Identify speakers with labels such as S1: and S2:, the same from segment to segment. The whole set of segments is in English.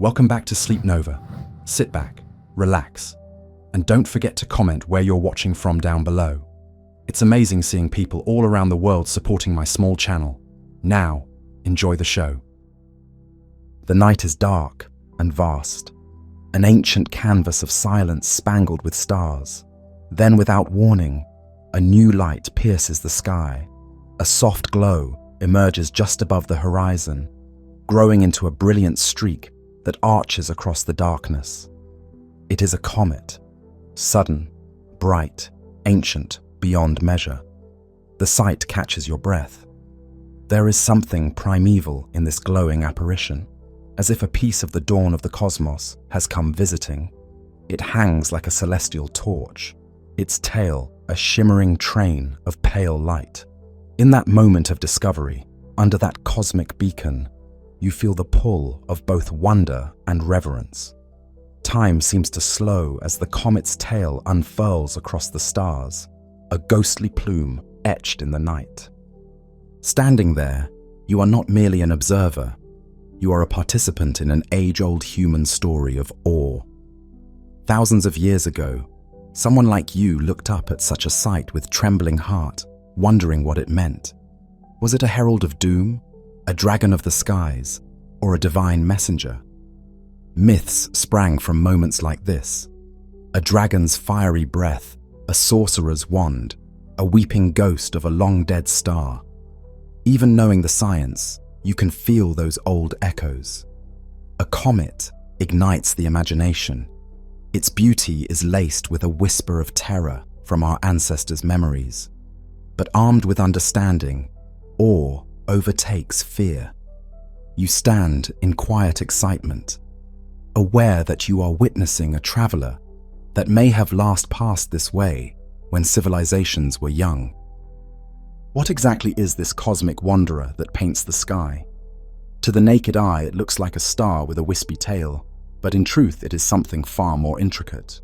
S1: Welcome back to Sleep Nova. Sit back, relax, and don't forget to comment where you're watching from down below. It's amazing seeing people all around the world supporting my small channel. Now, enjoy the show. The night is dark and vast, an ancient canvas of silence spangled with stars. Then, without warning, a new light pierces the sky. A soft glow emerges just above the horizon, growing into a brilliant streak that arches across the darkness. It is a comet, sudden, bright, ancient, beyond measure. The sight catches your breath. There is something primeval in this glowing apparition, as if a piece of the dawn of the cosmos has come visiting. It hangs like a celestial torch, its tail a shimmering train of pale light. In that moment of discovery, under that cosmic beacon, you feel the pull of both wonder and reverence. Time seems to slow as the comet's tail unfurls across the stars, a ghostly plume etched in the night. Standing there, you are not merely an observer, you are a participant in an age-old human story of awe. Thousands of years ago, someone like you looked up at such a sight with trembling heart, wondering what it meant. Was it a herald of doom, a dragon of the skies, or a divine messenger? Myths sprang from moments like this. A dragon's fiery breath, a sorcerer's wand, a weeping ghost of a long-dead star. Even knowing the science, you can feel those old echoes. A comet ignites the imagination. Its beauty is laced with a whisper of terror from our ancestors' memories. But armed with understanding, awe overtakes fear. You stand in quiet excitement, aware that you are witnessing a traveler that may have last passed this way when civilizations were young. What exactly is this cosmic wanderer that paints the sky? To the naked eye, it looks like a star with a wispy tail, but in truth, it is something far more intricate.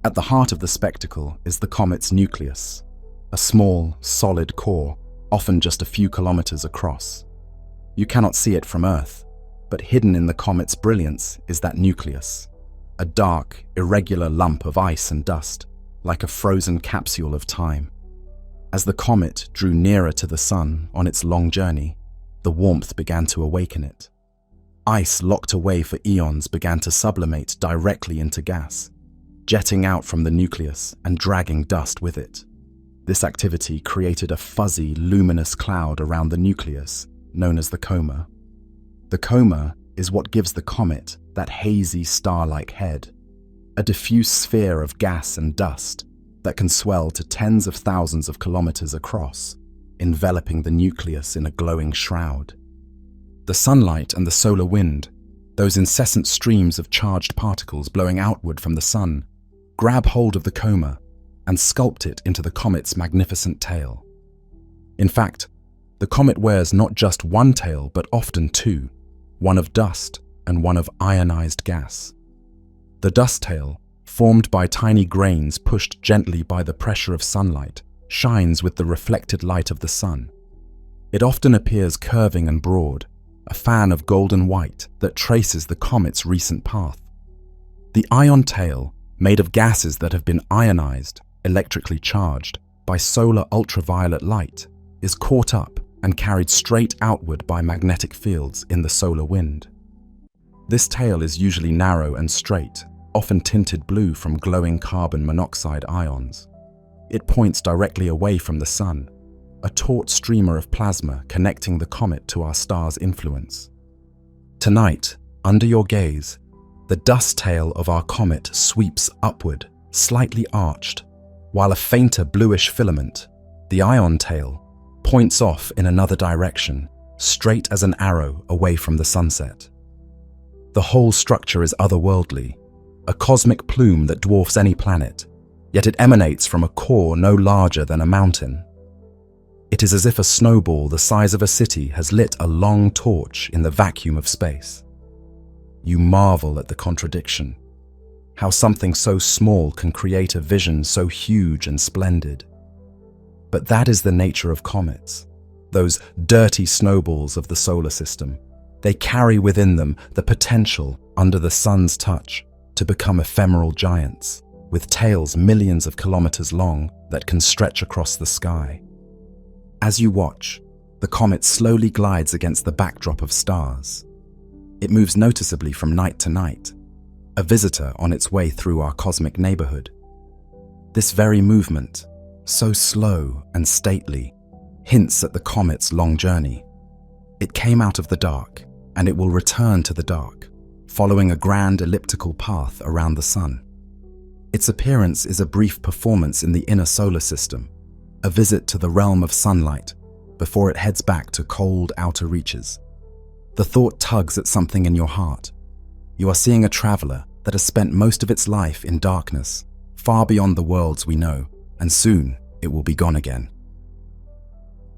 S1: At the heart of the spectacle is the comet's nucleus, a small, solid core, often just a few kilometers across. You cannot see it from Earth, but hidden in the comet's brilliance is that nucleus, a dark, irregular lump of ice and dust, like a frozen capsule of time. As the comet drew nearer to the sun on its long journey, the warmth began to awaken it. Ice locked away for eons began to sublimate directly into gas, jetting out from the nucleus and dragging dust with it. This activity created a fuzzy, luminous cloud around the nucleus, known as the coma. The coma is what gives the comet that hazy star-like head, a diffuse sphere of gas and dust that can swell to tens of thousands of kilometers across, enveloping the nucleus in a glowing shroud. The sunlight and the solar wind, those incessant streams of charged particles blowing outward from the sun, grab hold of the coma and sculpt it into the comet's magnificent tail. In fact, the comet wears not just one tail, but often two, one of dust and one of ionized gas. The dust tail, formed by tiny grains pushed gently by the pressure of sunlight, shines with the reflected light of the sun. It often appears curving and broad, a fan of golden white that traces the comet's recent path. The ion tail, made of gases that have been ionized, electrically charged, by solar ultraviolet light, is caught up and carried straight outward by magnetic fields in the solar wind. This tail is usually narrow and straight, often tinted blue from glowing carbon monoxide ions. It points directly away from the sun, a taut streamer of plasma connecting the comet to our star's influence. Tonight, under your gaze, the dust tail of our comet sweeps upward, slightly arched, while a fainter bluish filament, the ion tail, points off in another direction, straight as an arrow away from the sunset. The whole structure is otherworldly, a cosmic plume that dwarfs any planet, yet it emanates from a core no larger than a mountain. It is as if a snowball the size of a city has lit a long torch in the vacuum of space. You marvel at the contradiction, how something so small can create a vision so huge and splendid. But that is the nature of comets, those dirty snowballs of the solar system, They carry within them the potential, under the sun's touch, to become ephemeral giants, with tails millions of kilometers long that can stretch across the sky. As you watch, the comet slowly glides against the backdrop of stars. It moves noticeably from night to night, a visitor on its way through our cosmic neighborhood. This very movement, so slow and stately, hints at the comet's long journey. It came out of the dark, and it will return to the dark, following a grand elliptical path around the sun. Its appearance is a brief performance in the inner solar system, a visit to the realm of sunlight, before it heads back to cold outer reaches. The thought tugs at something in your heart. You are seeing a traveler that has spent most of its life in darkness, far beyond the worlds we know, and soon it will be gone again.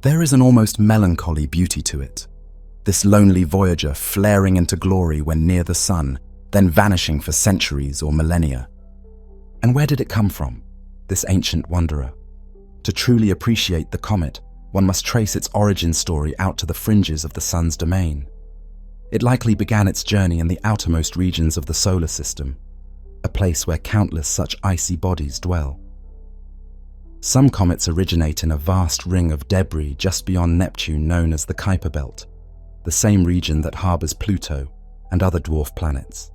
S1: There is an almost melancholy beauty to it. This lonely voyager flaring into glory when near the sun, then vanishing for centuries or millennia. And where did it come from, this ancient wanderer? To truly appreciate the comet, one must trace its origin story out to the fringes of the sun's domain. It likely began its journey in the outermost regions of the solar system, a place where countless such icy bodies dwell. Some comets originate in a vast ring of debris just beyond Neptune known as the Kuiper Belt, the same region that harbors Pluto and other dwarf planets.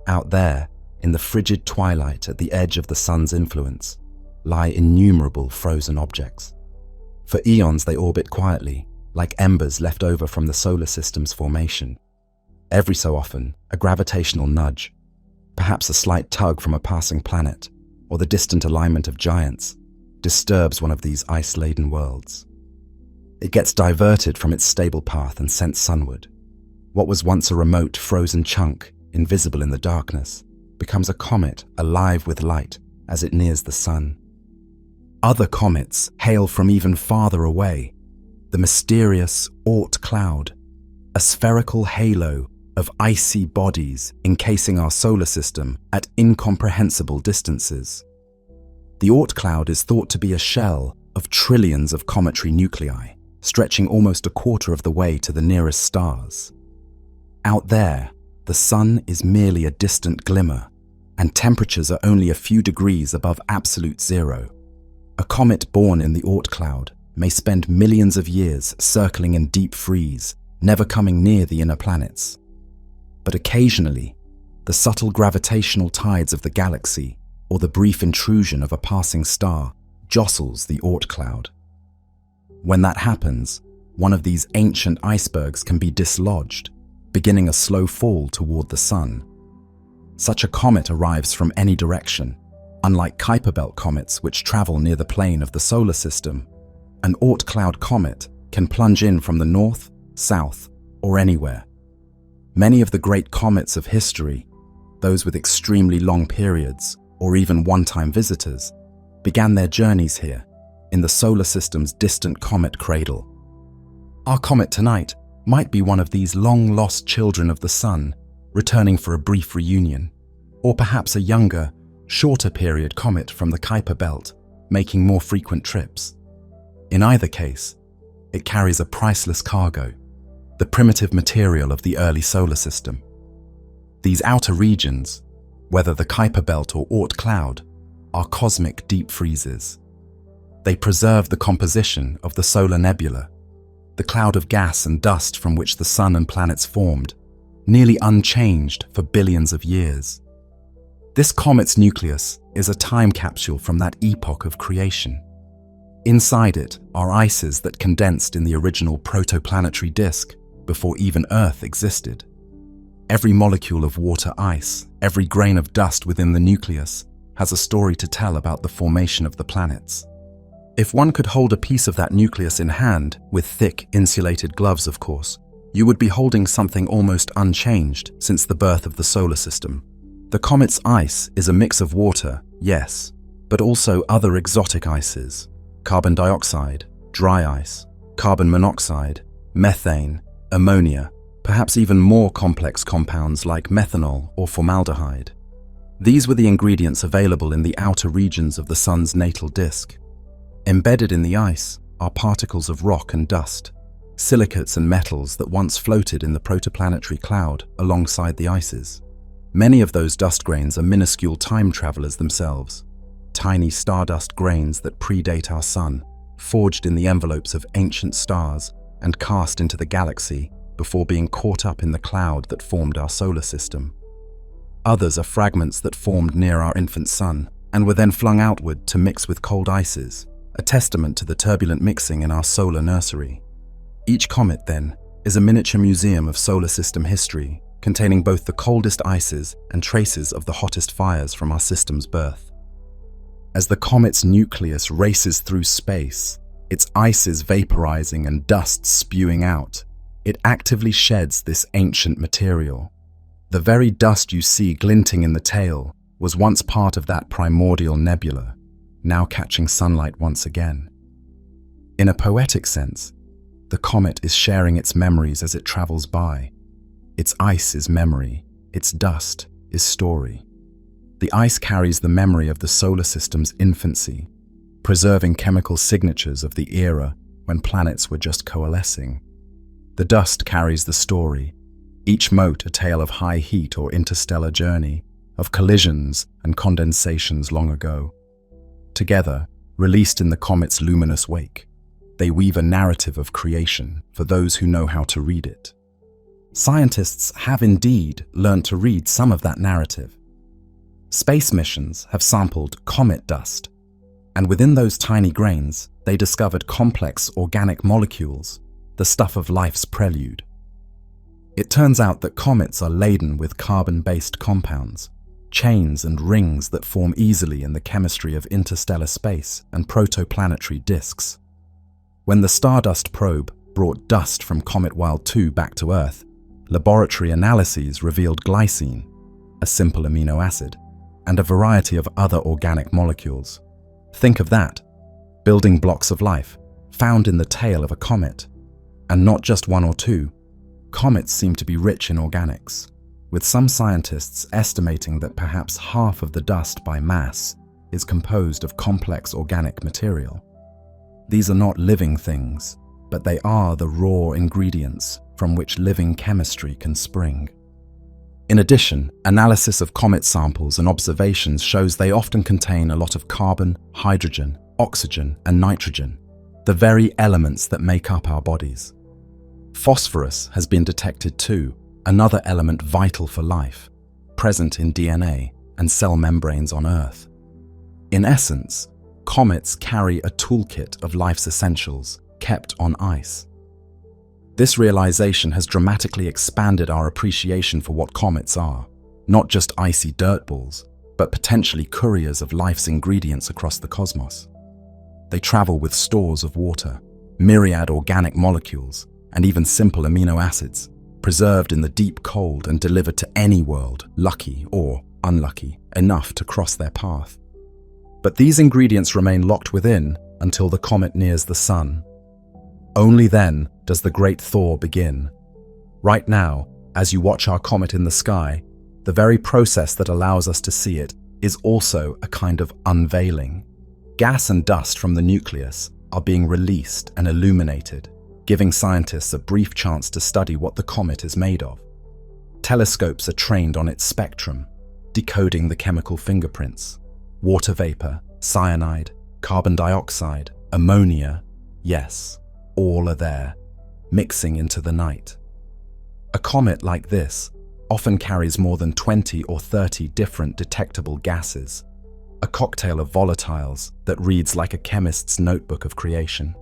S1: Out there, in the frigid twilight at the edge of the sun's influence, lie innumerable frozen objects. For eons they orbit quietly, like embers left over from the solar system's formation. Every so often, a gravitational nudge, perhaps a slight tug from a passing planet, or the distant alignment of giants, disturbs one of these ice-laden worlds. It gets diverted from its stable path and sent sunward. What was once a remote, frozen chunk, invisible in the darkness, becomes a comet alive with light as it nears the sun. Other comets hail from even farther away, the mysterious Oort cloud, a spherical halo of icy bodies encasing our solar system at incomprehensible distances. The Oort cloud is thought to be a shell of trillions of cometary nuclei, stretching almost a quarter of the way to the nearest stars. Out there, the sun is merely a distant glimmer, and temperatures are only a few degrees above absolute zero. A comet born in the Oort cloud may spend millions of years circling in deep freeze, never coming near the inner planets. But occasionally, the subtle gravitational tides of the galaxy or the brief intrusion of a passing star jostles the Oort cloud. When that happens, one of these ancient icebergs can be dislodged, beginning a slow fall toward the sun. Such a comet arrives from any direction. Unlike Kuiper Belt comets, which travel near the plane of the solar system, an Oort cloud comet can plunge in from the north, south, or anywhere. Many of the great comets of history, those with extremely long periods, or even one-time visitors, began their journeys here, in the solar system's distant comet cradle. Our comet tonight might be one of these long-lost children of the sun, returning for a brief reunion, or perhaps a younger, shorter period comet from the Kuiper Belt, making more frequent trips. In either case, it carries a priceless cargo, the primitive material of the early solar system. These outer regions, whether the Kuiper Belt or Oort cloud, are cosmic deep freezes. They preserve the composition of the solar nebula, the cloud of gas and dust from which the sun and planets formed, nearly unchanged for billions of years. This comet's nucleus is a time capsule from that epoch of creation. Inside it are ices that condensed in the original protoplanetary disk before even Earth existed. Every molecule of water ice, every grain of dust within the nucleus, has a story to tell about the formation of the planets. If one could hold a piece of that nucleus in hand, with thick, insulated gloves of course, you would be holding something almost unchanged since the birth of the solar system. The comet's ice is a mix of water, yes, but also other exotic ices: carbon dioxide, dry ice, carbon monoxide, methane, ammonia, perhaps even more complex compounds like methanol or formaldehyde. These were the ingredients available in the outer regions of the sun's natal disk. Embedded in the ice are particles of rock and dust, silicates and metals that once floated in the protoplanetary cloud alongside the ices. Many of those dust grains are minuscule time travelers themselves, tiny stardust grains that predate our sun, forged in the envelopes of ancient stars and cast into the galaxy before being caught up in the cloud that formed our solar system. Others are fragments that formed near our infant sun and were then flung outward to mix with cold ices, a testament to the turbulent mixing in our solar nursery. Each comet, then, is a miniature museum of solar system history, containing both the coldest ices and traces of the hottest fires from our system's birth. As the comet's nucleus races through space, its ices vaporizing and dust spewing out, it actively sheds this ancient material. The very dust you see glinting in the tail was once part of that primordial nebula, now catching sunlight once again. In a poetic sense, the comet is sharing its memories as it travels by. Its ice is memory, its dust is story. The ice carries the memory of the solar system's infancy, preserving chemical signatures of the era when planets were just coalescing. The dust carries the story, each mote a tale of high heat or interstellar journey, of collisions and condensations long ago. Together, released in the comet's luminous wake, they weave a narrative of creation for those who know how to read it. Scientists have indeed learned to read some of that narrative. Space missions have sampled comet dust, and within those tiny grains, they discovered complex organic molecules, the stuff of life's prelude. It turns out that comets are laden with carbon-based compounds, chains and rings that form easily in the chemistry of interstellar space and protoplanetary disks. When the Stardust probe brought dust from Comet Wild 2 back to Earth, laboratory analyses revealed glycine, a simple amino acid, and a variety of other organic molecules. Think of that, building blocks of life, found in the tail of a comet. And not just one or two. Comets seem to be rich in organics, with some scientists estimating that perhaps half of the dust by mass is composed of complex organic material. These are not living things, but they are the raw ingredients from which living chemistry can spring. In addition, analysis of comet samples and observations shows they often contain a lot of carbon, hydrogen, oxygen, and nitrogen, the very elements that make up our bodies. Phosphorus has been detected too, another element vital for life, present in DNA and cell membranes on Earth. In essence, comets carry a toolkit of life's essentials, kept on ice. This realization has dramatically expanded our appreciation for what comets are, not just icy dirt balls, but potentially couriers of life's ingredients across the cosmos. They travel with stores of water, myriad organic molecules, and even simple amino acids, preserved in the deep cold and delivered to any world, lucky or unlucky enough to cross their path. But these ingredients remain locked within until the comet nears the sun. Only then does the great thaw begin. Right now, as you watch our comet in the sky, the very process that allows us to see it is also a kind of unveiling. Gas and dust from the nucleus are being released and illuminated, giving scientists a brief chance to study what the comet is made of. Telescopes are trained on its spectrum, decoding the chemical fingerprints. Water vapor, cyanide, carbon dioxide, ammonia, yes, all are there, mixing into the night. A comet like this often carries more than 20 or 30 different detectable gases, a cocktail of volatiles that reads like a chemist's notebook of creation.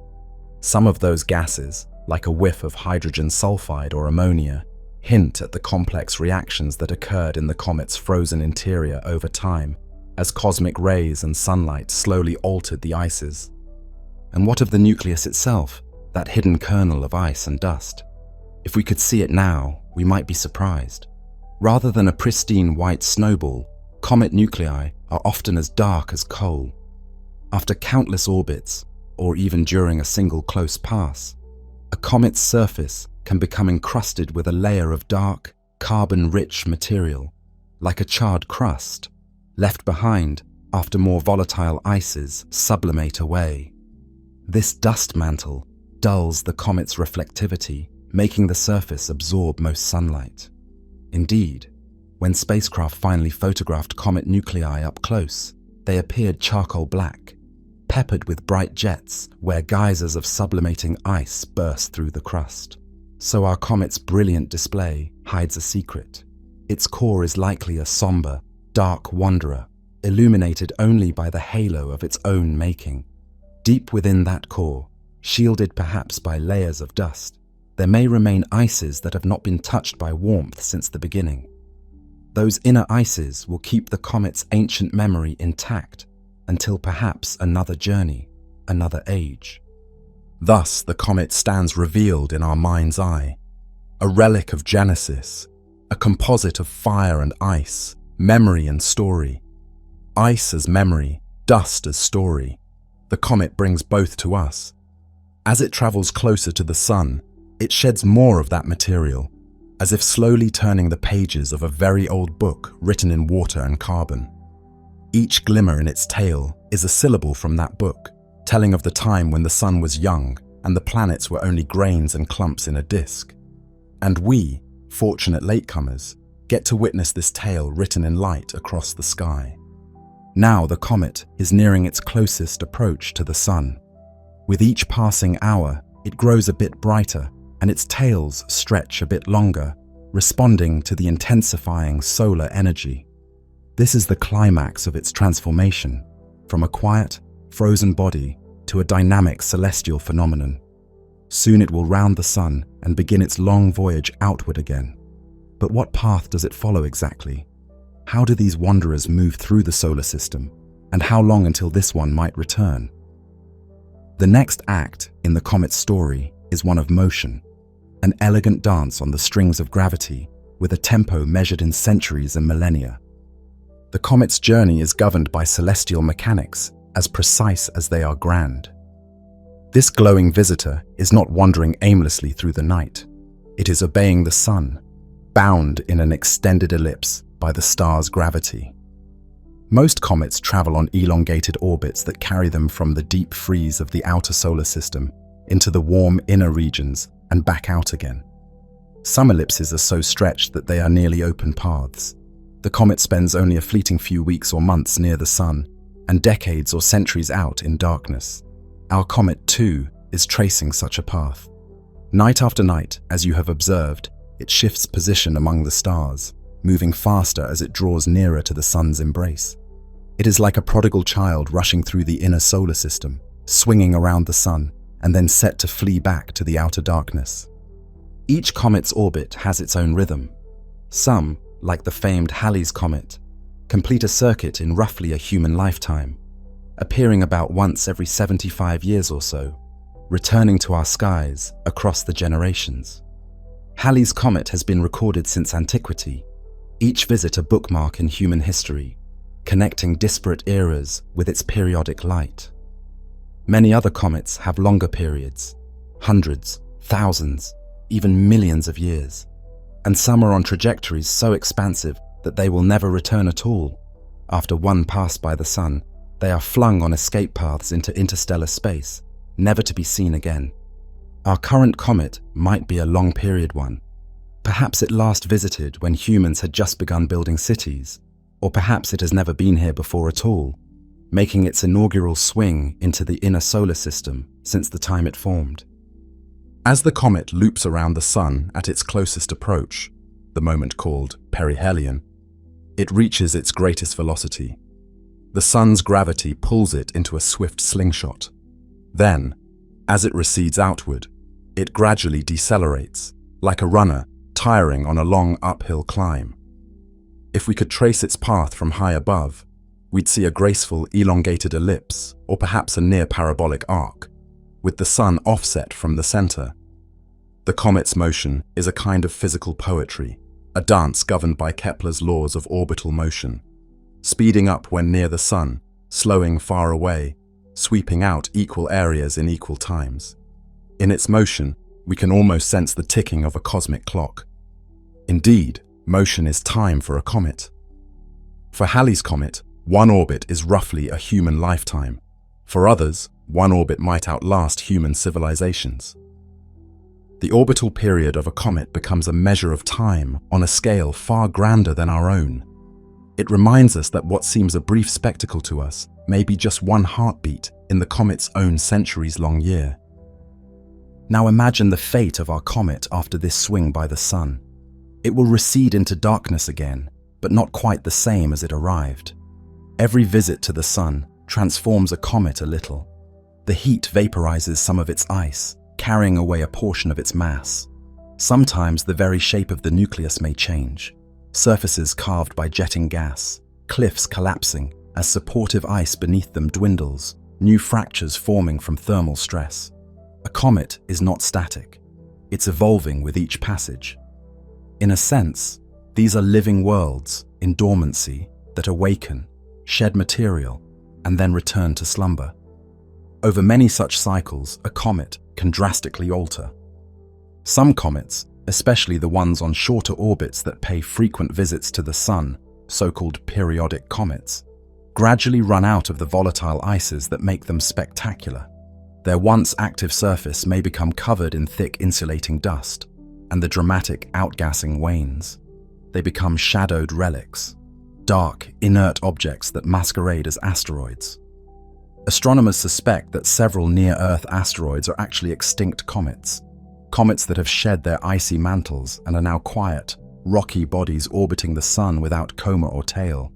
S1: Some of those gases, like a whiff of hydrogen sulfide or ammonia, hint at the complex reactions that occurred in the comet's frozen interior over time, as cosmic rays and sunlight slowly altered the ices. And what of the nucleus itself, that hidden kernel of ice and dust? If we could see it now, we might be surprised. Rather than a pristine white snowball, comet nuclei are often as dark as coal. After countless orbits, or even during a single close pass, a comet's surface can become encrusted with a layer of dark, carbon-rich material, like a charred crust, left behind after more volatile ices sublimate away. This dust mantle,
S2: dulls the comet's reflectivity, making the surface absorb most sunlight. Indeed, when spacecraft finally photographed comet nuclei up close, they appeared charcoal black, peppered with bright jets where geysers of sublimating ice burst through the crust. So our comet's brilliant display hides a secret. Its core is likely a somber, dark wanderer, illuminated only by the halo of its own making. Deep within that core, shielded perhaps by layers of dust, there may remain ices that have not been touched by warmth since the beginning. Those inner ices will keep the comet's ancient memory intact until perhaps another journey, another age.
S1: Thus, the comet stands revealed in our mind's eye, a relic of Genesis, a composite of fire and ice, memory and story. Ice as memory, dust as story. The comet brings both to us. As it travels closer to the sun, it sheds more of that material, as if slowly turning the pages of a very old book written in water and carbon. Each glimmer in its tail is a syllable from that book, telling of the time when the sun was young and the planets were only grains and clumps in a disk. And we, fortunate latecomers, get to witness this tale written in light across the sky. Now the comet is nearing its closest approach to the sun. With each passing hour, it grows a bit brighter and its tails stretch a bit longer, responding to the intensifying solar energy. This is the climax of its transformation, from a quiet, frozen body to a dynamic celestial phenomenon. Soon it will round the sun and begin its long voyage outward again. But what path does it follow exactly? How do these wanderers move through the solar system, and how long until this one might return? The next act in the comet's story is one of motion, an elegant dance on the strings of gravity with a tempo measured in centuries and millennia. The comet's journey is governed by celestial mechanics as precise as they are grand. This glowing visitor is not wandering aimlessly through the night. It is obeying the sun, bound in an extended ellipse by the star's gravity. Most comets travel on elongated orbits that carry them from the deep freeze of the outer solar system into the warm inner regions and back out again. Some ellipses are so stretched that they are nearly open paths. The comet spends only a fleeting few weeks or months near the sun, and decades or centuries out in darkness. Our comet, too, is tracing such a path. Night after night, as you have observed, it shifts position among the stars, moving faster as it draws nearer to the sun's embrace. It is like a prodigal child rushing through the inner solar system, swinging around the sun, and then set to flee back to the outer darkness. Each comet's orbit has its own rhythm. Some, like the famed Halley's Comet, complete a circuit in roughly a human lifetime, appearing about once every 75 years or so, returning to our skies across the generations. Halley's Comet has been recorded since antiquity, each visit a bookmark in human history, connecting disparate eras with its periodic light. Many other comets have longer periods, hundreds, thousands, even millions of years, and some are on trajectories so expansive that they will never return at all. After one pass by the sun, they are flung on escape paths into interstellar space, never to be seen again. Our current comet might be a long period one. Perhaps it last visited when humans had just begun building cities, or perhaps it has never been here before at all, making its inaugural swing into the inner solar system since the time it formed. As the comet loops around the sun at its closest approach, the moment called perihelion, it reaches its greatest velocity. The sun's gravity pulls it into a swift slingshot. Then, as it recedes outward, it gradually decelerates, like a runner tiring on a long uphill climb. If we could trace its path from high above, we'd see a graceful elongated ellipse, or perhaps a near parabolic arc, with the sun offset from the center. The comet's motion is a kind of physical poetry, a dance governed by Kepler's laws of orbital motion, speeding up when near the sun, slowing far away, sweeping out equal areas in equal times. In its motion, we can almost sense the ticking of a cosmic clock. Indeed, motion is time for a comet. For Halley's Comet, one orbit is roughly a human lifetime. For others, one orbit might outlast human civilizations. The orbital period of a comet becomes a measure of time on a scale far grander than our own. It reminds us that what seems a brief spectacle to us may be just one heartbeat in the comet's own centuries-long year. Now imagine the fate of our comet after this swing by the sun. It will recede into darkness again, but not quite the same as it arrived. Every visit to the sun transforms a comet a little. The heat vaporizes some of its ice, carrying away a portion of its mass. Sometimes the very shape of the nucleus may change, surfaces carved by jetting gas, cliffs collapsing as supportive ice beneath them dwindles, new fractures forming from thermal stress. A comet is not static. It's evolving with each passage. In a sense, these are living worlds in dormancy that awaken, shed material, and then return to slumber. Over many such cycles, a comet can drastically alter. Some comets, especially the ones on shorter orbits that pay frequent visits to the sun, so-called periodic comets, gradually run out of the volatile ices that make them spectacular. Their once active surface may become covered in thick insulating dust, and the dramatic outgassing wanes. They become shadowed relics, dark, inert objects that masquerade as asteroids. Astronomers suspect that several near-Earth asteroids are actually extinct comets that have shed their icy mantles and are now quiet, rocky bodies orbiting the sun without coma or tail.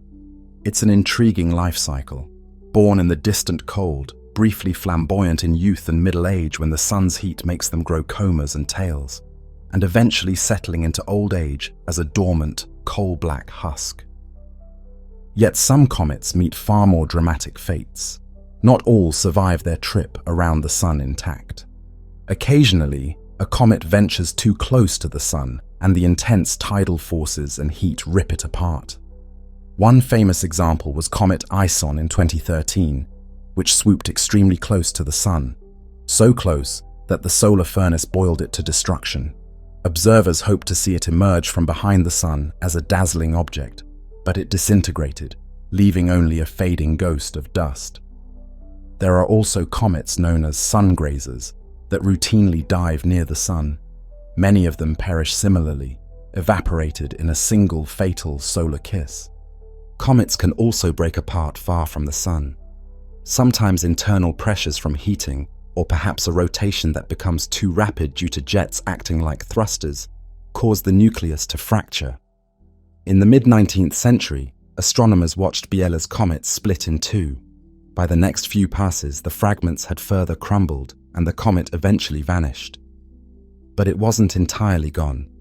S1: It's an intriguing life cycle, born in the distant cold, briefly flamboyant in youth and middle age when the sun's heat makes them grow comas and tails, and eventually settling into old age as a dormant, coal-black husk. Yet some comets meet far more dramatic fates. Not all survive their trip around the sun intact. Occasionally, a comet ventures too close to the sun, and the intense tidal forces and heat rip it apart. One famous example was Comet Ison in 2013, which swooped extremely close to the sun, so close that the solar furnace boiled it to destruction. Observers hoped to see it emerge from behind the sun as a dazzling object, but it disintegrated, leaving only a fading ghost of dust. There are also comets known as sun grazers that routinely dive near the sun. Many of them perish similarly, evaporated in a single fatal solar kiss. Comets can also break apart far from the sun. Sometimes internal pressures from heating, or perhaps a rotation that becomes too rapid due to jets acting like thrusters, cause the nucleus to fracture. In the mid-19th century, astronomers watched Biela's comet split in two. By the next few passes, the fragments had further crumbled and the comet eventually vanished. But it wasn't entirely gone.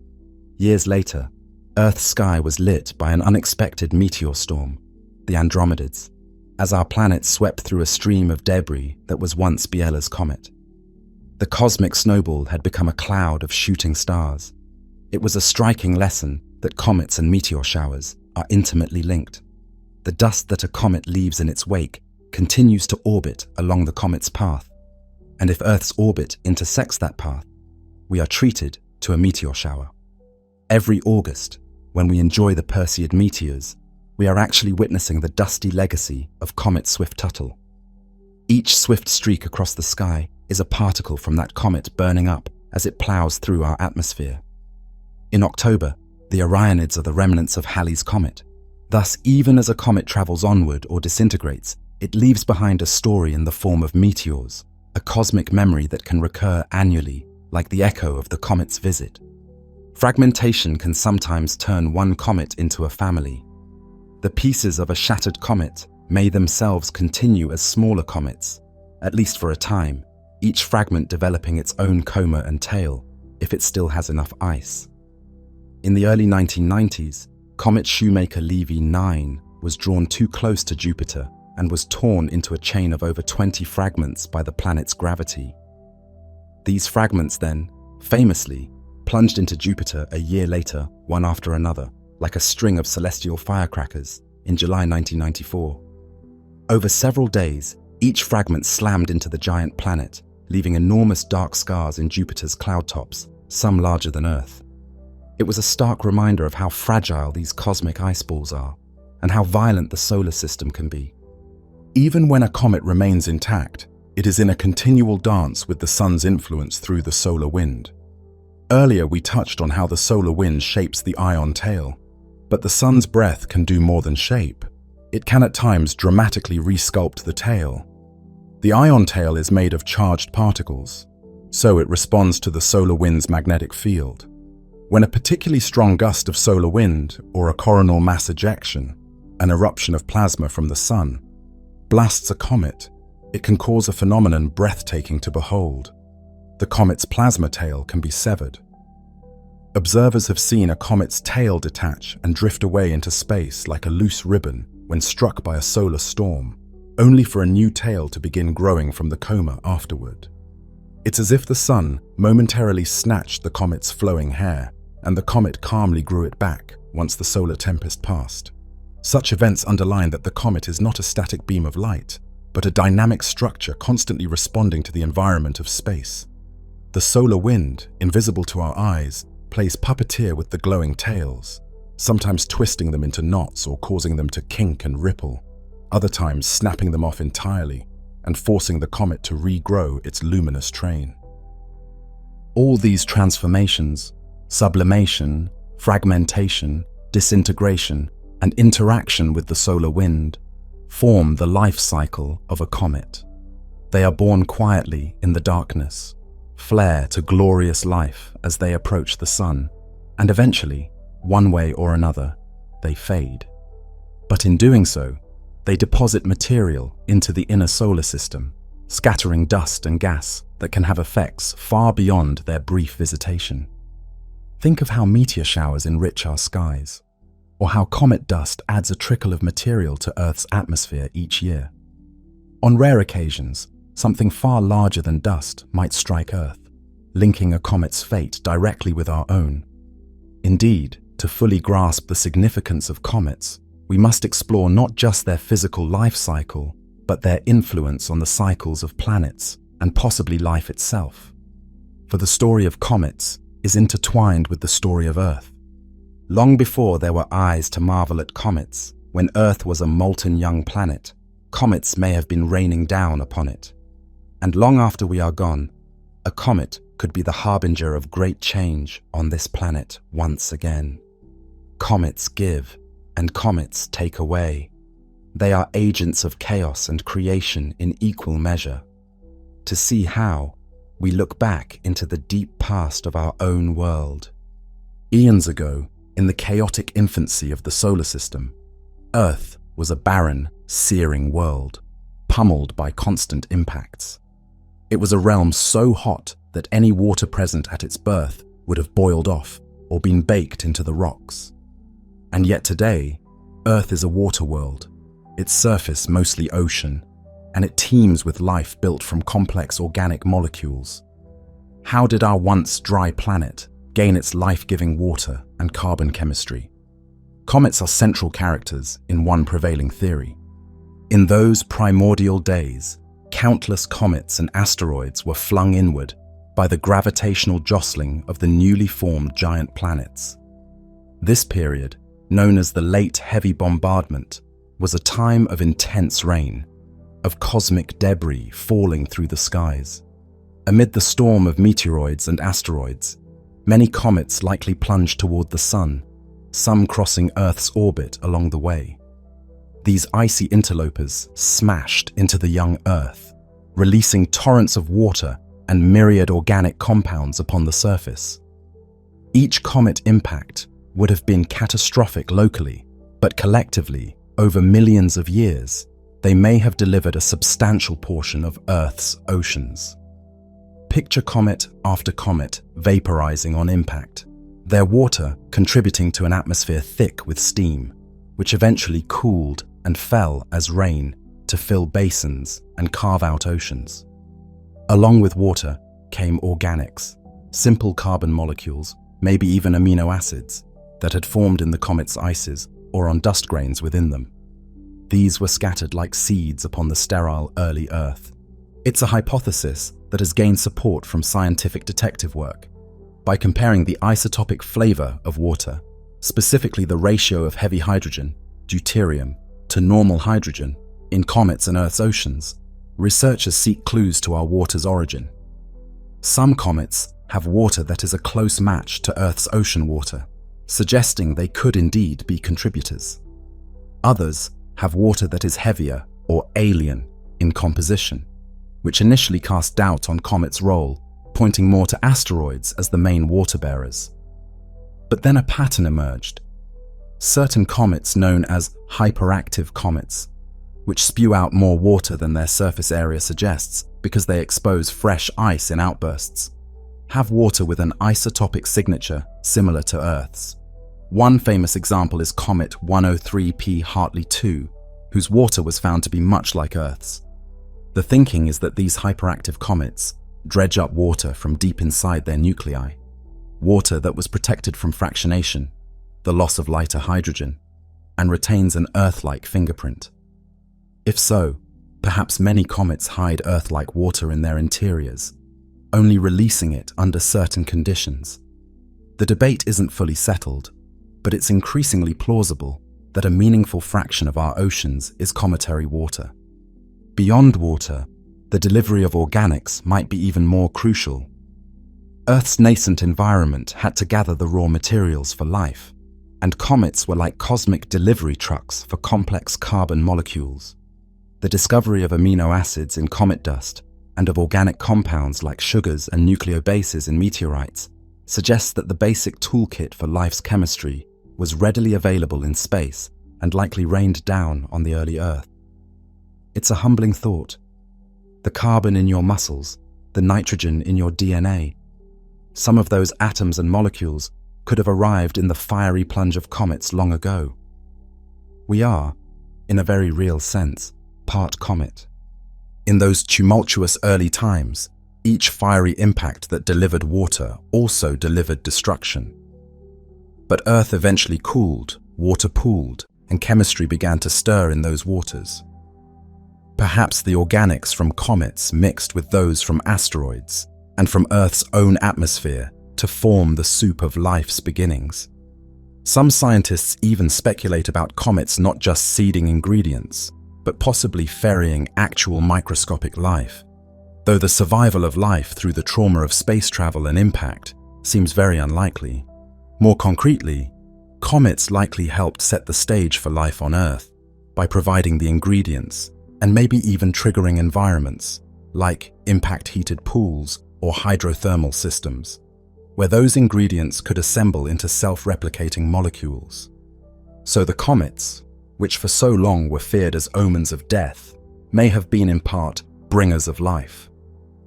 S1: Years later, Earth's sky was lit by an unexpected meteor storm, the Andromedids, as our planet swept through a stream of debris that was once Biela's comet. The cosmic snowball had become a cloud of shooting stars. It was a striking lesson that comets and meteor showers are intimately linked. The dust that a comet leaves in its wake continues to orbit along the comet's path, and if Earth's orbit intersects that path, we are treated to a meteor shower. Every August, when we enjoy the Perseid meteors, we are actually witnessing the dusty legacy of Comet Swift-Tuttle. Each swift streak across the sky is a particle from that comet burning up as it plows through our atmosphere. In October, the Orionids are the remnants of Halley's Comet. Thus, even as a comet travels onward or disintegrates, it leaves behind a story in the form of meteors, a cosmic memory that can recur annually, like the echo of the comet's visit. Fragmentation can sometimes turn one comet into a family. The pieces of a shattered comet may themselves continue as smaller comets, at least for a time, each fragment developing its own coma and tail, if it still has enough ice. In the early 1990s, Comet Shoemaker-Levy 9 was drawn too close to Jupiter and was torn into a chain of over 20 fragments by the planet's gravity. These fragments then, famously, plunged into Jupiter a year later, one after another, like a string of celestial firecrackers, in July 1994. Over several days, each fragment slammed into the giant planet, leaving enormous dark scars in Jupiter's cloud tops, some larger than Earth. It was a stark reminder of how fragile these cosmic ice balls are, and how violent the solar system can be. Even when a comet remains intact, It is in a continual dance with the sun's influence through the solar wind. Earlier we touched on how the solar wind shapes the ion tail, but the sun's breath can do more than shape. It can at times dramatically resculpt the tail. The ion tail is made of charged particles, so it responds to the solar wind's magnetic field. When a particularly strong gust of solar wind, or a coronal mass ejection, an eruption of plasma from the sun, blasts a comet, it can cause a phenomenon breathtaking to behold. The comet's plasma tail can be severed. Observers have seen a comet's tail detach and drift away into space like a loose ribbon when struck by a solar storm, only for a new tail to begin growing from the coma afterward. It's as if the sun momentarily snatched the comet's flowing hair, and the comet calmly grew it back once the solar tempest passed. Such events underline that the comet is not a static beam of light, but a dynamic structure constantly responding to the environment of space. The solar wind, invisible to our eyes, plays puppeteer with the glowing tails, sometimes twisting them into knots or causing them to kink and ripple, other times snapping them off entirely and forcing the comet to regrow its luminous train. All these transformations, sublimation, fragmentation, disintegration, and interaction with the solar wind, form the life cycle of a comet. They are born quietly in the darkness, flare to glorious life as they approach the sun, and eventually, one way or another, they fade. But in doing so, they deposit material into the inner solar system, scattering dust and gas that can have effects far beyond their brief visitation. Think of how meteor showers enrich our skies, or how comet dust adds a trickle of material to Earth's atmosphere each year. On rare occasions, something far larger than dust might strike Earth, linking a comet's fate directly with our own. Indeed, to fully grasp the significance of comets, we must explore not just their physical life cycle, but their influence on the cycles of planets and possibly life itself. For the story of comets is intertwined with the story of Earth. Long before there were eyes to marvel at comets, when Earth was a molten young planet, comets may have been raining down upon it. And long after we are gone, a comet could be the harbinger of great change on this planet once again. Comets give, and comets take away. They are agents of chaos and creation in equal measure. To see how, we look back into the deep past of our own world. Eons ago, in the chaotic infancy of the solar system, Earth was a barren, searing world, pummeled by constant impacts. It was a realm so hot that any water present at its birth would have boiled off or been baked into the rocks. And yet today, Earth is a water world, its surface mostly ocean, and it teems with life built from complex organic molecules. How did our once dry planet gain its life-giving water and carbon chemistry? Comets are central characters in one prevailing theory. In those primordial days, countless comets and asteroids were flung inward by the gravitational jostling of the newly formed giant planets. This period, known as the Late Heavy Bombardment, was a time of intense rain, of cosmic debris falling through the skies. Amid the storm of meteoroids and asteroids, many comets likely plunged toward the sun, some crossing Earth's orbit along the way. These icy interlopers smashed into the young Earth, releasing torrents of water and myriad organic compounds upon the surface. Each comet impact would have been catastrophic locally, but collectively, over millions of years, they may have delivered a substantial portion of Earth's oceans. Picture comet after comet vaporizing on impact, their water contributing to an atmosphere thick with steam, which eventually cooled and fell as rain to fill basins and carve out oceans. Along with water came organics, simple carbon molecules, maybe even amino acids, that had formed in the comet's ices or on dust grains within them. These were scattered like seeds upon the sterile early Earth. It's a hypothesis that has gained support from scientific detective work. By comparing the isotopic flavor of water, specifically the ratio of heavy hydrogen, deuterium, to normal hydrogen in comets and Earth's oceans,
S2: researchers seek clues to our water's origin. Some comets have water that is a close match to Earth's ocean water, suggesting they could indeed be contributors. Others have water that is heavier or alien in composition, which initially cast doubt on comets' role, pointing more to asteroids as the main water bearers. But then a pattern emerged. Certain comets known as hyperactive comets, which spew out more water than their surface area suggests because they expose fresh ice in outbursts, have water with an isotopic signature similar to Earth's. One famous example is Comet 103P Hartley 2, whose water was found to be much like Earth's. The thinking is that these hyperactive comets dredge up water from deep inside their nuclei, water that was protected from fractionation, the loss of lighter hydrogen, and retains an Earth-like fingerprint. If so, perhaps many comets hide Earth-like water in their interiors, only releasing it under certain conditions. The debate isn't fully settled, but it's increasingly plausible that a meaningful fraction of our oceans is cometary water. Beyond water, the delivery of organics might be even more crucial. Earth's nascent environment had to gather the raw materials for life, and comets were like cosmic delivery trucks for complex carbon molecules. The discovery of amino acids in comet dust and of organic compounds like sugars and nucleobases in meteorites suggests that the basic toolkit for life's chemistry was readily available in space and likely rained down on the early Earth. It's a humbling thought. The carbon in your muscles, the nitrogen in your DNA, some of those atoms and molecules could have arrived in the fiery plunge of comets long ago. We are, in a very real sense, part comet. In those tumultuous early times, each fiery impact that delivered water also delivered destruction. But Earth eventually cooled, water pooled, and chemistry began to stir in those waters. Perhaps the organics from comets mixed with those from asteroids and from Earth's own atmosphere to form the soup of life's beginnings. Some scientists even speculate about comets not just seeding ingredients, but possibly ferrying actual microscopic life, though the survival of life through the trauma of space travel and impact seems very unlikely. More concretely, comets likely helped set the stage for life on Earth by providing the ingredients and maybe even triggering environments like impact-heated pools or hydrothermal systems, where those ingredients could assemble into self-replicating molecules. So the comets, which for so long were feared as omens of death, may have been in part bringers of life.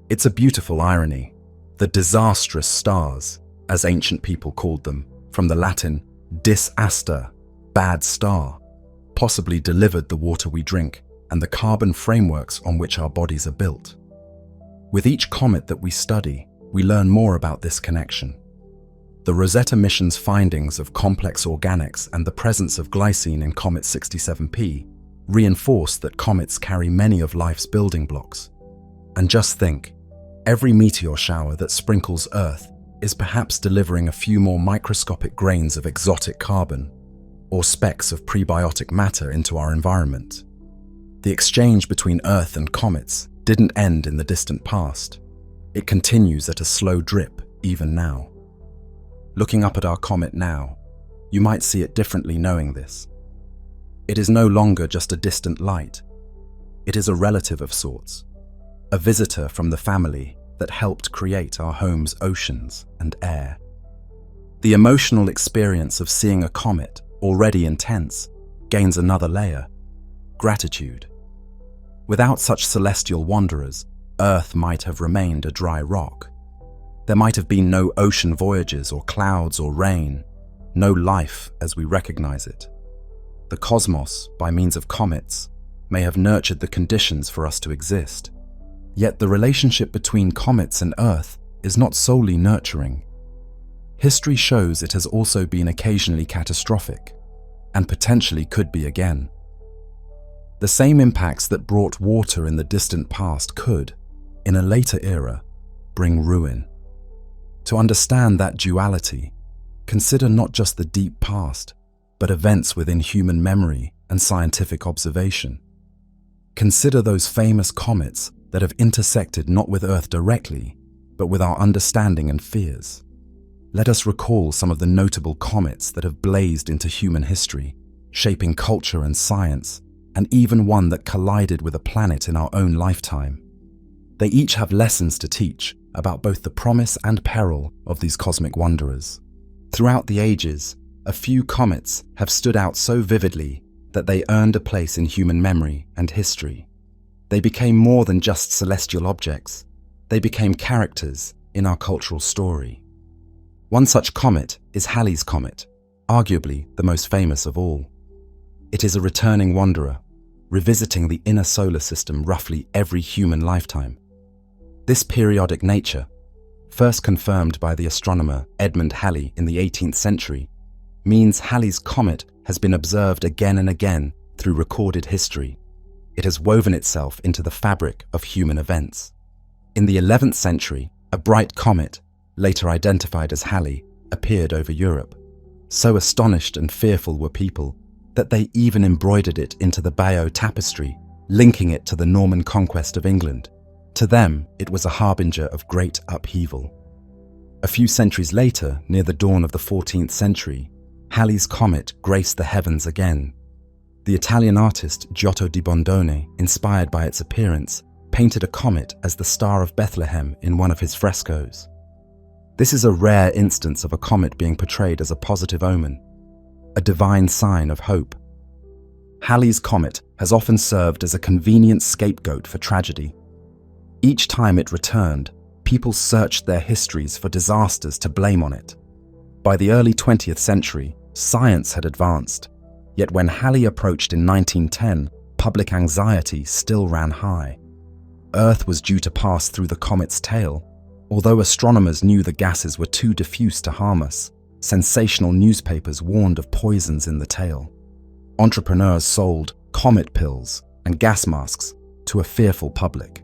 S2: It's a beautiful irony. The disastrous stars, as ancient people called them, from the Latin dis aster, bad star, possibly delivered the water we drink and the carbon frameworks on which our bodies are built. With each comet that we study, we learn more about this connection. The Rosetta mission's findings of complex organics and the presence of glycine in Comet 67P reinforce that comets carry many of life's building blocks. And just think, every meteor shower that sprinkles Earth is perhaps delivering a few more microscopic grains of exotic carbon or specks of prebiotic matter into our environment. The exchange between Earth and comets didn't end in the distant past. It continues at a slow drip even now. Looking up at our comet now, you might see it differently knowing this. It is no longer just a distant light. It is a relative of sorts, a visitor from the family that helped create our home's oceans and air. The emotional experience of seeing a comet, already intense, gains another layer: gratitude. Without such celestial wanderers, Earth might have remained a dry rock. There might have been no ocean voyages or clouds or rain, no life as we recognize it. The cosmos, by means of comets, may have nurtured the conditions for us to exist. Yet the relationship between comets and Earth is not solely nurturing. History shows it has also been occasionally catastrophic, and potentially could be again. The same impacts that brought water in the distant past could, in a later era, bring ruin. To understand that duality, consider not just the deep past, but events within human memory and scientific observation. Consider those famous comets that have intersected not with Earth directly, but with our understanding and fears. Let us recall some of the notable comets that have blazed into human history, shaping culture and science, and even one that collided with a planet in our own lifetime. They each have lessons to teach about both the promise and peril of these cosmic wanderers. Throughout the ages, a few comets have stood out so vividly that they earned a place in human memory and history. They became more than just celestial objects. They became characters in our cultural story. One such comet is Halley's Comet, arguably the most famous of all. It is a returning wanderer, revisiting the inner solar system roughly every human lifetime. This periodic nature, first confirmed by the astronomer Edmund Halley in the 18th century, means Halley's Comet has been observed again and again through recorded history. It has woven itself into the fabric of human events. In the 11th century, a bright comet, later identified as Halley, appeared over Europe. So astonished and fearful were people that they even embroidered it into the Bayeux tapestry, linking it to the Norman conquest of England. To them, it was a harbinger of great upheaval. A few centuries later, near the dawn of the 14th century, Halley's Comet graced the heavens again. The Italian artist Giotto di Bondone, inspired by its appearance, painted a comet as the Star of Bethlehem in one of his frescoes. This is a rare instance of a comet being portrayed as a positive omen, a divine sign of hope. Halley's Comet has often served as a convenient scapegoat for tragedy. Each time it returned, people searched their histories for disasters to blame on it. By the early 20th century, science had advanced, yet when Halley approached in 1910, public anxiety still ran high. Earth was due to pass through the comet's tail. Although astronomers knew the gases were too diffuse to harm us, sensational newspapers warned of poisons in the tail. Entrepreneurs sold comet pills and gas masks to a fearful public.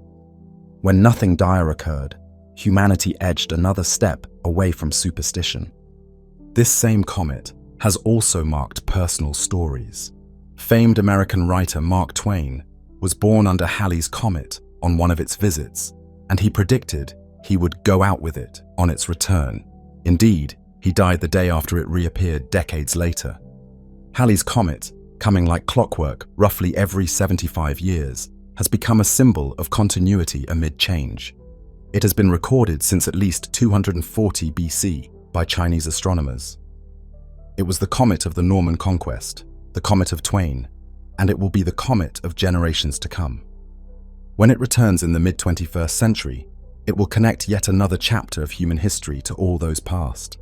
S2: When nothing dire occurred, humanity edged another step away from superstition. This same comet has also marked personal stories. Famed American writer Mark Twain was born under Halley's Comet on one of its visits, and he predicted he would go out with it on its return. Indeed, he died the day after it reappeared decades later. Halley's Comet, coming like clockwork roughly every 75 years, has become a symbol of continuity amid change. It has been recorded since at least 240 BC by Chinese astronomers. It was the comet of the Norman conquest, the comet of Twain, and it will be the comet of generations to come. When it returns in the mid-21st century, it will connect yet another chapter of human history to all those past.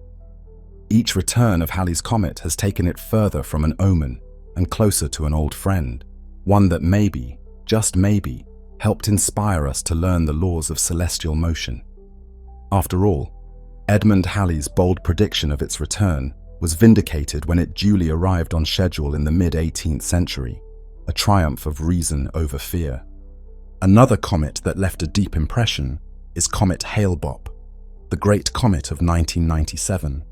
S2: Each return of Halley's Comet has taken it further from an omen and closer to an old friend, one that maybe, just maybe, helped inspire us to learn the laws of celestial motion. After all, Edmund Halley's bold prediction of its return was vindicated when it duly arrived on schedule in the mid-18th century, a triumph of reason over fear. Another comet that left a deep impression is Comet Hale-Bopp, the great comet of 1997.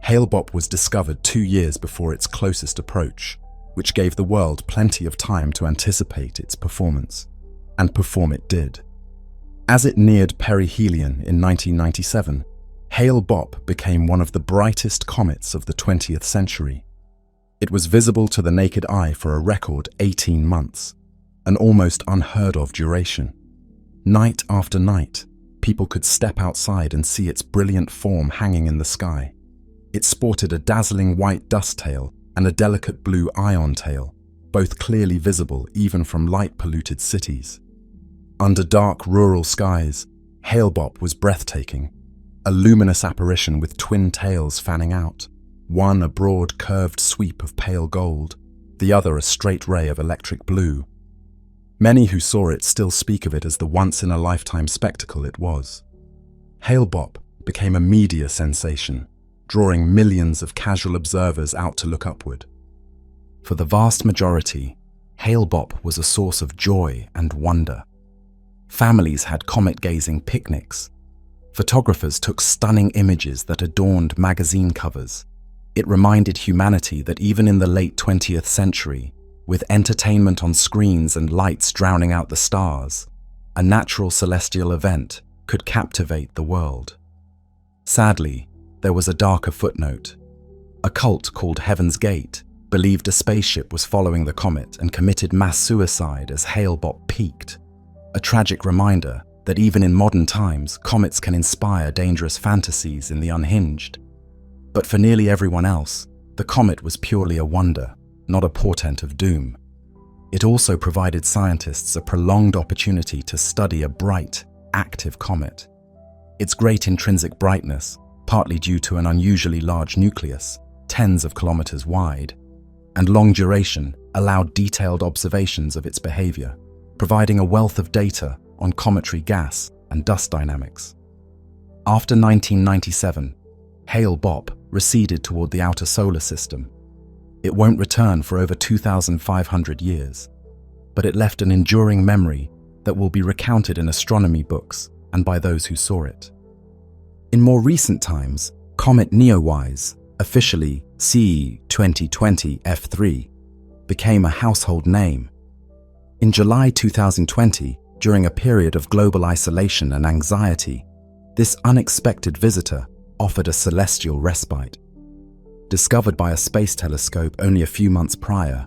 S2: Hale-Bopp was discovered 2 years before its closest approach, which gave the world plenty of time to anticipate its performance. And perform it did. As it neared perihelion in 1997, Hale-Bopp became one of the brightest comets of the 20th century. It was visible to the naked eye for a record 18 months, an almost unheard of duration. Night after night, people could step outside and see its brilliant form hanging in the sky. It sported a dazzling white dust tail and a delicate blue ion tail, both clearly visible even from light-polluted cities. Under dark rural skies, Hale-Bopp was breathtaking, a luminous apparition with twin tails fanning out, one a broad curved sweep of pale gold, the other a straight ray of electric blue. Many who saw it still speak of it as the once-in-a-lifetime spectacle it was. Hale-Bopp became a media sensation, drawing millions of casual observers out to look upward. For the vast majority, Hale-Bopp was a source of joy and wonder. Families had comet-gazing picnics. Photographers took stunning images that adorned magazine covers. It reminded humanity that even in the late 20th century,
S1: with entertainment on screens and lights drowning out the stars, a natural celestial event could captivate the world. Sadly, there was a darker footnote. A cult called Heaven's Gate believed a spaceship was following the comet and committed mass suicide as Hale-Bopp peaked. A tragic reminder that even in modern times, comets can inspire dangerous fantasies in the unhinged. But for nearly everyone else, the comet was purely a wonder, not a portent of doom. It also provided scientists a prolonged opportunity to study a bright, active comet. Its great intrinsic brightness, partly due to an unusually large nucleus, tens of kilometers wide, and long duration, allowed detailed observations of its behavior, providing a wealth of data on cometary gas and dust dynamics. After 1997, Hale-Bopp receded toward the outer solar system. It won't return for over 2,500 years, but it left an enduring memory that will be recounted in astronomy books and by those who saw it. In more recent times, comet Neowise, officially CE 2020 F3, became a household name. In July 2020, during a period of global isolation and anxiety, this unexpected visitor offered a celestial respite. Discovered by a space telescope only a few months prior,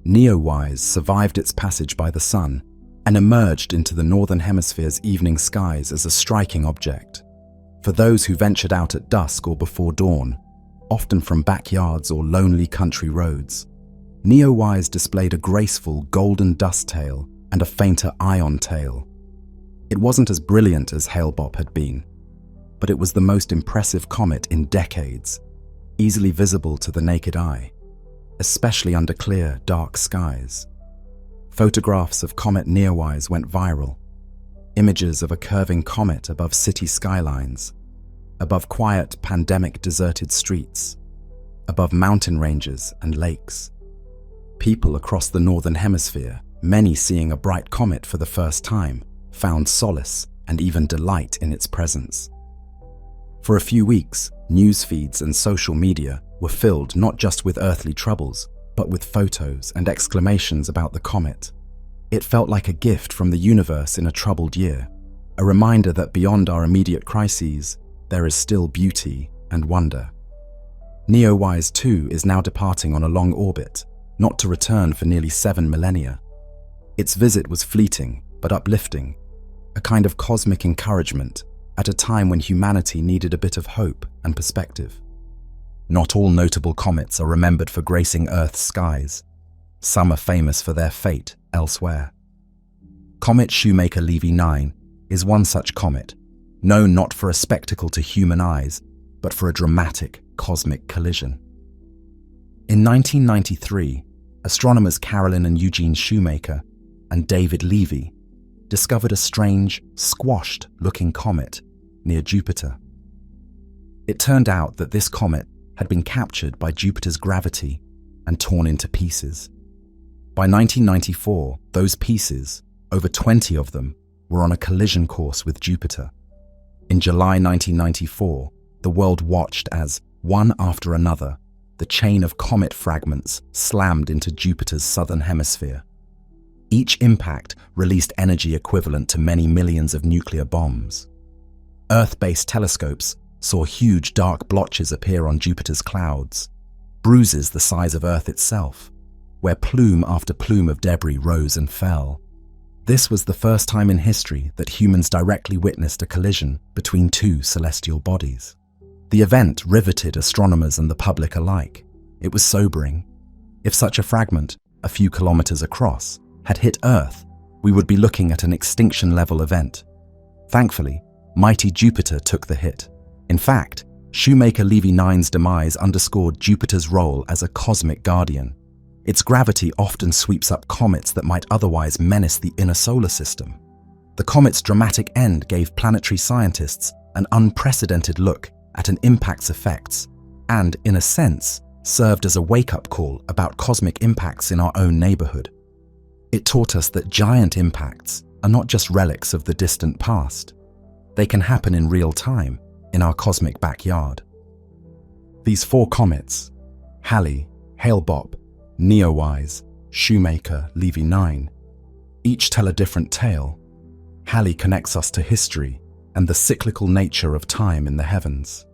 S1: Neowise survived its passage by the Sun and emerged into the Northern Hemisphere's evening skies as a striking object. For those who ventured out at dusk or before dawn, often from backyards or lonely country roads, Neowise displayed a graceful golden dust tail and a fainter ion tail. It wasn't as brilliant as Hale-Bopp had been, but it was the most impressive comet in decades, easily visible to the naked eye, especially under clear, dark skies. Photographs of comet Neowise went viral. Images of a curving comet above city skylines, above quiet, pandemic deserted streets, above mountain ranges and lakes. People across the Northern Hemisphere, many seeing a bright comet for the first time, found solace and even delight in its presence. For a few weeks, news feeds and social media were filled not just with earthly troubles, but with photos and exclamations about the comet. It felt like a gift from the universe in a troubled year, a reminder that beyond our immediate crises, there is still beauty and wonder. Neowise 2 is now departing on a long orbit, not to return for nearly 7 millennia. Its visit was fleeting but uplifting, a kind of cosmic encouragement at a time when humanity needed a bit of hope and perspective. Not all notable comets are remembered for gracing Earth's skies. Some are famous for their fate elsewhere. Comet Shoemaker-Levy 9 is one such comet, known not for a spectacle to human eyes, but for a dramatic cosmic collision. In 1993, astronomers Carolyn and Eugene Shoemaker and David Levy discovered a strange, squashed-looking comet near Jupiter. It turned out that this comet had been captured by Jupiter's gravity and torn into pieces. By 1994, those pieces, over 20 of them, were on a collision course with Jupiter. In July 1994, the world watched as, one after another, the chain of comet fragments slammed into Jupiter's southern hemisphere. Each impact released energy equivalent to many millions of nuclear bombs. Earth-based telescopes saw huge dark blotches appear on Jupiter's clouds, bruises the size of Earth itself, where plume after plume of debris rose and fell. This was the first time in history that humans directly witnessed a collision between two celestial bodies. The event riveted astronomers and the public alike. It was sobering. If such a fragment, a few kilometers across, had hit Earth, we would be looking at an extinction-level event. Thankfully, mighty Jupiter took the hit. In fact, Shoemaker-Levy 9's demise underscored Jupiter's role as a cosmic guardian. Its gravity often sweeps up comets that might otherwise menace the inner solar system. The comet's dramatic end gave planetary scientists an unprecedented look at an impact's effects and, in a sense, served as a wake-up call about cosmic impacts in our own neighborhood. It taught us that giant impacts are not just relics of the distant past. They can happen in real time, in our cosmic backyard. These four comets, Halley, Hale-Bopp, Neowise, Shoemaker, Levy 9. Each tell a different tale. Halley connects us to history and the cyclical nature of time in the heavens.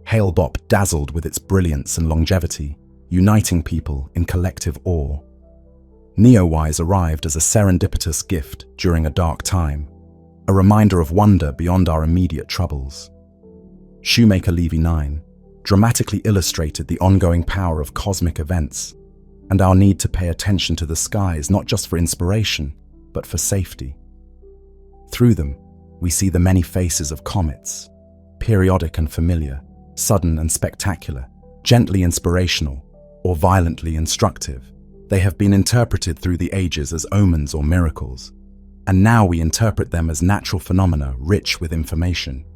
S1: Hale-Bopp dazzled with its brilliance and longevity, uniting people in collective awe. Neowise arrived as a serendipitous gift during a dark time, a reminder of wonder beyond our immediate troubles. Shoemaker Levy 9 dramatically illustrated the ongoing power of cosmic events and our need to pay attention to the skies not just for inspiration, but for safety. Through them, we see the many faces of comets, periodic and familiar, sudden and spectacular, gently inspirational, or violently instructive. They have been interpreted through the ages as omens or miracles, and now we interpret them as natural phenomena rich with information.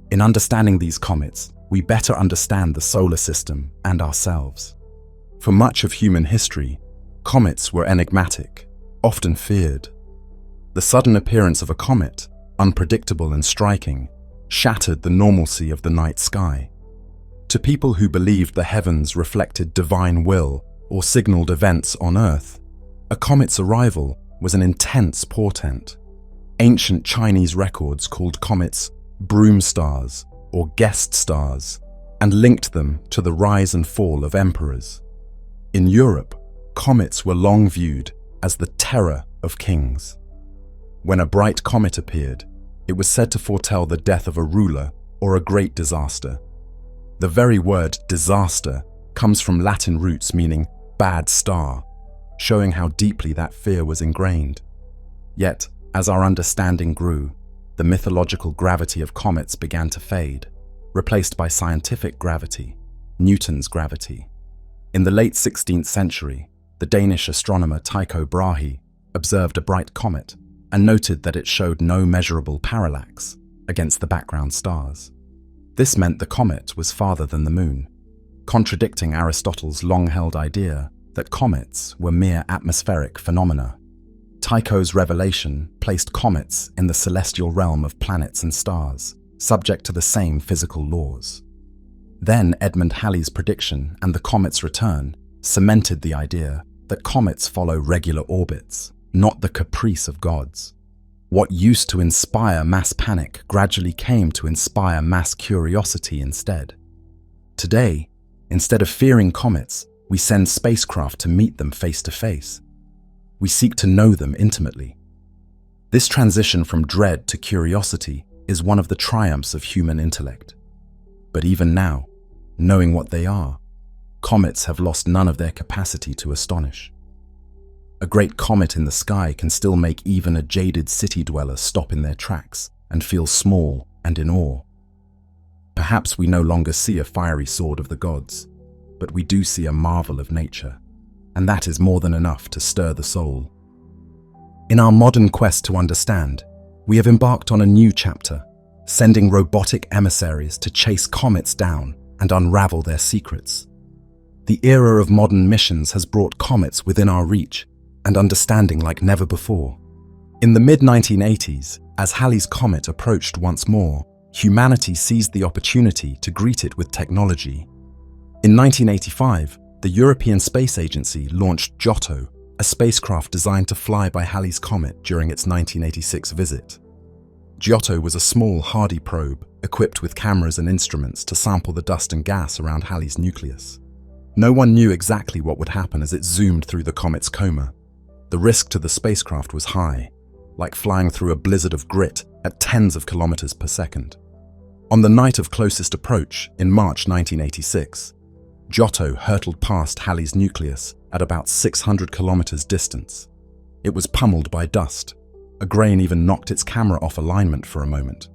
S1: In understanding these comets, we better understand the solar system and ourselves. For much of human history, comets were enigmatic, often feared. The sudden appearance of a comet, unpredictable and striking, shattered the normalcy of the night sky. To people who believed the heavens reflected divine will or signaled events on Earth, a comet's arrival was an intense portent. Ancient Chinese records called comets broom stars or guest stars and linked them to the rise and fall of emperors. In Europe, comets were long viewed as the terror of kings. When a bright comet appeared, it was said to foretell the death of a ruler or a great disaster. The very word disaster comes from Latin roots meaning bad star, showing how deeply that fear was ingrained. Yet, as our understanding grew, the mythological gravity of comets began to fade, replaced by scientific gravity, Newton's gravity. In the late 16th century, the Danish astronomer Tycho Brahe observed a bright comet and noted that it showed no measurable parallax against the background stars. This meant the comet was farther than the moon, contradicting Aristotle's long-held idea that comets were mere atmospheric phenomena. Tycho's revelation placed comets in the celestial realm of planets and stars, subject to the same physical laws. Then Edmund Halley's prediction and the comet's return cemented the idea that comets follow regular orbits, not the caprice of gods. What used to inspire mass panic gradually came to inspire mass curiosity instead. Today, instead of fearing comets, we send spacecraft to meet them face to face. We seek to know them intimately. This transition from dread to curiosity is one of the triumphs of human intellect. But even now, knowing what they are, comets have lost none of their capacity to astonish. A great comet in the sky can still make even a jaded city dweller stop in their tracks and feel small and in awe. Perhaps we no longer see a fiery sword of the gods, but we do see a marvel of nature, and that is more than enough to stir the soul. In our modern quest to understand, we have embarked on a new chapter, sending robotic emissaries to chase comets down and unravel their secrets. The era of modern missions has brought comets within our reach and understanding like never before. In the mid-1980s, as Halley's Comet approached once more, humanity seized the opportunity to greet it with technology. In 1985, the European Space Agency launched Giotto, a spacecraft designed to fly by Halley's Comet during its 1986 visit. Giotto was a small, hardy probe equipped with cameras and instruments to sample the dust and gas around Halley's nucleus. No one knew exactly what would happen as it zoomed through the comet's coma. The risk to the spacecraft was high, like flying through a blizzard of grit at tens of kilometers per second. On the night of closest approach, in March 1986, Giotto hurtled past Halley's nucleus at about 600 kilometers distance. It was pummeled by dust. A grain even knocked its camera off alignment for a moment.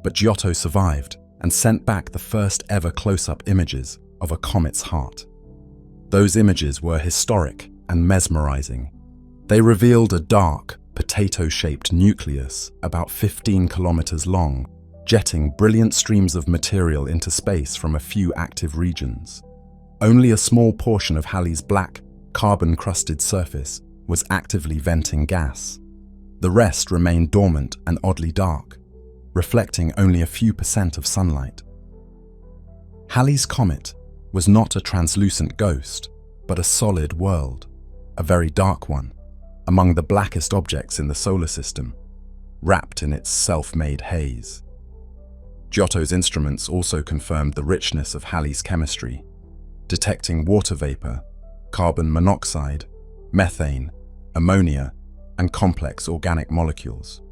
S1: But Giotto survived and sent back the first ever close-up images of a comet's heart. Those images were historic and mesmerizing. They revealed a dark, potato-shaped nucleus about 15 kilometers long, jetting brilliant streams of material into space from a few active regions. Only a small portion of Halley's black, carbon-crusted surface was actively venting gas. The rest remained dormant and oddly dark, reflecting only a few % of sunlight. Halley's Comet was not a translucent ghost, but a solid world. a very dark one, among the blackest objects in the solar system, wrapped in its self-made haze. Giotto's instruments also confirmed the richness of Halley's chemistry, detecting water vapor, carbon monoxide, methane, ammonia, and complex organic molecules.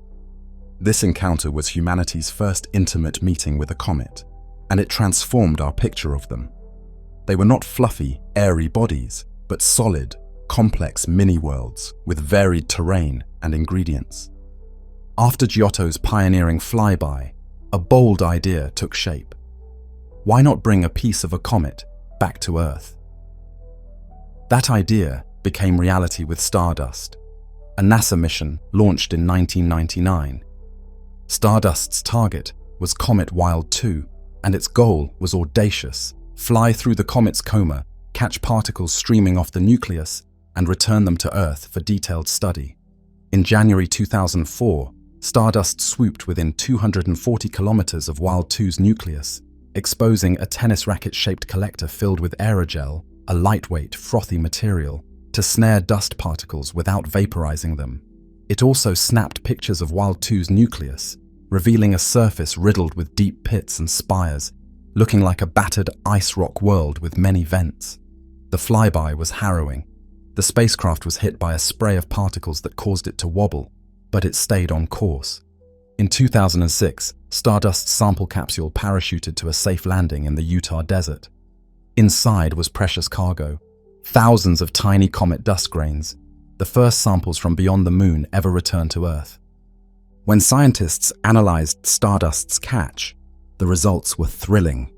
S1: This encounter was humanity's first intimate meeting with a comet, and it transformed our picture of them. They were not fluffy, airy bodies, but solid, complex mini-worlds with varied terrain and ingredients. After Giotto's pioneering flyby, a bold idea took shape. Why not bring a piece of a comet back to Earth? That idea became reality with Stardust, a NASA mission launched in 1999. Stardust's target was Comet Wild 2, and its goal was audacious: fly through the comet's coma, catch particles streaming off the nucleus, and return them to Earth for detailed study. In January 2004, Stardust swooped within 240 kilometers of Wild 2's nucleus, exposing a tennis racket-shaped collector filled with aerogel, a lightweight, frothy material, to snare dust particles without vaporizing them. It also snapped pictures of Wild 2's nucleus, revealing a surface riddled with deep pits and spires, looking like a battered ice rock world with many vents. The flyby was harrowing. The spacecraft was hit by a spray of particles that caused it to wobble, but it stayed on course. In 2006, Stardust's sample capsule parachuted to a safe landing in the Utah desert. Inside was precious cargo, thousands of tiny comet dust grains, the first samples from beyond the moon ever returned to Earth. When scientists analyzed Stardust's catch, the results were thrilling.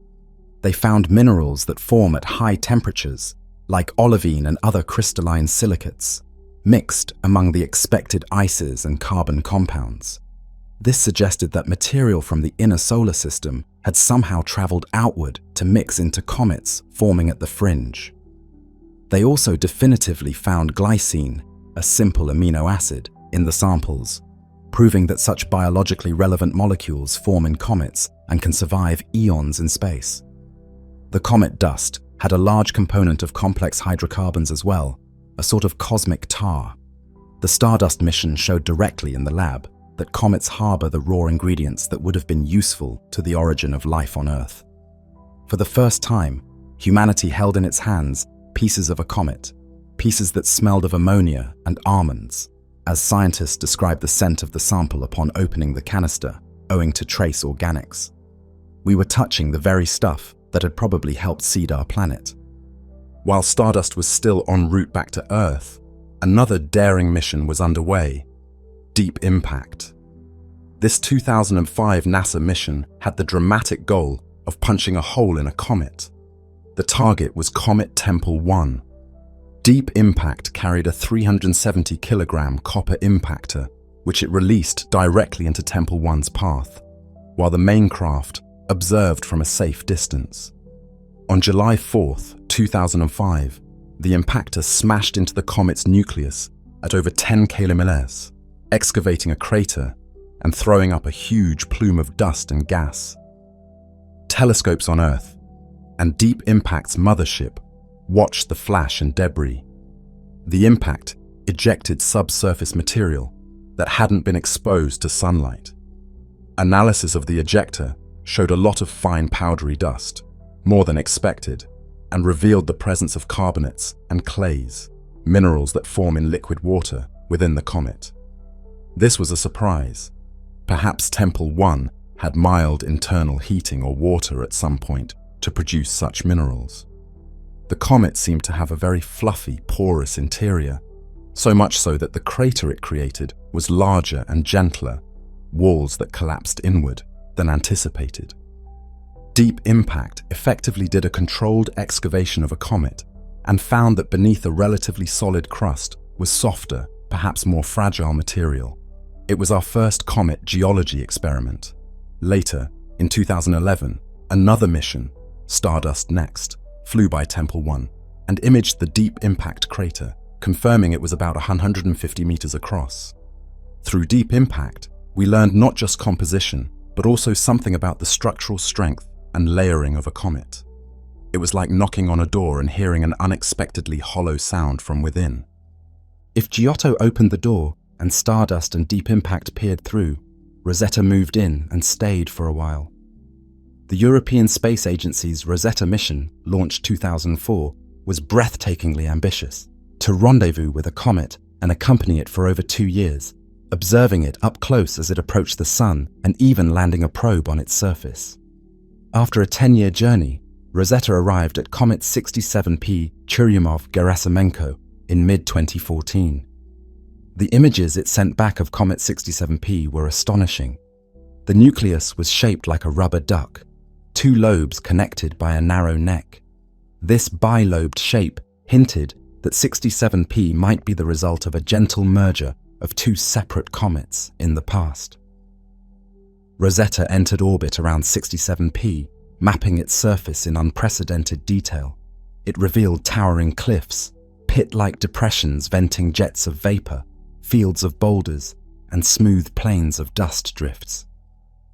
S1: They found minerals that form at high temperatures, like olivine and other crystalline silicates, mixed among the expected ices and carbon compounds. This suggested that material from the inner solar system had somehow traveled outward to mix into comets forming at the fringe. They also definitively found glycine, a simple amino acid, in the samples, proving that such biologically relevant molecules form in comets and can survive eons in space. The comet dust had a large component of complex hydrocarbons as well, a sort of cosmic tar. The Stardust mission showed directly in the lab that comets harbor the raw ingredients that would have been useful to the origin of life on Earth. For the first time, humanity held in its hands pieces of a comet, pieces that smelled of ammonia and almonds, as scientists described the scent of the sample upon opening the canister, owing to trace organics. We were touching the very stuff that had probably helped seed our planet. While Stardust was still en route back to Earth, another daring mission was underway: Deep Impact. This 2005 NASA mission had the dramatic goal of punching a hole in a comet. The target was Comet Tempel 1. Deep Impact carried a 370-kilogram copper impactor, which it released directly into Tempel 1's path, while the main craft observed from a safe distance. On July 4, 2005, the impactor smashed into the comet's nucleus at over 10 km, excavating a crater and throwing up a huge plume of dust and gas. Telescopes on Earth and Deep Impact's mothership watched the flash and debris. The impact ejected subsurface material that hadn't been exposed to sunlight. Analysis of the ejector showed a lot of fine powdery dust, more than expected, and revealed the presence of carbonates and clays, minerals that form in liquid water within the comet. This was a surprise. Perhaps Tempel 1 had mild internal heating or water at some point to produce such minerals. The comet seemed to have a very fluffy, porous interior, so much so that the crater it created was larger and gentler, walls that collapsed inward, than anticipated. Deep Impact effectively did a controlled excavation of a comet and found that beneath a relatively solid crust was softer, perhaps more fragile material. It was our first comet geology experiment. Later, in 2011, another mission, Stardust Next, flew by Tempel 1 and imaged the Deep Impact crater, confirming it was about 150 meters across. Through Deep Impact, we learned not just composition, but also something about the structural strength and layering of a comet. It was like knocking on a door and hearing an unexpectedly hollow sound from within.
S2: If Giotto opened the door and Stardust and Deep Impact peered through, Rosetta moved in and stayed for a while. The European Space Agency's Rosetta mission, launched 2004, was breathtakingly ambitious: to rendezvous with a comet and accompany it for over 2 years, observing it up close as it approached the Sun and even landing a probe on its surface. After a 10-year journey, Rosetta arrived at Comet 67P Churyumov-Gerasimenko in mid-2014. The images it sent back of Comet 67P were astonishing. The nucleus was shaped like a rubber duck, 2 lobes connected by a narrow neck. This bilobed shape hinted that 67P might be the result of a gentle merger of 2 separate comets in the past. Rosetta entered orbit around 67P, mapping its surface in unprecedented detail. It revealed towering cliffs, pit-like depressions venting jets of vapor, fields of boulders, and smooth plains of dust drifts.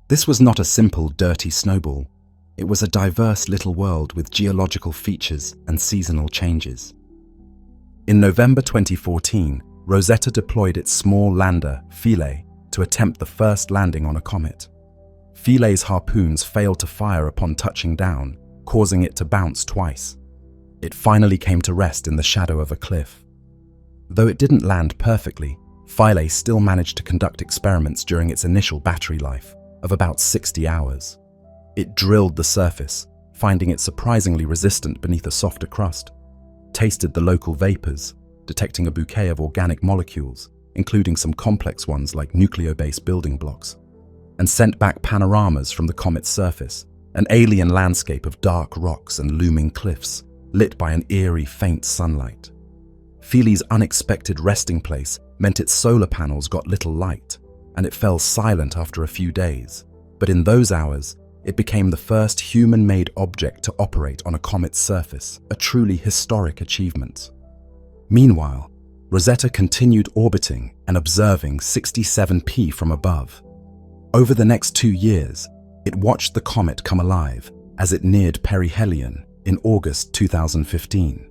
S2: This was not a simple, dirty snowball. It was a diverse little world with geological features and seasonal changes. In November 2014, Rosetta deployed its small lander, Philae, to attempt the first landing on a comet. Philae's harpoons failed to fire upon touching down, causing it to bounce twice. It finally came to rest in the shadow of a cliff. Though it didn't land perfectly, Philae still managed to conduct experiments during its initial battery life of about 60 hours. It drilled the surface, finding it surprisingly resistant beneath a softer crust, tasted the local vapors, detecting a bouquet of organic molecules, including some complex ones like nucleobased building blocks, and sent back panoramas from the comet's surface, an alien landscape of dark rocks and looming cliffs, lit by an eerie, faint sunlight. Philae's unexpected resting place meant its solar panels got little light, and it fell silent after a few days. But in those hours, it became the first human-made object to operate on a comet's surface, a truly historic achievement. Meanwhile, Rosetta continued orbiting and observing 67P from above. Over the next 2 years, it watched the comet come alive as it neared perihelion in August 2015.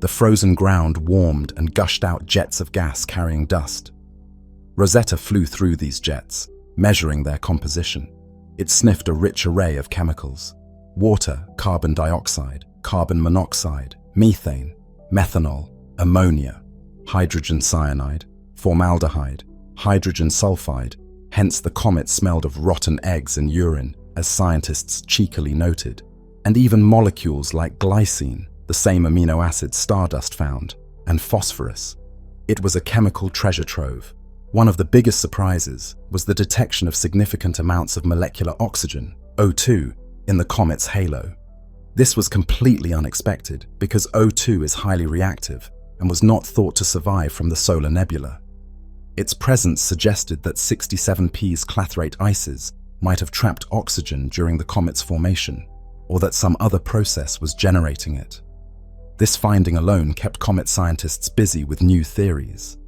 S2: The frozen ground warmed and gushed out jets of gas carrying dust. Rosetta flew through these jets, measuring their composition. It sniffed a rich array of chemicals: water, carbon dioxide, carbon monoxide, methane, methanol, ammonia, hydrogen cyanide, formaldehyde, hydrogen sulfide. Hence the comet smelled of rotten eggs and urine, as scientists cheekily noted, and even molecules like glycine, the same amino acid Stardust found, and phosphorus. It was a chemical treasure trove. One of the biggest surprises was the detection of significant amounts of molecular oxygen, O2, in the comet's halo. This was completely unexpected because O2 is highly reactive and was not thought to survive from the solar nebula. Its presence suggested that 67P's clathrate ices might have trapped oxygen during the comet's formation, or that some other process was generating it. This finding alone kept comet scientists busy with new theories.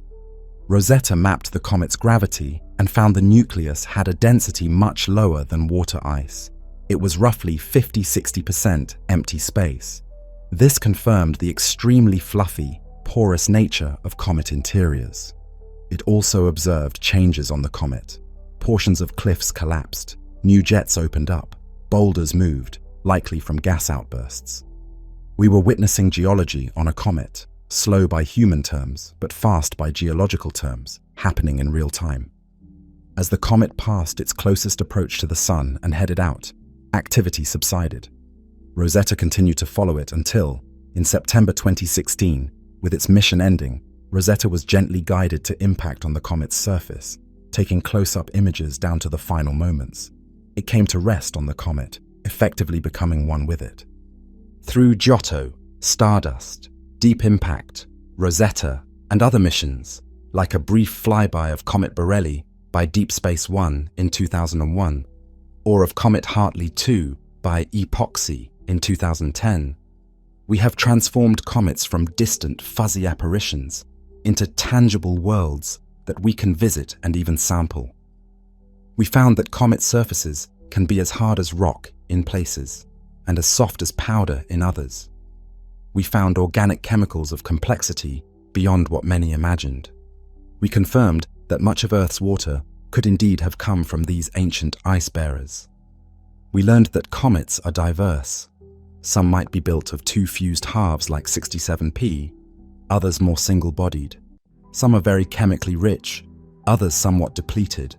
S2: Rosetta mapped the comet's gravity and found the nucleus had a density much lower than water ice. It was roughly 50–60% empty space. This confirmed the extremely fluffy, porous nature of comet interiors. It also observed changes on the comet. Portions of cliffs collapsed, new jets opened up, boulders moved, likely from gas outbursts. We were witnessing geology on a comet, slow by human terms, but fast by geological terms, happening in real time. As the comet passed its closest approach to the Sun and headed out, activity subsided. Rosetta continued to follow it until, in September 2016, with its mission ending, Rosetta was gently guided to impact on the comet's surface, taking close-up images down to the final moments. It came to rest on the comet, effectively becoming one with it. Through Giotto, Stardust, Deep Impact, Rosetta, and other missions, like a brief flyby of Comet Borrelly by Deep Space One in 2001, or of Comet Hartley 2 by Epoxy in 2010, we have transformed comets from distant, fuzzy apparitions into tangible worlds that we can visit and even sample. We found that comet surfaces can be as hard as rock in places and as soft as powder in others. We found organic chemicals of complexity beyond what many imagined. We confirmed that much of Earth's water could indeed have come from these ancient ice bearers. We learned that comets are diverse. Some might be built of two fused halves like 67P, others more single-bodied. Some are very chemically rich, others somewhat depleted,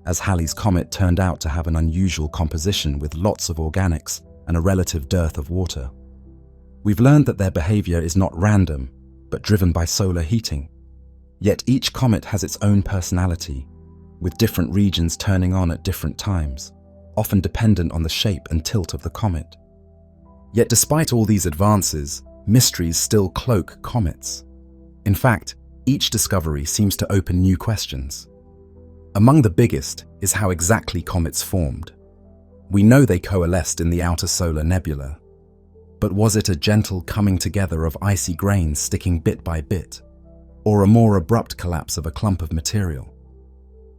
S2: as Halley's comet turned out to have an unusual composition with lots of organics and a relative dearth of water. We've learned that their behavior is not random, but driven by solar heating. Yet each comet has its own personality, with different regions turning on at different times, often dependent on the shape and tilt of the comet. Yet despite all these advances, mysteries still cloak comets. In fact, each discovery seems to open new questions. Among the biggest is how exactly comets formed. We know they coalesced in the outer solar nebula. But was it a gentle coming together of icy grains sticking bit by bit, or a more abrupt collapse of a clump of material?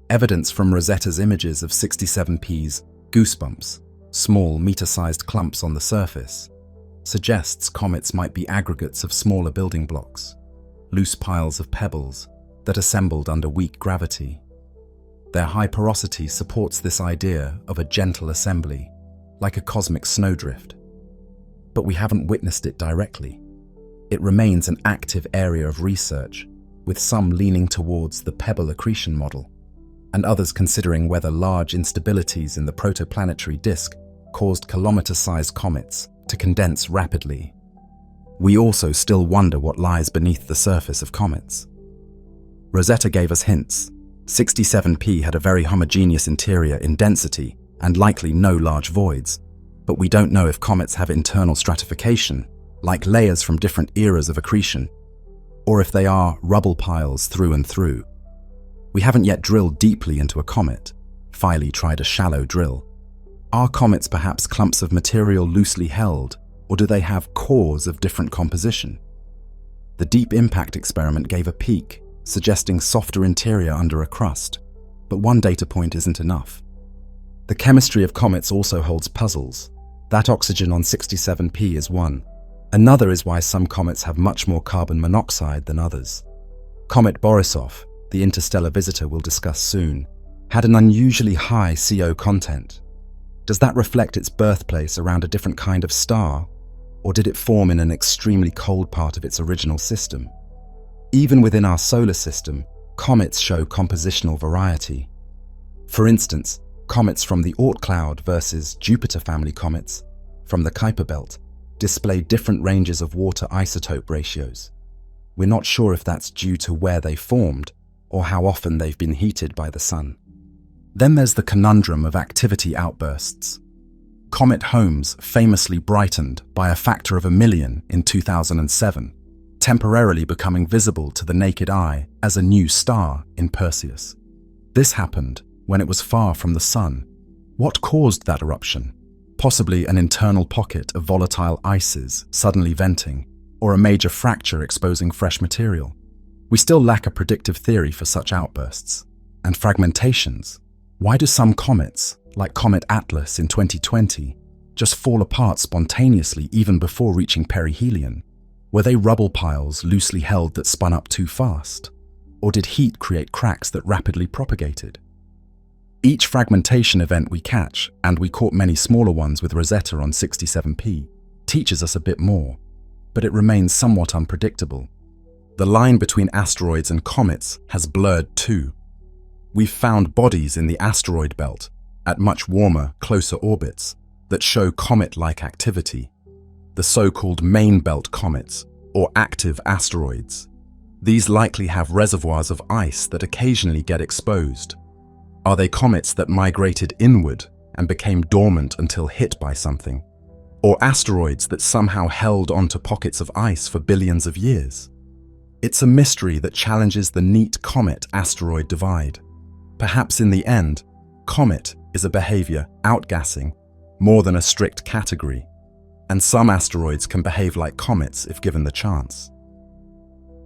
S2: Evidence from Rosetta's images of 67P's goosebumps, small meter-sized clumps on the surface, suggests comets might be aggregates of smaller building blocks, loose piles of pebbles that assembled under weak gravity. Their high porosity supports this idea of a gentle assembly, like a cosmic snowdrift. But we haven't witnessed it directly. It remains an active area of research, with some leaning towards the pebble accretion model, and others considering whether large instabilities in the protoplanetary disk caused kilometer-sized comets to condense rapidly. We also still wonder what lies beneath the surface of comets. Rosetta gave us hints. 67P had a very homogeneous interior in density and likely no large voids, but we don't know if comets have internal stratification, like layers from different eras of accretion, or if they are rubble piles through and through. We haven't yet drilled deeply into a comet. Filey tried a shallow drill. Are comets perhaps clumps of material loosely held, or do they have cores of different composition? The Deep Impact experiment gave a peek, suggesting softer interior under a crust, but one data point isn't enough. The chemistry of comets also holds puzzles. That oxygen on 67P is one. Another is why some comets have much more carbon monoxide than others. Comet Borisov, the interstellar visitor we'll discuss soon, had an unusually high CO content. Does that reflect its birthplace around a different kind of star, or did it form in an extremely cold part of its original system? Even within our solar system, comets show compositional variety. For instance, comets from the Oort cloud versus Jupiter family comets from the Kuiper belt display different ranges of water isotope ratios. We're not sure if that's due to where they formed or how often they've been heated by the sun. Then there's the conundrum of activity outbursts. Comet Holmes famously brightened by a factor of 1,000,000 in 2007, temporarily becoming visible to the naked eye as a new star in Perseus. This happened when it was far from the sun. What caused that eruption? Possibly an internal pocket of volatile ices suddenly venting, or a major fracture exposing fresh material. We still lack a predictive theory for such outbursts. And fragmentations. Why do some comets, like Comet Atlas in 2020, just fall apart spontaneously even before reaching perihelion? Were they rubble piles loosely held that spun up too fast? Or did heat create cracks that rapidly propagated? Each fragmentation event we catch, and we caught many smaller ones with Rosetta on 67P, teaches us a bit more, but it remains somewhat unpredictable. The line between asteroids and comets has blurred too. We've found bodies in the asteroid belt, at much warmer, closer orbits, that show comet-like activity, the so-called main belt comets, or active asteroids. These likely have reservoirs of ice that occasionally get exposed. Are they comets that migrated inward and became dormant until hit by something? Or asteroids that somehow held onto pockets of ice for billions of years? It's a mystery that challenges the neat comet-asteroid divide. Perhaps in the end, comet is a behavior outgassing more than a strict category, and some asteroids can behave like comets if given the chance.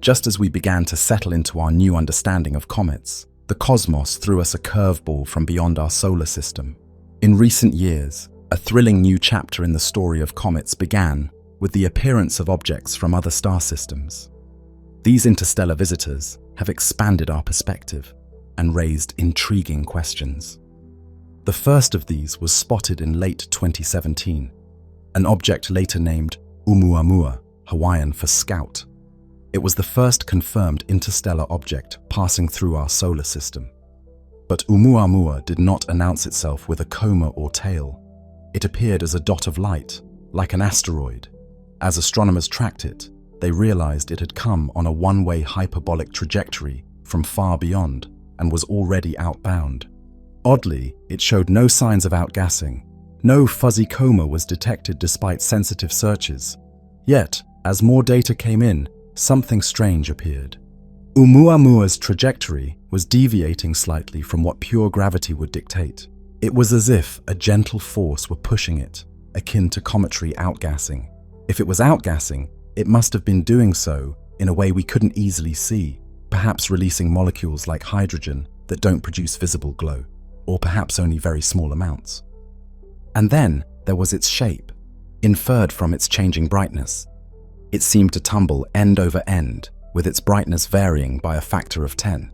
S2: Just as we began to settle into our new understanding of comets, the cosmos threw us a curveball from beyond our solar system. In recent years, a thrilling new chapter in the story of comets began with the appearance of objects from other star systems. These interstellar visitors have expanded our perspective and raised intriguing questions. The first of these was spotted in late 2017, an object later named Oumuamua, Hawaiian for Scout. It was the first confirmed interstellar object passing through our solar system. But Oumuamua did not announce itself with a coma or tail. It appeared as a dot of light, like an asteroid. As astronomers tracked it, they realized it had come on a one-way hyperbolic trajectory from far beyond and was already outbound. Oddly, it showed no signs of outgassing. No fuzzy coma was detected despite sensitive searches. Yet, as more data came in, something strange appeared. Oumuamua's trajectory was deviating slightly from what pure gravity would dictate. It was as if a gentle force were pushing it, akin to cometary outgassing. If it was outgassing, it must have been doing so in a way we couldn't easily see, perhaps releasing molecules like hydrogen that don't produce visible glow, or perhaps only very small amounts. And then there was its shape, inferred from its changing brightness. It seemed to tumble end over end, with its brightness varying by a factor of 10.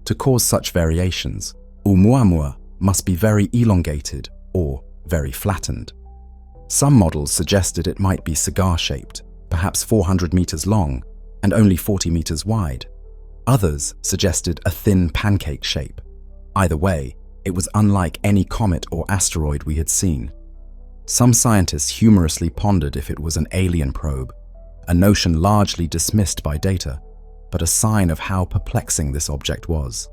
S2: To cause such variations, Oumuamua must be very elongated or very flattened. Some models suggested it might be cigar-shaped, perhaps 400 meters long and only 40 meters wide. Others suggested a thin pancake shape. Either way, it was unlike any comet or asteroid we had seen. Some scientists humorously pondered if it was an alien probe, a notion largely dismissed by data, but a sign of how perplexing this object was.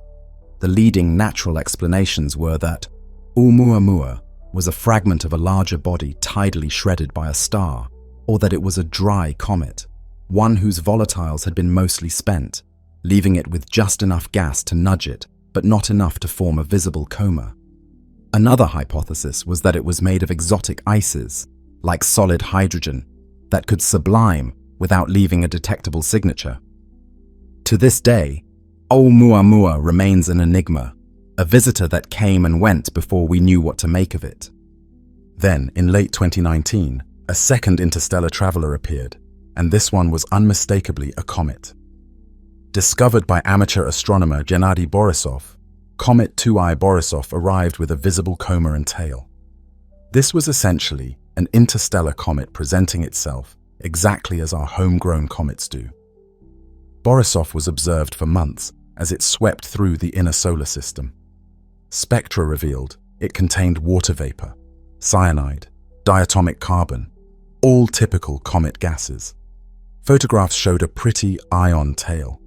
S2: The leading natural explanations were that Oumuamua was a fragment of a larger body tidally shredded by a star, or that it was a dry comet, one whose volatiles had been mostly spent, leaving it with just enough gas to nudge it, but not enough to form a visible coma. Another hypothesis was that it was made of exotic ices, like solid hydrogen, that could sublime without leaving a detectable signature. To this day, Oumuamua remains an enigma, a visitor that came and went before we knew what to make of it. Then, in late 2019, a second interstellar traveler appeared, and this one was unmistakably a comet. Discovered by amateur astronomer Gennady Borisov, Comet 2I Borisov arrived with a visible coma and tail. This was essentially an interstellar comet presenting itself exactly as our homegrown comets do. Borisov was observed for months as it swept through the inner solar system. Spectra revealed it contained water vapor, cyanide, diatomic carbon, all typical comet gases. Photographs showed a pretty ion tail.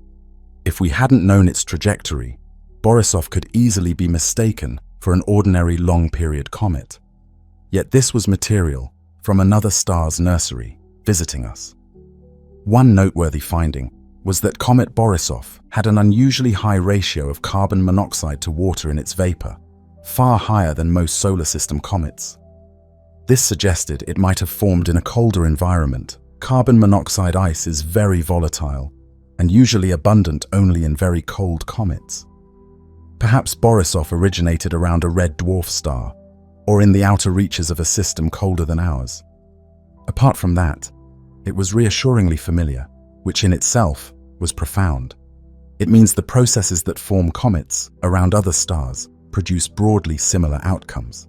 S2: If we hadn't known its trajectory, Borisov could easily be mistaken for an ordinary long-period comet. Yet this was material from another star's nursery visiting us. One noteworthy finding was that Comet Borisov had an unusually high ratio of carbon monoxide to water in its vapor, far higher than most solar system comets. This suggested it might have formed in a colder environment. Carbon monoxide ice is very volatile and usually abundant only in very cold comets. Perhaps Borisov originated around a red dwarf star, or in the outer reaches of a system colder than ours. Apart from that, it was reassuringly familiar, which in itself was profound. It means the processes that form comets around other stars produce broadly similar outcomes.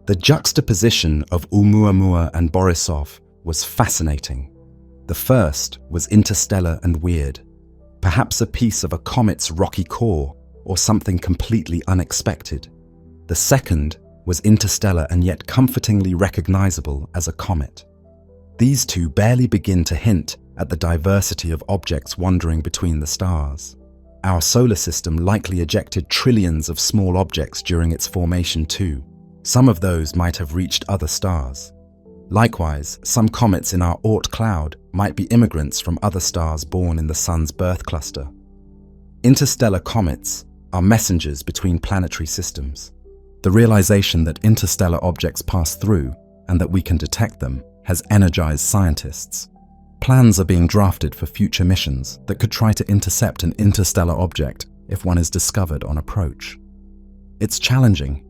S2: The juxtaposition of Oumuamua and Borisov was fascinating. The first was interstellar and weird, perhaps a piece of a comet's rocky core or something completely unexpected. The second was interstellar and yet comfortingly recognizable as a comet. These two barely begin to hint at the diversity of objects wandering between the stars. Our solar system likely ejected trillions of small objects during its formation too. Some of those might have reached other stars. Likewise, some comets in our Oort cloud might be immigrants from other stars born in the Sun's birth cluster. Interstellar comets are messengers between planetary systems. The realization that interstellar objects pass through and that we can detect them has energized scientists. Plans are being drafted for future missions that could try to intercept an interstellar object if one is discovered on approach. It's challenging.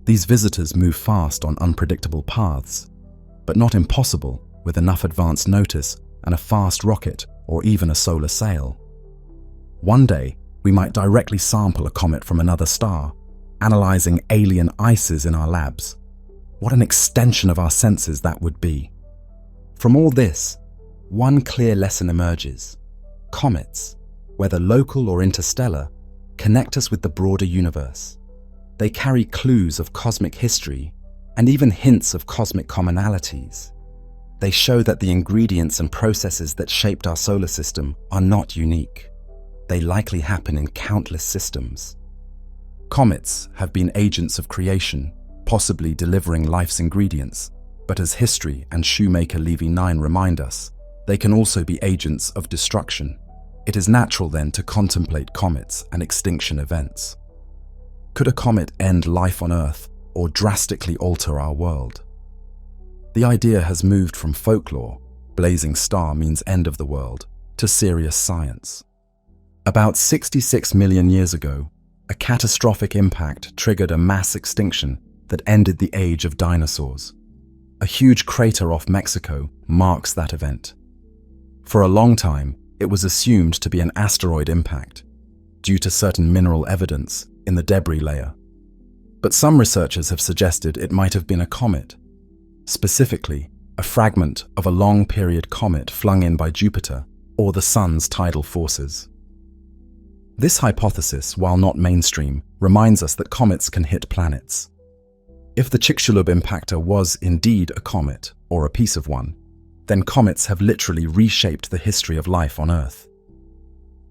S2: These visitors move fast on unpredictable paths, but not impossible with enough advance notice and a fast rocket
S1: or even a solar sail. One day, we might directly sample a comet from another star, analyzing alien ices in our labs. What an extension of our senses that would be. From all this, one clear lesson emerges. Comets, whether local or interstellar, connect us with the broader universe. They carry clues of cosmic history and even hints of cosmic commonalities. They show that the ingredients and processes that shaped our solar system are not unique. They likely happen in countless systems. Comets have been agents of creation, possibly delivering life's ingredients, but as history and shoemaker Levy 9 remind us, they can also be agents of destruction. It is natural then to contemplate comets and extinction events. Could a comet end life on Earth or drastically alter our world? The idea has moved from folklore, blazing star means end of the world, to serious science. About 66 million years ago, a catastrophic impact triggered a mass extinction that ended the age of dinosaurs. A huge crater off Mexico marks that event. For a long time, it was assumed to be an asteroid impact, due to certain mineral evidence in the debris layer. But some researchers have suggested it might have been a comet, specifically a fragment of a long-period comet flung in by Jupiter or the Sun's tidal forces. This hypothesis, while not mainstream, reminds us that comets can hit planets. If the Chicxulub impactor was indeed a comet, or a piece of one, then comets have literally reshaped the history of life on Earth.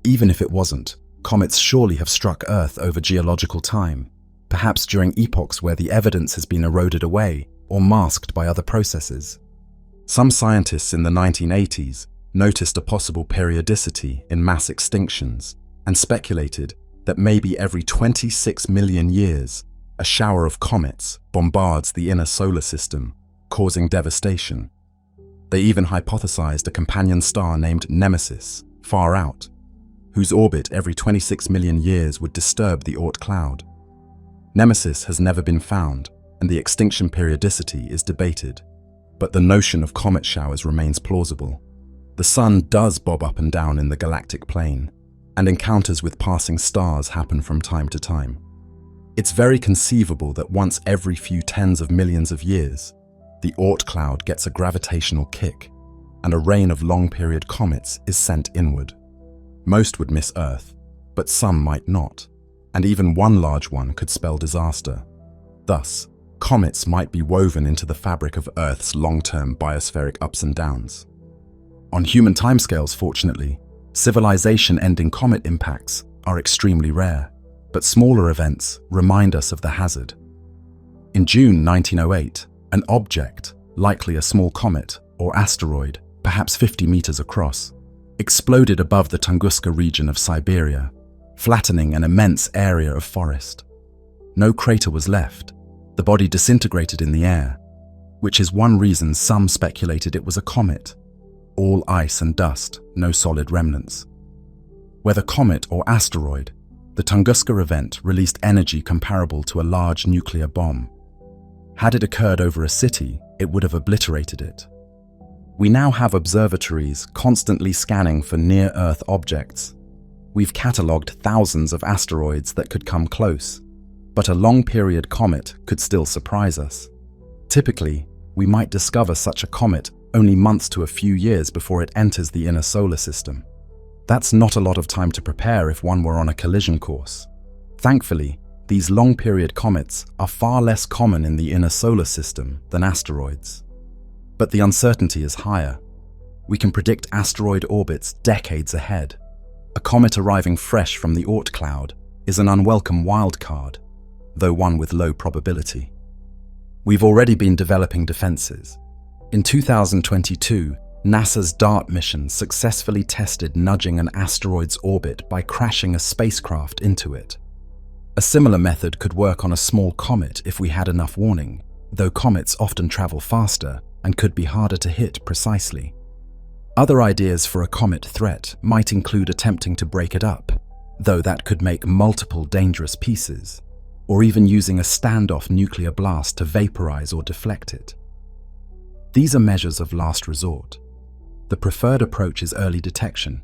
S1: Even if it wasn't, comets surely have struck Earth over geological time, perhaps during epochs where the evidence has been eroded away or masked by other processes. Some scientists in the 1980s noticed a possible periodicity in mass extinctions and speculated that maybe every 26 million years, a shower of comets bombards the inner solar system, causing devastation. They even hypothesized a companion star named Nemesis, far out, whose orbit every 26 million years would disturb the Oort cloud. Nemesis has never been found, and the extinction periodicity is debated, but the notion of comet showers remains plausible. The Sun does bob up and down in the galactic plane, and encounters with passing stars happen from time to time. It's very conceivable that once every few tens of millions of years, the Oort cloud gets a gravitational kick, and a rain of long-period comets is sent inward. Most would miss Earth, but some might not, and even one large one could spell disaster. Thus, comets might be woven into the fabric of Earth's long-term biospheric ups and downs. On human timescales, fortunately, civilization-ending comet impacts are extremely rare, but smaller events remind us of the hazard. In June 1908, an object, likely a small comet or asteroid, perhaps 50 meters across, exploded above the Tunguska region of Siberia, flattening an immense area of forest. No crater was left. The body disintegrated in the air, which is one reason some speculated it was a comet. All ice and dust, no solid remnants. Whether comet or asteroid, the Tunguska event released energy comparable to a large nuclear bomb. Had it occurred over a city, it would have obliterated it. We now have observatories constantly scanning for near-Earth objects. We've catalogued thousands of asteroids that could come close, but a long-period comet could still surprise us. Typically, we might discover such a comet only months to a few years before it enters the inner solar system. That's not a lot of time to prepare if one were on a collision course. Thankfully, these long-period comets are far less common in the inner solar system than asteroids. But the uncertainty is higher. We can predict asteroid orbits decades ahead. A comet arriving fresh from the Oort cloud is an unwelcome wildcard, though one with low probability. We've already been developing defenses. In 2022, NASA's DART mission successfully tested nudging an asteroid's orbit by crashing a spacecraft into it. A similar method could work on a small comet if we had enough warning, though comets often travel faster and could be harder to hit precisely. Other ideas for a comet threat might include attempting to break it up, though that could make multiple dangerous pieces, or even using a standoff nuclear blast to vaporize or deflect it. These are measures of last resort.
S2: The preferred approach is early detection.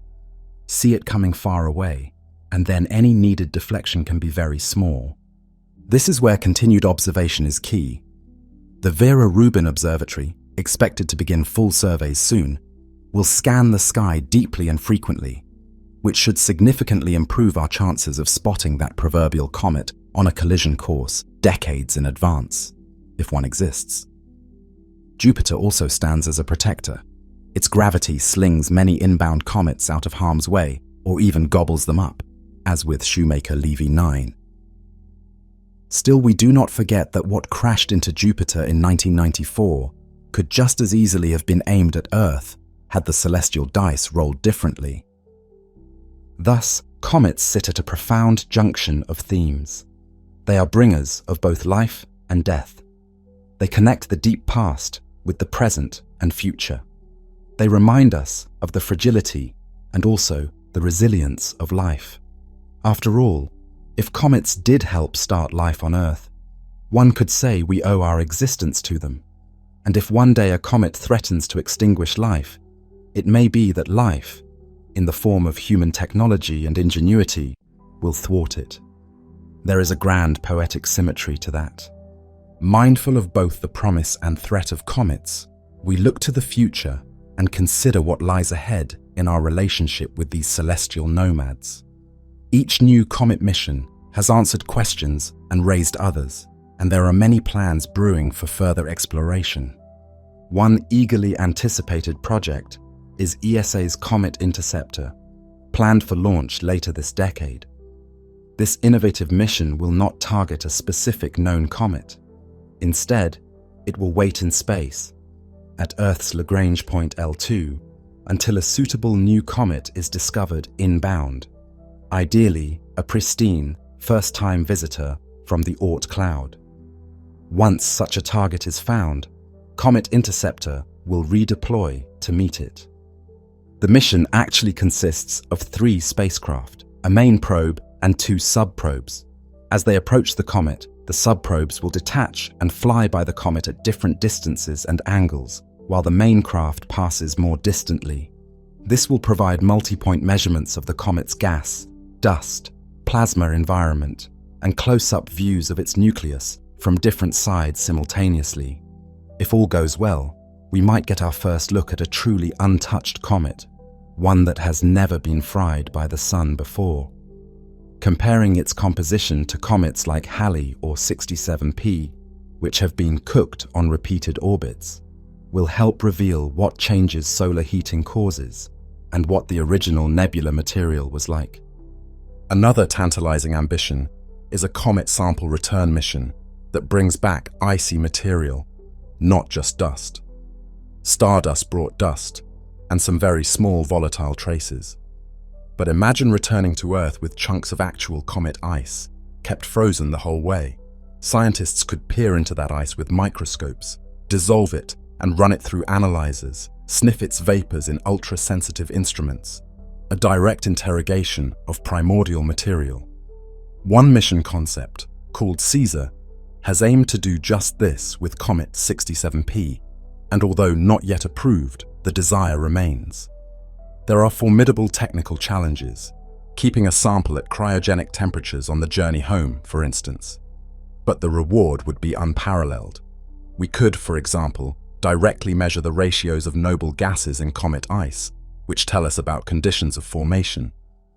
S2: See it coming far away, and then any needed deflection can be very small. This is where continued observation is key. The Vera Rubin Observatory, expected to begin full surveys soon, will scan the sky deeply and frequently, which should significantly improve our chances of spotting that proverbial comet on a collision course decades in advance, if one exists. Jupiter also stands as a protector. Its gravity slings many inbound comets out of harm's way, or even gobbles them up, as with Shoemaker-Levy 9. Still, we do not forget that what crashed into Jupiter in 1994 could just as easily have been aimed at Earth had the celestial dice rolled differently. Thus, comets sit at a profound junction of themes. They are bringers of both life and death. They connect the deep past with the present and future. They remind us of the fragility and also the resilience of life. After all, if comets did help start life on Earth, one could say we owe our existence to them. And if one day a comet threatens to extinguish life, it may be that life, in the form of human technology and ingenuity, will thwart it. There is a grand poetic symmetry to that. Mindful of both the promise and threat of comets, we look to the future and consider what lies ahead in our relationship with these celestial nomads. Each new comet mission has answered questions and raised others, and there are many plans brewing for further exploration. One eagerly anticipated project is ESA's Comet Interceptor, planned for launch later this decade. This innovative mission will not target a specific known comet. Instead, it will wait in space, at Earth's Lagrange point L2, until a suitable new comet is discovered inbound. Ideally, a pristine, first-time visitor from the Oort cloud. Once such a target is found, Comet Interceptor will redeploy to meet it. The mission actually consists of 3 spacecraft, a main probe and 2 sub-probes. As they approach the comet, the sub-probes will detach and fly by the comet at different distances and angles, while the main craft passes more distantly. This will provide multi-point measurements of the comet's gas, dust, plasma environment, and close-up views of its nucleus from different sides simultaneously. If all goes well, we might get our first look at a truly untouched comet, one that has never been fried by the sun before. Comparing its composition to comets like Halley or 67P, which have been cooked on repeated orbits, will help reveal what changes solar heating causes and what the original nebula material was like.
S1: Another tantalizing ambition is a comet sample return mission that brings back icy material, not just dust. Stardust brought dust and some very small volatile traces. But imagine returning to Earth with chunks of actual comet ice, kept frozen the whole way. Scientists could peer into that ice with microscopes, dissolve it and run it through analyzers, sniff its vapors in ultra-sensitive instruments. A direct interrogation of primordial material. One mission concept, called Caesar, has aimed to do just this with Comet 67P, and although not yet approved, the desire remains. There are formidable technical challenges, keeping a sample at cryogenic temperatures on the journey home, for instance. But the reward would be unparalleled. We could, for example, directly measure the ratios of noble gases in comet ice, which tell us about conditions of formation,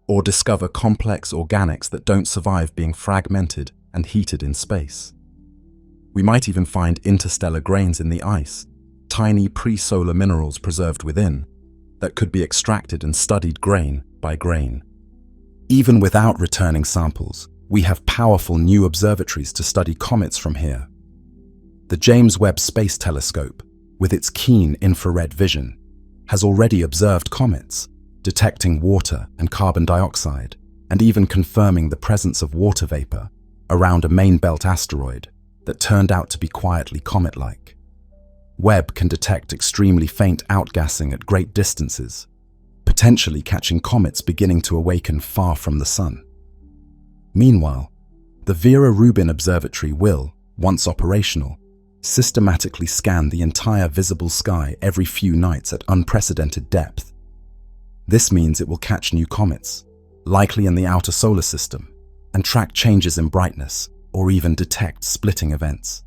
S1: or discover complex organics that don't survive being fragmented and heated in space. We might even find interstellar grains in the ice, tiny pre-solar minerals preserved within, that could be extracted and studied grain by grain. Even without returning samples, we have powerful new observatories to study comets from here. The James Webb Space Telescope, with its keen infrared vision, has already observed comets, detecting water and carbon dioxide, and even confirming the presence of water vapor around a main belt asteroid that turned out to be quietly comet-like. Webb can detect extremely faint outgassing at great distances, potentially catching comets beginning to awaken far from the sun. Meanwhile, the Vera Rubin Observatory will, once operational,
S2: systematically scan the entire visible sky every few nights at unprecedented depth. This means it will catch new comets, likely in the outer solar system, and track changes in brightness or even detect splitting events.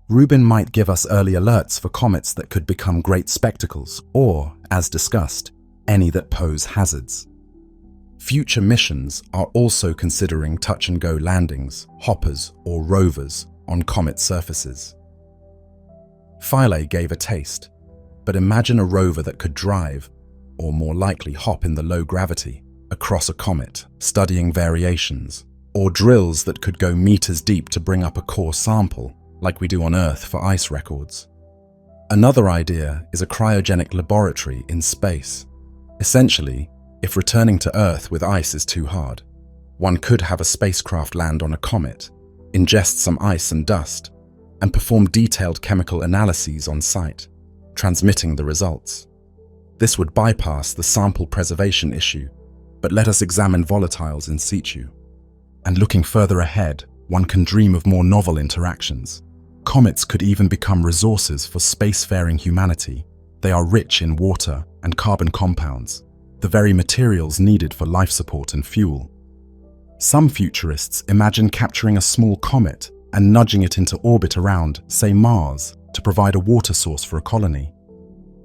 S2: Rubin might give us early alerts for comets that could become great spectacles or, as discussed, any that pose hazards. Future missions are also considering touch-and-go landings, hoppers, or rovers on comet surfaces. Philae gave a taste, but imagine a rover that could drive, or more likely hop in the low gravity, across a comet, studying variations, or drills that could go meters deep to bring up a core sample, like we do on Earth for ice records. Another idea is a cryogenic laboratory in space. Essentially, if returning to Earth with ice is too hard, one could have a spacecraft land on a comet, ingest some ice and dust, and perform detailed chemical analyses on site, transmitting the results. This would bypass the sample preservation issue, but let us examine volatiles in situ. And looking further ahead, one can dream of more novel interactions. Comets could even become resources for spacefaring humanity. They are rich in water and carbon compounds, the very materials needed for life support and fuel. Some futurists imagine capturing a small comet and nudging it into orbit around, say, Mars, to provide a water source for a colony.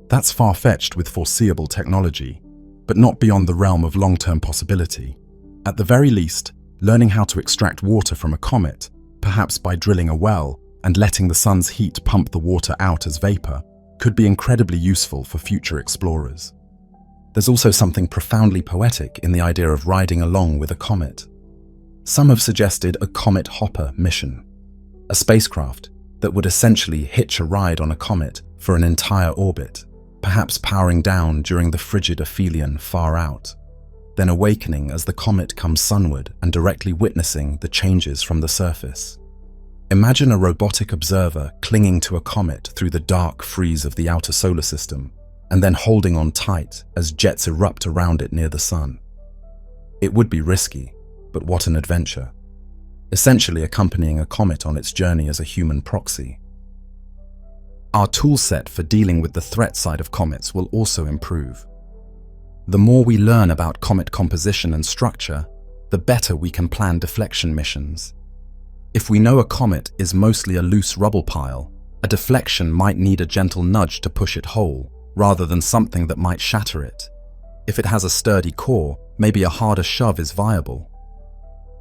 S2: That's far-fetched with foreseeable technology, but not beyond the realm of long-term possibility. At the very least, learning how to extract water from a comet, perhaps by drilling a well and letting the sun's heat pump the water out as vapor, could be incredibly useful for future explorers. There's also something profoundly poetic in the idea of riding along with a comet. Some have suggested a comet hopper mission, a spacecraft that would essentially hitch a ride on a comet for an entire orbit, perhaps powering down during the frigid aphelion far out, then awakening as the comet comes sunward and directly witnessing the changes from the surface. Imagine a robotic observer clinging to a comet through the dark freeze of the outer solar system, and then holding on tight as jets erupt around it near the sun. It would be risky, but what an adventure. Essentially accompanying a comet on its journey as a human proxy. Our toolset for dealing with the threat side of comets will also improve. The more we learn about comet composition and structure, the better we can plan deflection missions. If we know a comet is mostly a loose rubble pile, a deflection might need a gentle nudge to push it whole, rather than something that might shatter it. If it has a sturdy core, maybe a harder shove is viable.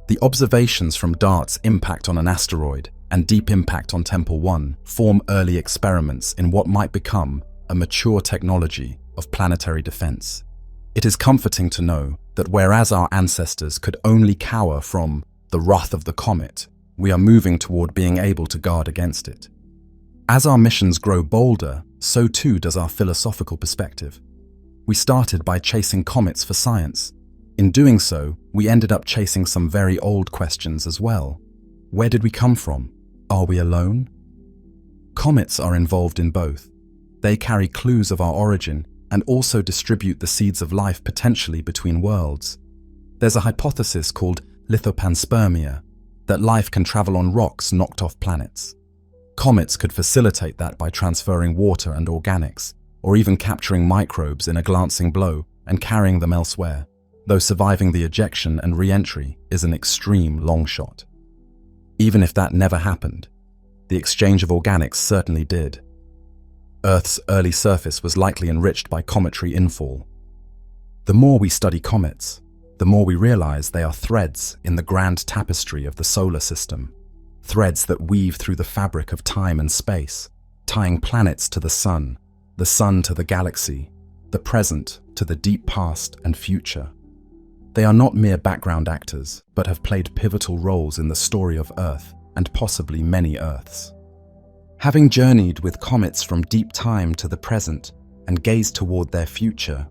S2: The observations from DART's impact on an asteroid and deep impact on Temple 1 form early experiments in what might become a mature technology of planetary defense. It is comforting to know that whereas our ancestors could only cower from the wrath of the comet, we are moving toward being able to guard against it. As our missions grow bolder, so too does our philosophical perspective. We started by chasing comets for science. In doing so, we ended up chasing some very old questions as well. Where did we come from? Are we alone? Comets are involved in both. They carry clues of our origin and also distribute the seeds of life potentially between worlds. There's a hypothesis called lithopanspermia, that life can travel on rocks knocked off planets. Comets could facilitate that by transferring water and organics, or even capturing microbes in a glancing blow and carrying them elsewhere, though surviving the ejection and re-entry is an extreme long shot. Even if that never happened, the exchange of organics certainly did. Earth's early surface was likely enriched by cometary infall. The more we study comets, the more we realize they are threads in the grand tapestry of the solar system, threads that weave through the fabric of time and space, tying planets to the sun to the galaxy, the present to the deep past and future. They are not mere background actors, but have played pivotal roles in the story of Earth and possibly many Earths. Having journeyed with comets from deep time to the present and gazed toward their future,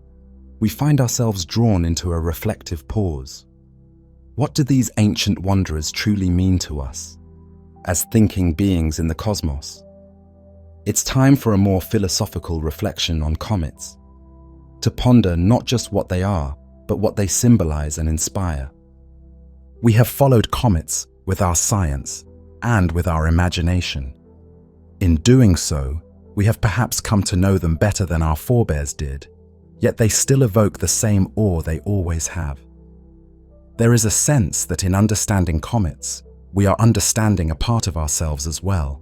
S2: we find ourselves drawn into a reflective pause. What do these ancient wanderers truly mean to us, as thinking beings in the cosmos? It's time for a more philosophical reflection on comets, to ponder not just what they are, but what they symbolize and inspire. We have followed comets with our science and with our imagination.
S1: In doing so, we have perhaps come to know them better than our forebears did, yet they still evoke the same awe they always have. There is a sense that in understanding comets, we are understanding a part of ourselves as well,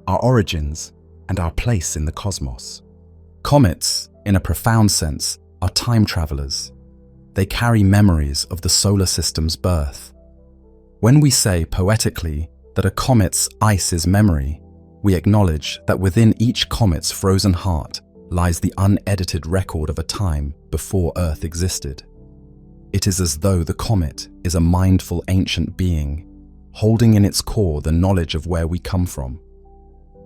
S1: our origins and our place in the cosmos. Comets, in a profound sense, are time travelers. They carry memories of the solar system's birth. When we say poetically that a comet's ice is memory, we acknowledge that within each comet's frozen heart lies the unedited record of a time before Earth existed. It is as though the comet is a mindful ancient being, holding in its core the knowledge of where we come from.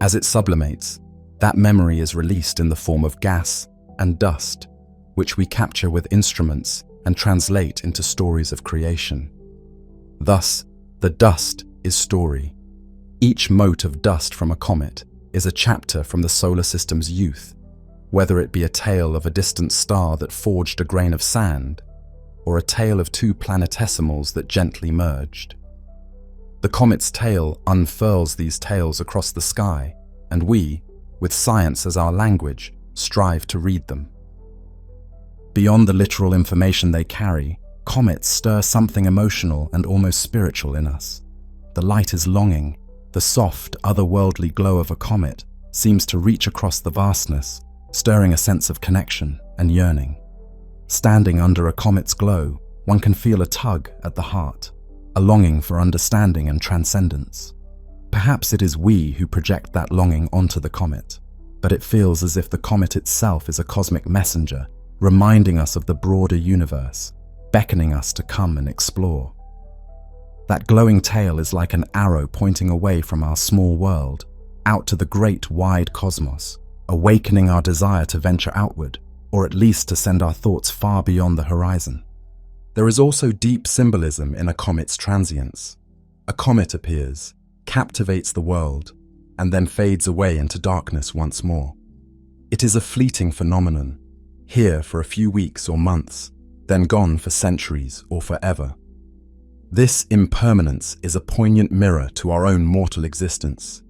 S1: As it sublimates, that memory is released in the form of gas and dust, which we capture with instruments and translate into stories of creation. Thus, the dust is story. Each mote of dust from a comet is a chapter from the solar system's youth, whether it be a tale of a distant star that forged a grain of sand, or a tale of two planetesimals that gently merged. The comet's tail unfurls these tales across the sky, and we, with science as our language, strive to read them. Beyond the literal information they carry, comets stir something emotional and almost spiritual in us. The light is longing. The soft, otherworldly glow of a comet seems to reach across the vastness, stirring a sense of connection and yearning. Standing under a comet's glow, one can feel a tug at the heart, a longing for understanding and transcendence. Perhaps it is we who project that longing onto the comet, but it feels as if the comet itself is a cosmic messenger, reminding us of the broader universe, beckoning us to come and explore. That glowing tail is like an arrow pointing away from our small world, out to the great wide cosmos, awakening our desire to venture outward, or at least to send our thoughts far beyond the horizon. There is also deep symbolism in a comet's transience. A comet appears, captivates the world, and then fades away into darkness once more. It is a fleeting phenomenon, here for a few weeks or months, then gone for centuries or forever. This impermanence is a poignant mirror to our own mortal existence.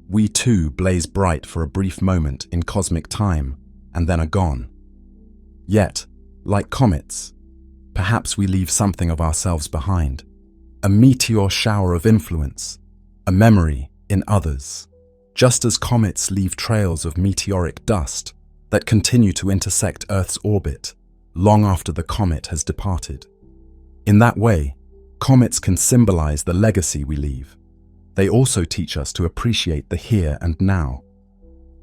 S1: We too blaze bright for a brief moment in cosmic time and then are gone. Yet, like comets, perhaps we leave something of ourselves behind, a meteor shower of influence, a memory in others, just as comets leave trails of meteoric dust that continue to intersect Earth's orbit long after the comet has departed. In that way, comets can symbolize the legacy we leave. They also teach us to appreciate the here and now.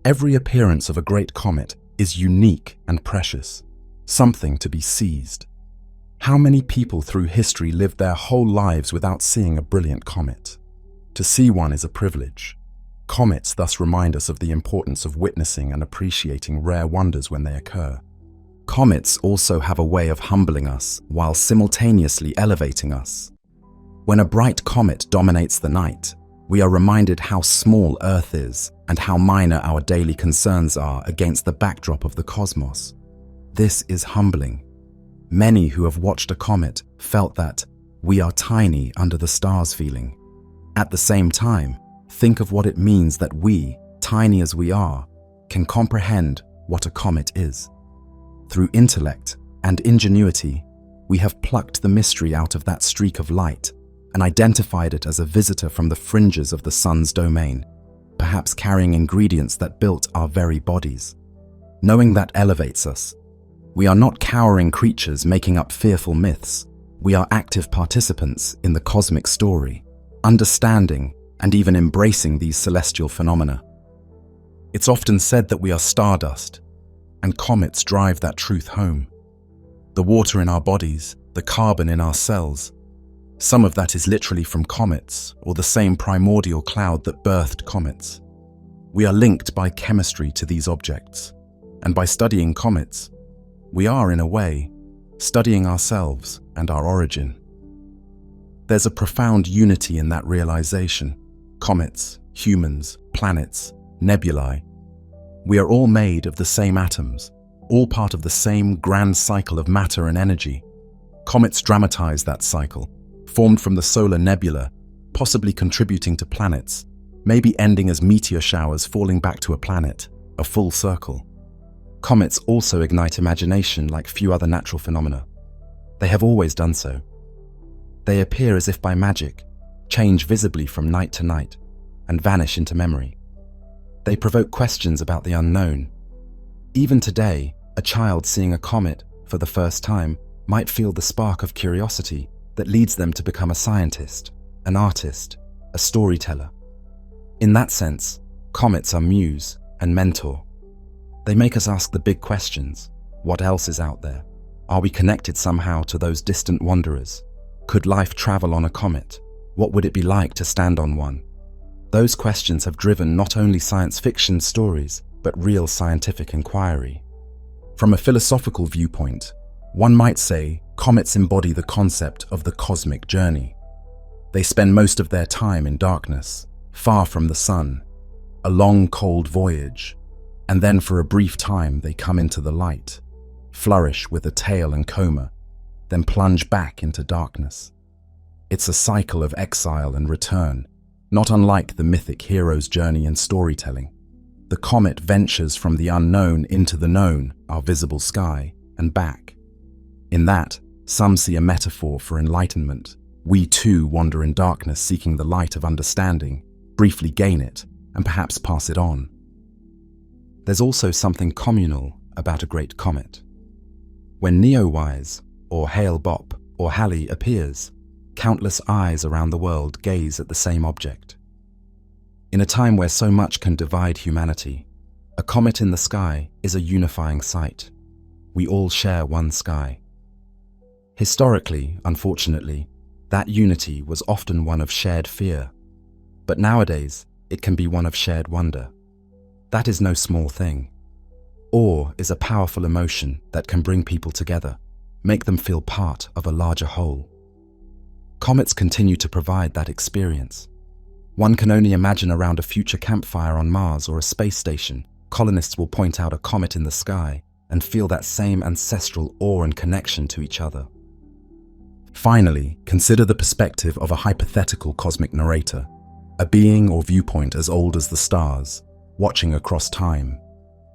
S1: Every appearance of a great comet is unique and precious, something to be seized. How many people through history lived their whole lives without seeing a brilliant comet? To see one is a privilege. Comets thus remind us of the importance of witnessing and appreciating rare wonders when they occur. Comets also have a way of humbling us while simultaneously elevating us. When a bright comet dominates the night, we are reminded how small Earth is and how minor our daily concerns are against the backdrop of the cosmos. This is humbling. Many who have watched a comet felt that we are tiny under the stars feeling. At the same time, think of what it means that we, tiny as we are, can comprehend what a comet is. Through intellect and ingenuity, we have plucked the mystery out of that streak of light and identified it as a visitor from the fringes of the sun's domain, perhaps carrying ingredients that built our very bodies. Knowing that elevates us. We are not cowering creatures making up fearful myths. We are active participants in the cosmic story, understanding and even embracing these celestial phenomena. It's often said that we are stardust, and comets drive that truth home. The water in our bodies, the carbon in our cells, some of that is literally from comets or the same primordial cloud that birthed comets. We are linked by chemistry to these objects, and by studying comets, we are, in a way, studying ourselves and our origin. There's a profound unity in that realization. Comets, humans, planets, nebulae. We are all made of the same atoms, all part of the same grand cycle of matter and energy. Comets dramatize that cycle, formed from the solar nebula, possibly contributing to planets, maybe ending as meteor showers falling back to a planet, a full circle.
S2: Comets also ignite imagination like few other natural phenomena. They have always done so. They appear as if by magic, change visibly from night to night, and vanish into memory. They provoke questions about the unknown. Even today, a child seeing a comet for the first time might feel the spark of curiosity that leads them to become a scientist, an artist, a storyteller. In that sense, comets are muse and mentor. They make us ask the big questions. What else is out there? Are we connected somehow to those distant wanderers? Could life travel on a comet? What would it be like to stand on one? Those questions have driven not only science fiction stories, but real scientific inquiry.
S1: From a philosophical viewpoint, one might say comets embody the concept of the cosmic journey. They spend most of their time in darkness, far from the sun, a long, cold voyage, and then for a brief time they come into the light, flourish with a tail and coma, then plunge back into darkness. It's a cycle of exile and return, not unlike the mythic hero's journey in storytelling. The comet ventures from the unknown into the known, our visible sky, and back. In that, some see a metaphor for enlightenment. We too wander in darkness seeking the light of understanding, briefly gain it, and perhaps pass it on.
S2: There's also something communal about a great comet. When Neowise, or Hale-Bopp, or Halley appears, countless eyes around the world gaze at the same object. In a time where so much can divide humanity, a comet in the sky is a unifying sight. We all share one sky. Historically, unfortunately, that unity was often one of shared fear, but nowadays it can be one of shared wonder. That is no small thing. Awe is a powerful emotion that can bring people together, make them feel part of a larger whole. Comets continue to provide that experience. One can only imagine around a future campfire on Mars or a space station, colonists will point out a comet in the sky and feel that same ancestral awe and connection to each other.
S1: Finally, consider the perspective of a hypothetical cosmic narrator, a being or viewpoint as old as the stars, watching across time.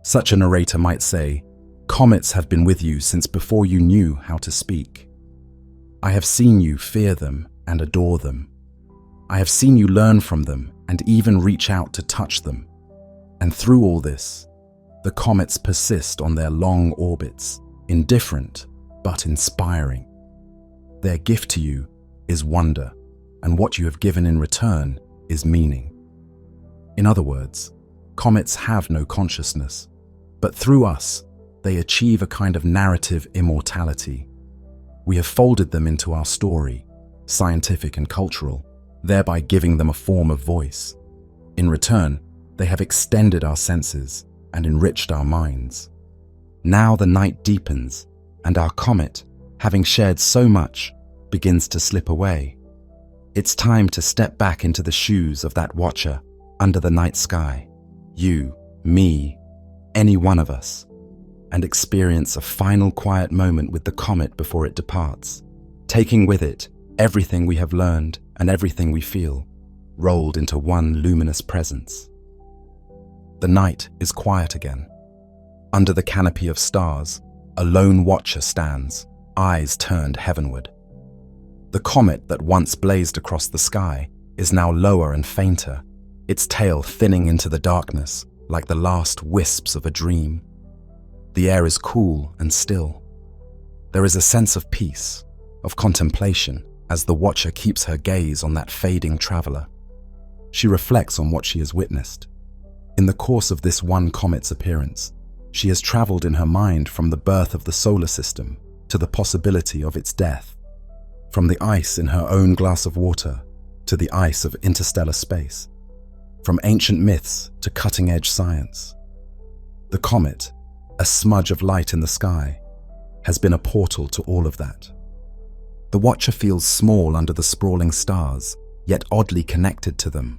S1: Such a narrator might say, "Comets have been with you since before you knew how to speak. I have seen you fear them and adore them. I have seen you learn from them and even reach out to touch them. And through all this, the comets persist on their long orbits, indifferent but inspiring. Their gift to you is wonder, and what you have given in return is meaning." In other words, comets have no consciousness, but through us, they achieve a kind of narrative immortality. We have folded them into our story, scientific and cultural, thereby giving them a form of voice. In return, they have extended our senses and enriched our minds.
S2: Now the night deepens, and our comet, having shared so much, begins to slip away. It's time to step back into the shoes of that watcher under the night sky, you, me, any one of us, and experience a final quiet moment with the comet before it departs, taking with it everything we have learned and everything we feel, rolled into one luminous presence.
S1: The night is quiet again. Under the canopy of stars, a lone watcher stands, eyes turned heavenward. The comet that once blazed across the sky is now lower and fainter, its tail thinning into the darkness like the last wisps of a dream. The air is cool and still. There is a sense of peace, of contemplation, as the watcher keeps her gaze on that fading traveler. She reflects on what she has witnessed. In the course of this one comet's appearance, she has traveled in her mind from the birth of the solar system to the possibility of its death, from the ice in her own glass of water to the ice of interstellar space, from ancient myths to cutting-edge science. The comet, a smudge of light in the sky, has been a portal to all of that. The watcher feels small under the sprawling stars, yet oddly connected to them.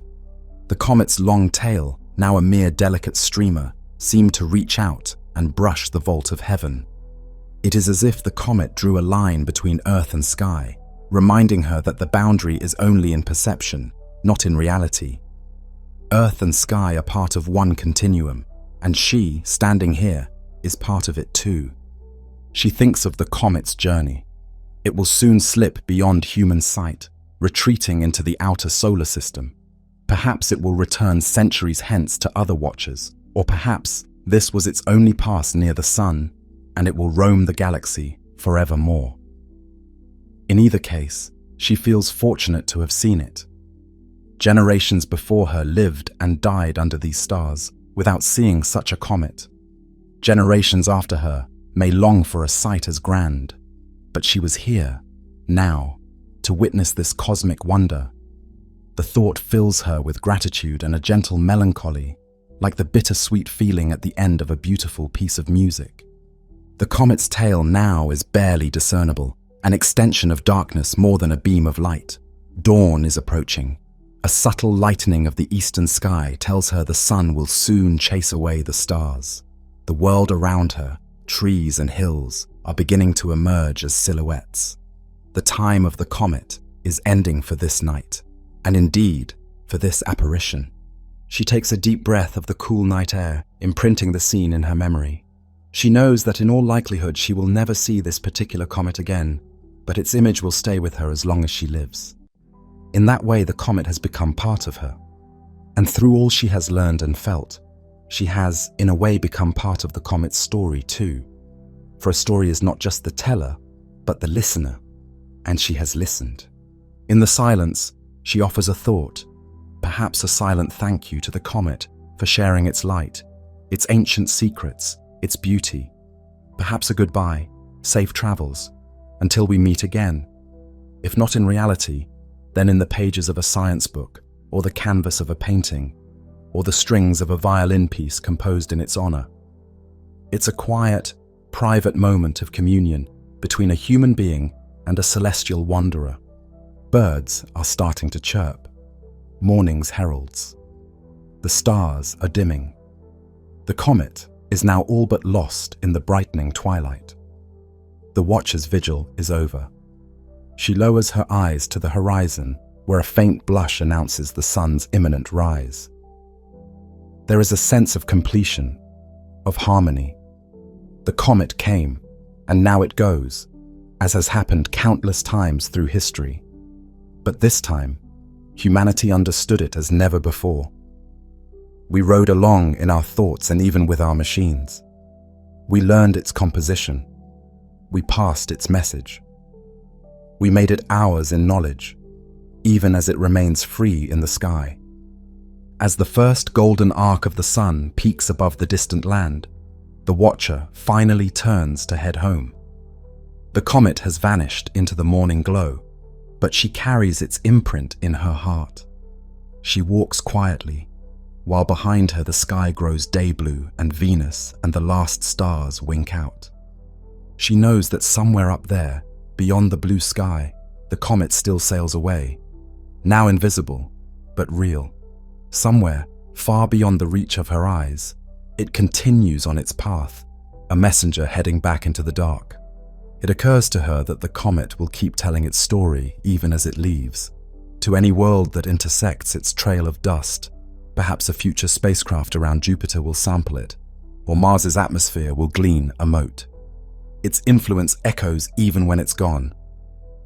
S1: The comet's long tail, now a mere delicate streamer, seemed to reach out and brush the vault of heaven. It is as if the comet drew a line between earth and sky, reminding her that the boundary is only in perception, not in reality.
S2: Earth and sky are part of one continuum, and she, standing here, is part of it too. She thinks of the comet's journey. It will soon slip beyond human sight, retreating into the outer solar system. Perhaps it will return centuries hence to other watchers, or perhaps this was its only pass near the sun, and it will roam the galaxy forevermore. In either case, she feels fortunate to have seen it. Generations before her lived and died under these stars without seeing such a comet. Generations after her may long for a sight as grand, but she was here, now, to witness this cosmic wonder. The thought fills her with gratitude and a gentle melancholy, like the bittersweet feeling at the end of a beautiful piece of music. The comet's tail now is barely discernible, an extension of darkness more than a beam of light. Dawn is approaching. A subtle lightening of the eastern sky tells her the sun will soon chase away the stars. The world around her, trees and hills, are beginning to emerge as silhouettes. The time of the comet is ending for this night, and indeed, for this apparition. She takes a deep breath of the cool night air, imprinting the scene in her memory. She knows that in all likelihood she will never see this particular comet again, but its image will stay with her as long as she lives. In that way, the comet has become part of her. And through all she has learned and felt, she has, in a way, become part of the comet's story too. For a story is not just the teller, but the listener, and she has listened. In the silence, she offers a thought, perhaps a silent thank you to the comet for sharing its light, its ancient secrets, its beauty. Perhaps a goodbye, safe travels, until we meet again. If not in reality, then in the pages of a science book, or the canvas of a painting, or the strings of a violin piece composed in its honor. It's a quiet, private moment of communion between a human being and a celestial wanderer. Birds are starting to chirp. Morning's heralds. The stars are dimming. The comet is now all but lost in the brightening twilight. The watcher's vigil is over. She lowers her eyes to the horizon, where a faint blush announces the sun's imminent rise. There is a sense of completion, of harmony. The comet came, and now it goes, as has happened countless times through history. But this time, humanity understood it as never before. We rode along in our thoughts and even with our machines. We learned its composition. We passed its message. We made it ours in knowledge, even as it remains free in the sky. As the first golden arc of the sun peaks above the distant land, the watcher finally turns to head home. The comet has vanished into the morning glow, but she carries its imprint in her heart. She walks quietly, while behind her the sky grows day blue and Venus and the last stars wink out. She knows that somewhere up there, beyond the blue sky, the comet still sails away, now invisible, but real. Somewhere, far beyond the reach of her eyes, it continues on its path, a messenger heading back into the dark. It occurs to her that the comet will keep telling its story even as it leaves. To any world that intersects its trail of dust, perhaps a future spacecraft around Jupiter will sample it, or Mars's atmosphere will glean a mote. Its influence echoes even when it's gone.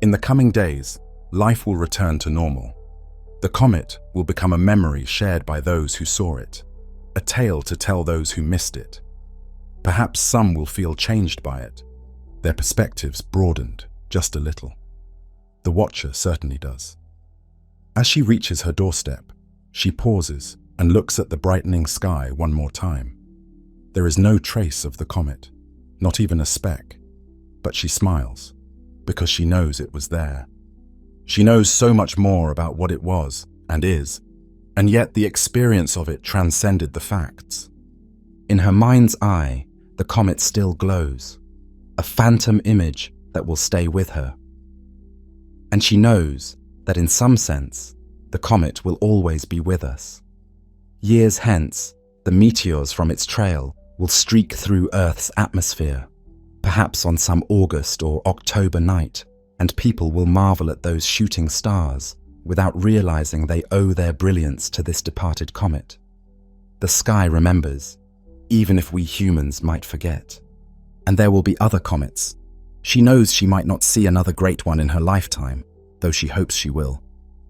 S2: In the coming days, life will return to normal. The comet will become a memory shared by those who saw it, a tale to tell those who missed it. Perhaps some will feel changed by it, their perspectives broadened just a little. The watcher certainly does. As she reaches her doorstep, she pauses and looks at the brightening sky one more time. There is no trace of the comet, not even a speck, but she smiles, because she knows it was there. She knows so much more about what it was and is, and yet the experience of it transcended the facts. In her mind's eye, the comet still glows, a phantom image that will stay with her. And she knows that in some sense, the comet will always be with us. Years hence, the meteors from its trail will streak through Earth's atmosphere, perhaps on some August or October night, and people will marvel at those shooting stars, without realizing they owe their brilliance to this departed comet. The sky remembers, even if we humans might forget. And there will be other comets. She knows she might not see another great one in her lifetime, though she hopes she will.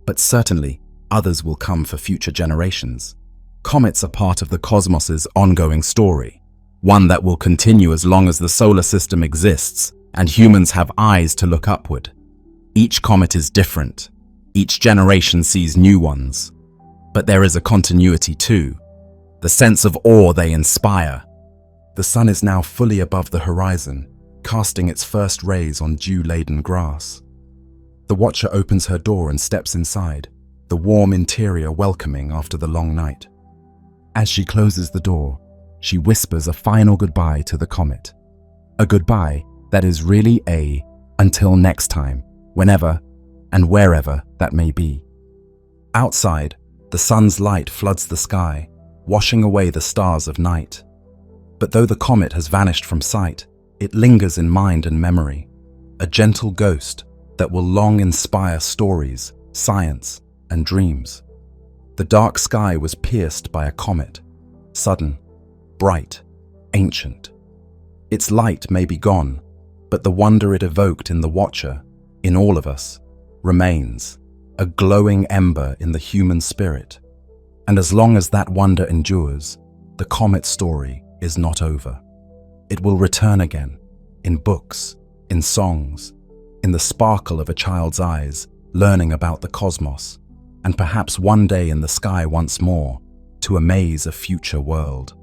S2: But certainly, others will come for future generations. Comets are part of the cosmos's ongoing story, one that will continue as long as the solar system exists and humans have eyes to look upward. Each comet is different. Each generation sees new ones. But there is a continuity too, the sense of awe they inspire. The sun is now fully above the horizon, casting its first rays on dew-laden grass. The watcher opens her door and steps inside, the warm interior welcoming after the long night. As she closes the door, she whispers a final goodbye to the comet. A goodbye that is really a until next time, whenever and wherever that may be. Outside, the sun's light floods the sky, washing away the stars of night. But though the comet has vanished from sight, it lingers in mind and memory, a gentle ghost that will long inspire stories, science, and dreams. The dark sky was pierced by a comet, sudden, bright, ancient. Its light may be gone, but the wonder it evoked in the watcher, in all of us, remains, a glowing ember in the human spirit. And as long as that wonder endures, the comet story is not over. It will return again, in books, in songs, in the sparkle of a child's eyes, learning about the cosmos, and perhaps one day in the sky once more, to amaze a future world.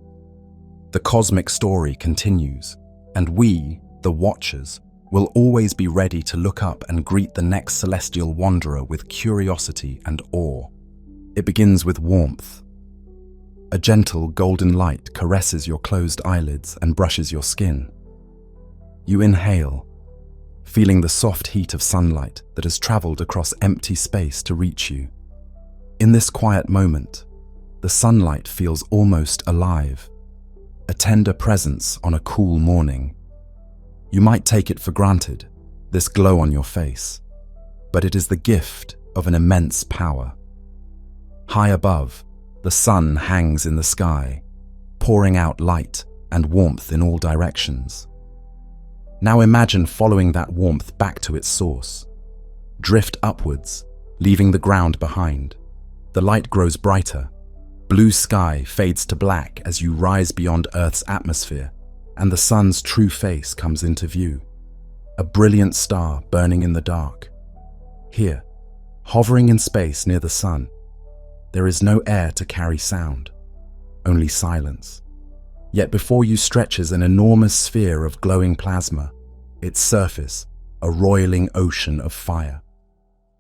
S2: The cosmic story continues, and we, the watchers, will always be ready to look up and greet the next celestial wanderer with curiosity and awe. It begins with warmth. A gentle golden light caresses your closed eyelids and brushes your skin. You inhale, feeling the soft heat of sunlight that has traveled across empty space to reach you. In this quiet moment, the sunlight feels almost alive, a tender presence on a cool morning. You might take it for granted, this glow on your face, but it is the gift of an immense power. High above, the sun hangs in the sky, pouring out light and warmth in all directions. Now imagine following that warmth back to its source. Drift upwards, leaving the ground behind. The light grows brighter. Blue sky fades to black as you rise beyond Earth's atmosphere, and the sun's true face comes into view. A brilliant star burning in the dark. Here, hovering in space near the sun, there is no air to carry sound, only silence. Yet before you stretches an enormous sphere of glowing plasma, its surface a roiling ocean of fire.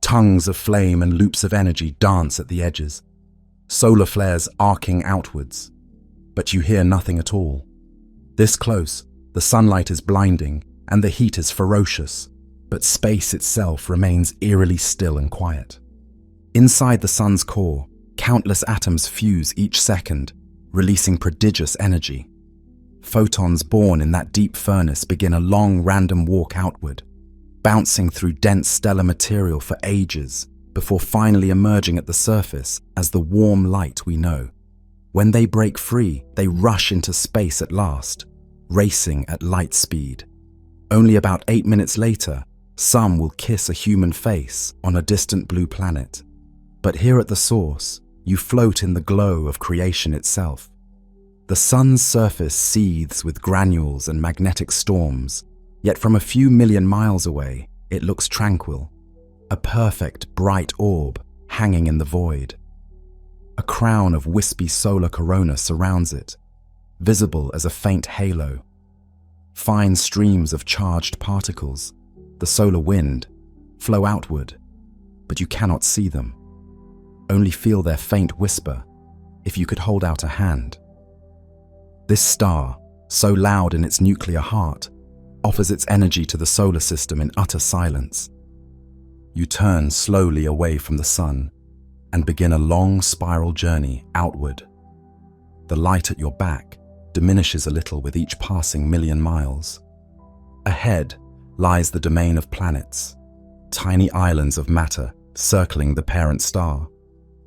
S2: Tongues of flame and loops of energy dance at the edges, solar flares arcing outwards, but you hear nothing at all. This close, the sunlight is blinding and the heat is ferocious, but space itself remains eerily still and quiet. Inside the sun's core, countless atoms fuse each second, releasing prodigious energy. Photons born in that deep furnace begin a long random walk outward, bouncing through dense stellar material for ages before finally emerging at the surface as the warm light we know. When they break free, they rush into space at last, racing at light speed. Only about 8 minutes later, some will kiss a human face on a distant blue planet. But here at the source, you float in the glow of creation itself. The sun's surface seethes with granules and magnetic storms, yet from a few million miles away, it looks tranquil, a perfect bright orb hanging in the void. A crown of wispy solar corona surrounds it, visible as a faint halo. Fine streams of charged particles, the solar wind, flow outward, but you cannot see them. Only feel their faint whisper, if you could hold out a hand. This star, so loud in its nuclear heart, offers its energy to the solar system in utter silence. You turn slowly away from the sun and begin a long spiral journey outward. The light at your back diminishes a little with each passing million miles. Ahead lies the domain of planets, tiny islands of matter circling the parent star.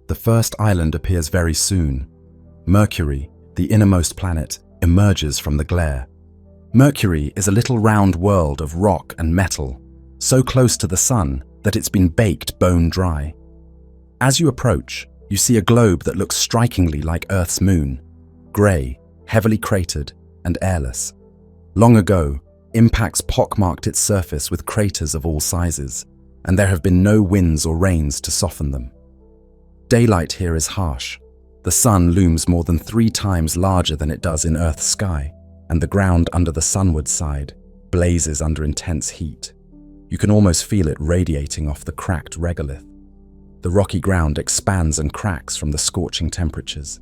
S2: The first island appears very soon. Mercury, the innermost planet, emerges from the glare. Mercury is a little round world of rock and metal, so close to the sun that it's been baked bone dry. As you approach, you see a globe that looks strikingly like Earth's moon, grey, heavily cratered, and airless. Long ago, impacts pockmarked its surface with craters of all sizes, and there have been no winds or rains to soften them. Daylight here is harsh. The sun looms more than 3 times larger than it does in Earth's sky, and the ground under the sunward side blazes under intense heat. You can almost feel it radiating off the cracked regolith. The rocky ground expands and cracks from the scorching temperatures.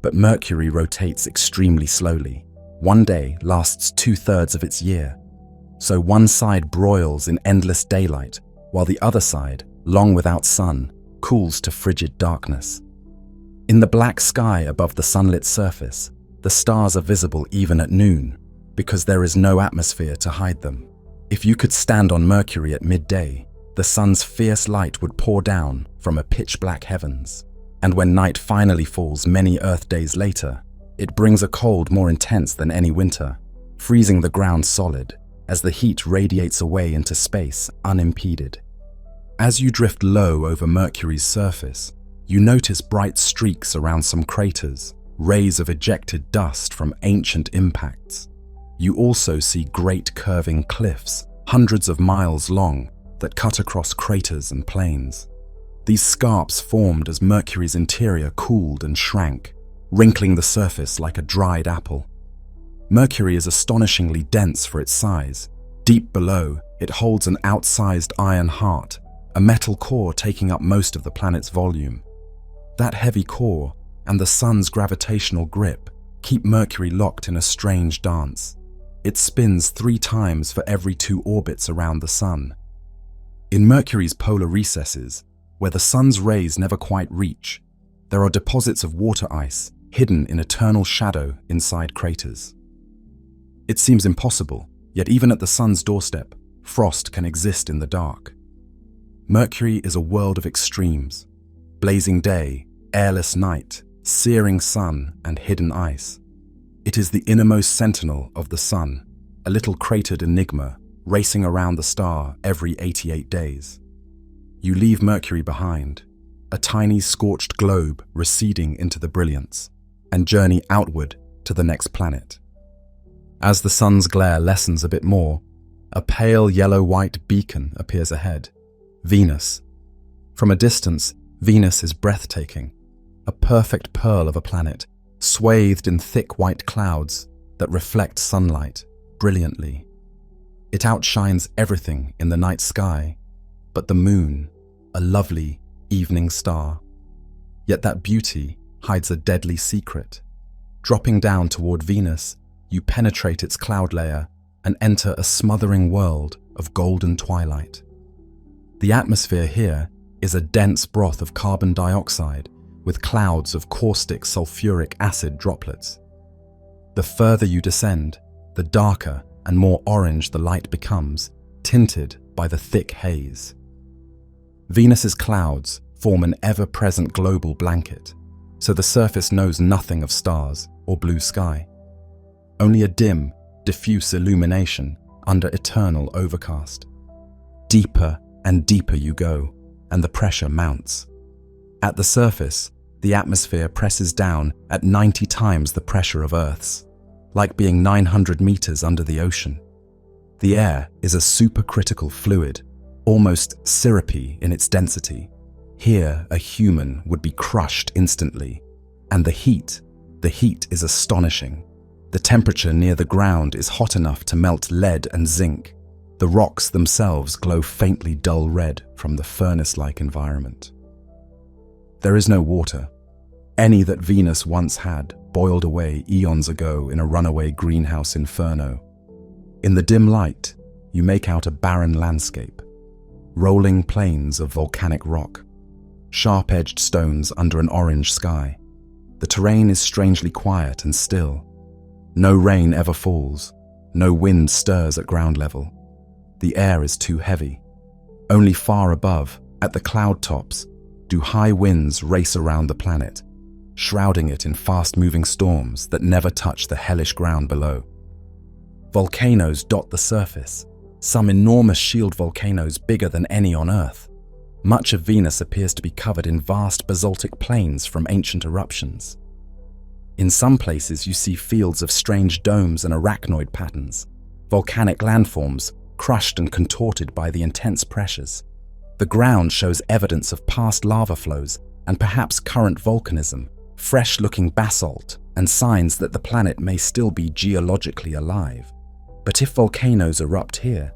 S2: But Mercury rotates extremely slowly. One day lasts 2/3 of its year. So one side broils in endless daylight, while the other side, long without sun, cools to frigid darkness. In the black sky above the sunlit surface, the stars are visible even at noon, because there is no atmosphere to hide them. If you could stand on Mercury at midday, the sun's fierce light would pour down from a pitch-black heavens. And when night finally falls many Earth days later, it brings a cold more intense than any winter, freezing the ground solid as the heat radiates away into space unimpeded. As you drift low over Mercury's surface, you notice bright streaks around some craters, rays of ejected dust from ancient impacts. You also see great curving cliffs, hundreds of miles long, that cut across craters and plains. These scarps formed as Mercury's interior cooled and shrank, wrinkling the surface like a dried apple. Mercury is astonishingly dense for its size. Deep below, it holds an outsized iron heart, a metal core taking up most of the planet's volume. That heavy core and the sun's gravitational grip keep Mercury locked in a strange dance. It spins 3 times for every 2 orbits around the sun. In Mercury's polar recesses, where the sun's rays never quite reach, there are deposits of water ice hidden in eternal shadow inside craters. It seems impossible, yet even at the sun's doorstep, frost can exist in the dark. Mercury is a world of extremes: blazing day, airless night, searing sun, and hidden ice. It is the innermost sentinel of the sun, a little cratered enigma racing around the star every 88 days. You leave Mercury behind, a tiny scorched globe receding into the brilliance, and journey outward to the next planet. As the sun's glare lessens a bit more, a pale yellow-white beacon appears ahead: Venus. From a distance, Venus is breathtaking, a perfect pearl of a planet, swathed in thick white clouds that reflect sunlight brilliantly. It outshines everything in the night sky, but the moon, a lovely evening star. Yet that beauty hides a deadly secret. Dropping down toward Venus, you penetrate its cloud layer and enter a smothering world of golden twilight. The atmosphere here is a dense broth of carbon dioxide with clouds of caustic sulfuric acid droplets. The further you descend, the darker and more orange the light becomes, tinted by the thick haze. Venus's clouds form an ever-present global blanket, so the surface knows nothing of stars or blue sky. Only a dim, diffuse illumination under eternal overcast. Deeper and deeper you go, and the pressure mounts. At the surface, the atmosphere presses down at 90 times the pressure of Earth's, like being 900 meters under the ocean. The air is a supercritical fluid, almost syrupy in its density. Here, a human would be crushed instantly. And the heat is astonishing. The temperature near the ground is hot enough to melt lead and zinc. The rocks themselves glow faintly dull red from the furnace-like environment. There is no water. Any that Venus once had boiled away eons ago in a runaway greenhouse inferno. In the dim light, you make out a barren landscape. Rolling plains of volcanic rock. Sharp-edged stones under an orange sky. The terrain is strangely quiet and still. No rain ever falls. No wind stirs at ground level. The air is too heavy. Only far above, At the cloud tops, do high winds race around the planet, shrouding it in fast-moving storms that never touch the hellish ground below. Volcanoes dot the surface, some enormous shield volcanoes bigger than any on Earth. Much of Venus appears to be covered in vast basaltic plains from ancient eruptions. In some places you see fields of strange domes and arachnoid patterns, volcanic landforms crushed and contorted by the intense pressures. The ground shows evidence of past lava flows and perhaps current volcanism, fresh-looking basalt, and signs that the planet may still be geologically alive. But if volcanoes erupt here,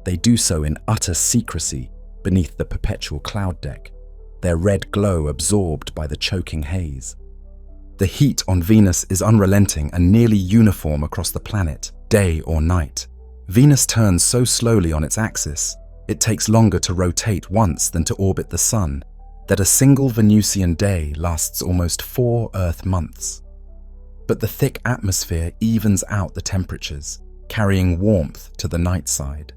S2: they do so in utter secrecy beneath the perpetual cloud deck, their red glow absorbed by the choking haze. The heat on Venus is unrelenting and nearly uniform across the planet, day or night. Venus turns so slowly on its axis, it takes longer to rotate once than to orbit the Sun, that a single Venusian day lasts almost 4 Earth months. But the thick atmosphere evens out the temperatures, carrying warmth to the night side.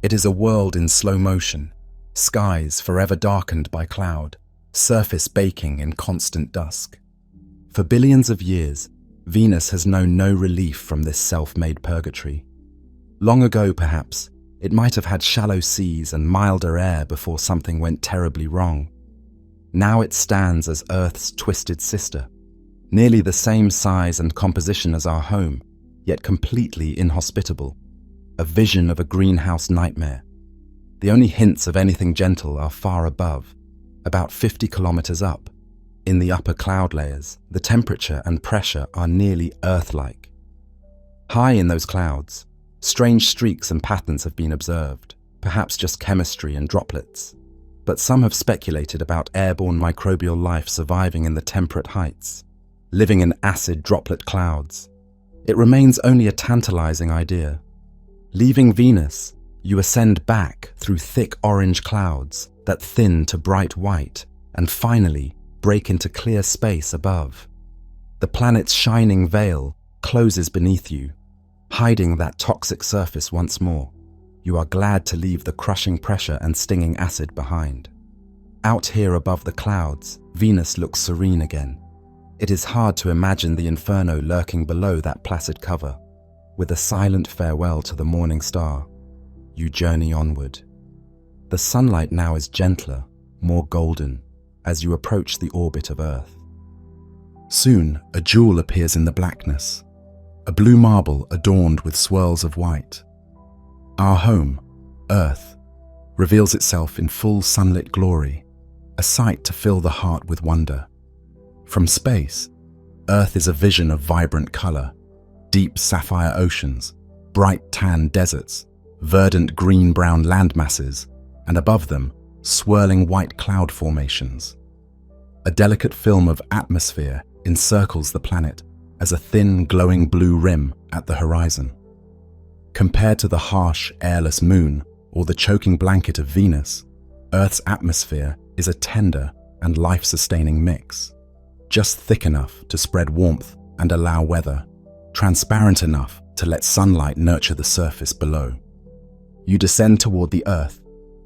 S2: It is a world in slow motion, skies forever darkened by cloud, surface baking in constant dusk. For billions of years, Venus has known no relief from this self-made purgatory. Long ago, perhaps, it might have had shallow seas and milder air before something went terribly wrong. Now it stands as Earth's twisted sister, nearly the same size and composition as our home, yet completely inhospitable, a vision of a greenhouse nightmare. The only hints of anything gentle are far above, about 50 kilometers up. In the upper cloud layers, the temperature and pressure are nearly Earth-like. High in those clouds, strange streaks and patterns have been observed, perhaps just chemistry and droplets. But some have speculated about airborne microbial life surviving in the temperate heights, living in acid droplet clouds. It remains only a tantalizing idea. Leaving Venus, you ascend back through thick orange clouds that thin to bright white and finally break into clear space above. The planet's shining veil closes beneath you, hiding that toxic surface once more. You are glad to leave the crushing pressure and stinging acid behind. Out here above the clouds, Venus looks serene again. It is hard to imagine the inferno lurking below that placid cover. With a silent farewell to the morning star, you journey onward. The sunlight now is gentler, more golden, as you approach the orbit of Earth. Soon, a jewel appears in the blackness, a blue marble adorned with swirls of white. Our home, Earth, reveals itself in full sunlit glory, a sight to fill the heart with wonder. From space, Earth is a vision of vibrant color, deep sapphire oceans, bright tan deserts, verdant green-brown landmasses, and above them, swirling white cloud formations. A delicate film of atmosphere encircles the planet as a thin, glowing blue rim at the horizon. Compared to the harsh, airless moon or the choking blanket of Venus, Earth's atmosphere is a tender and life-sustaining mix, just thick enough to spread warmth and allow weather, transparent enough to let sunlight nurture the surface below. You descend toward the Earth,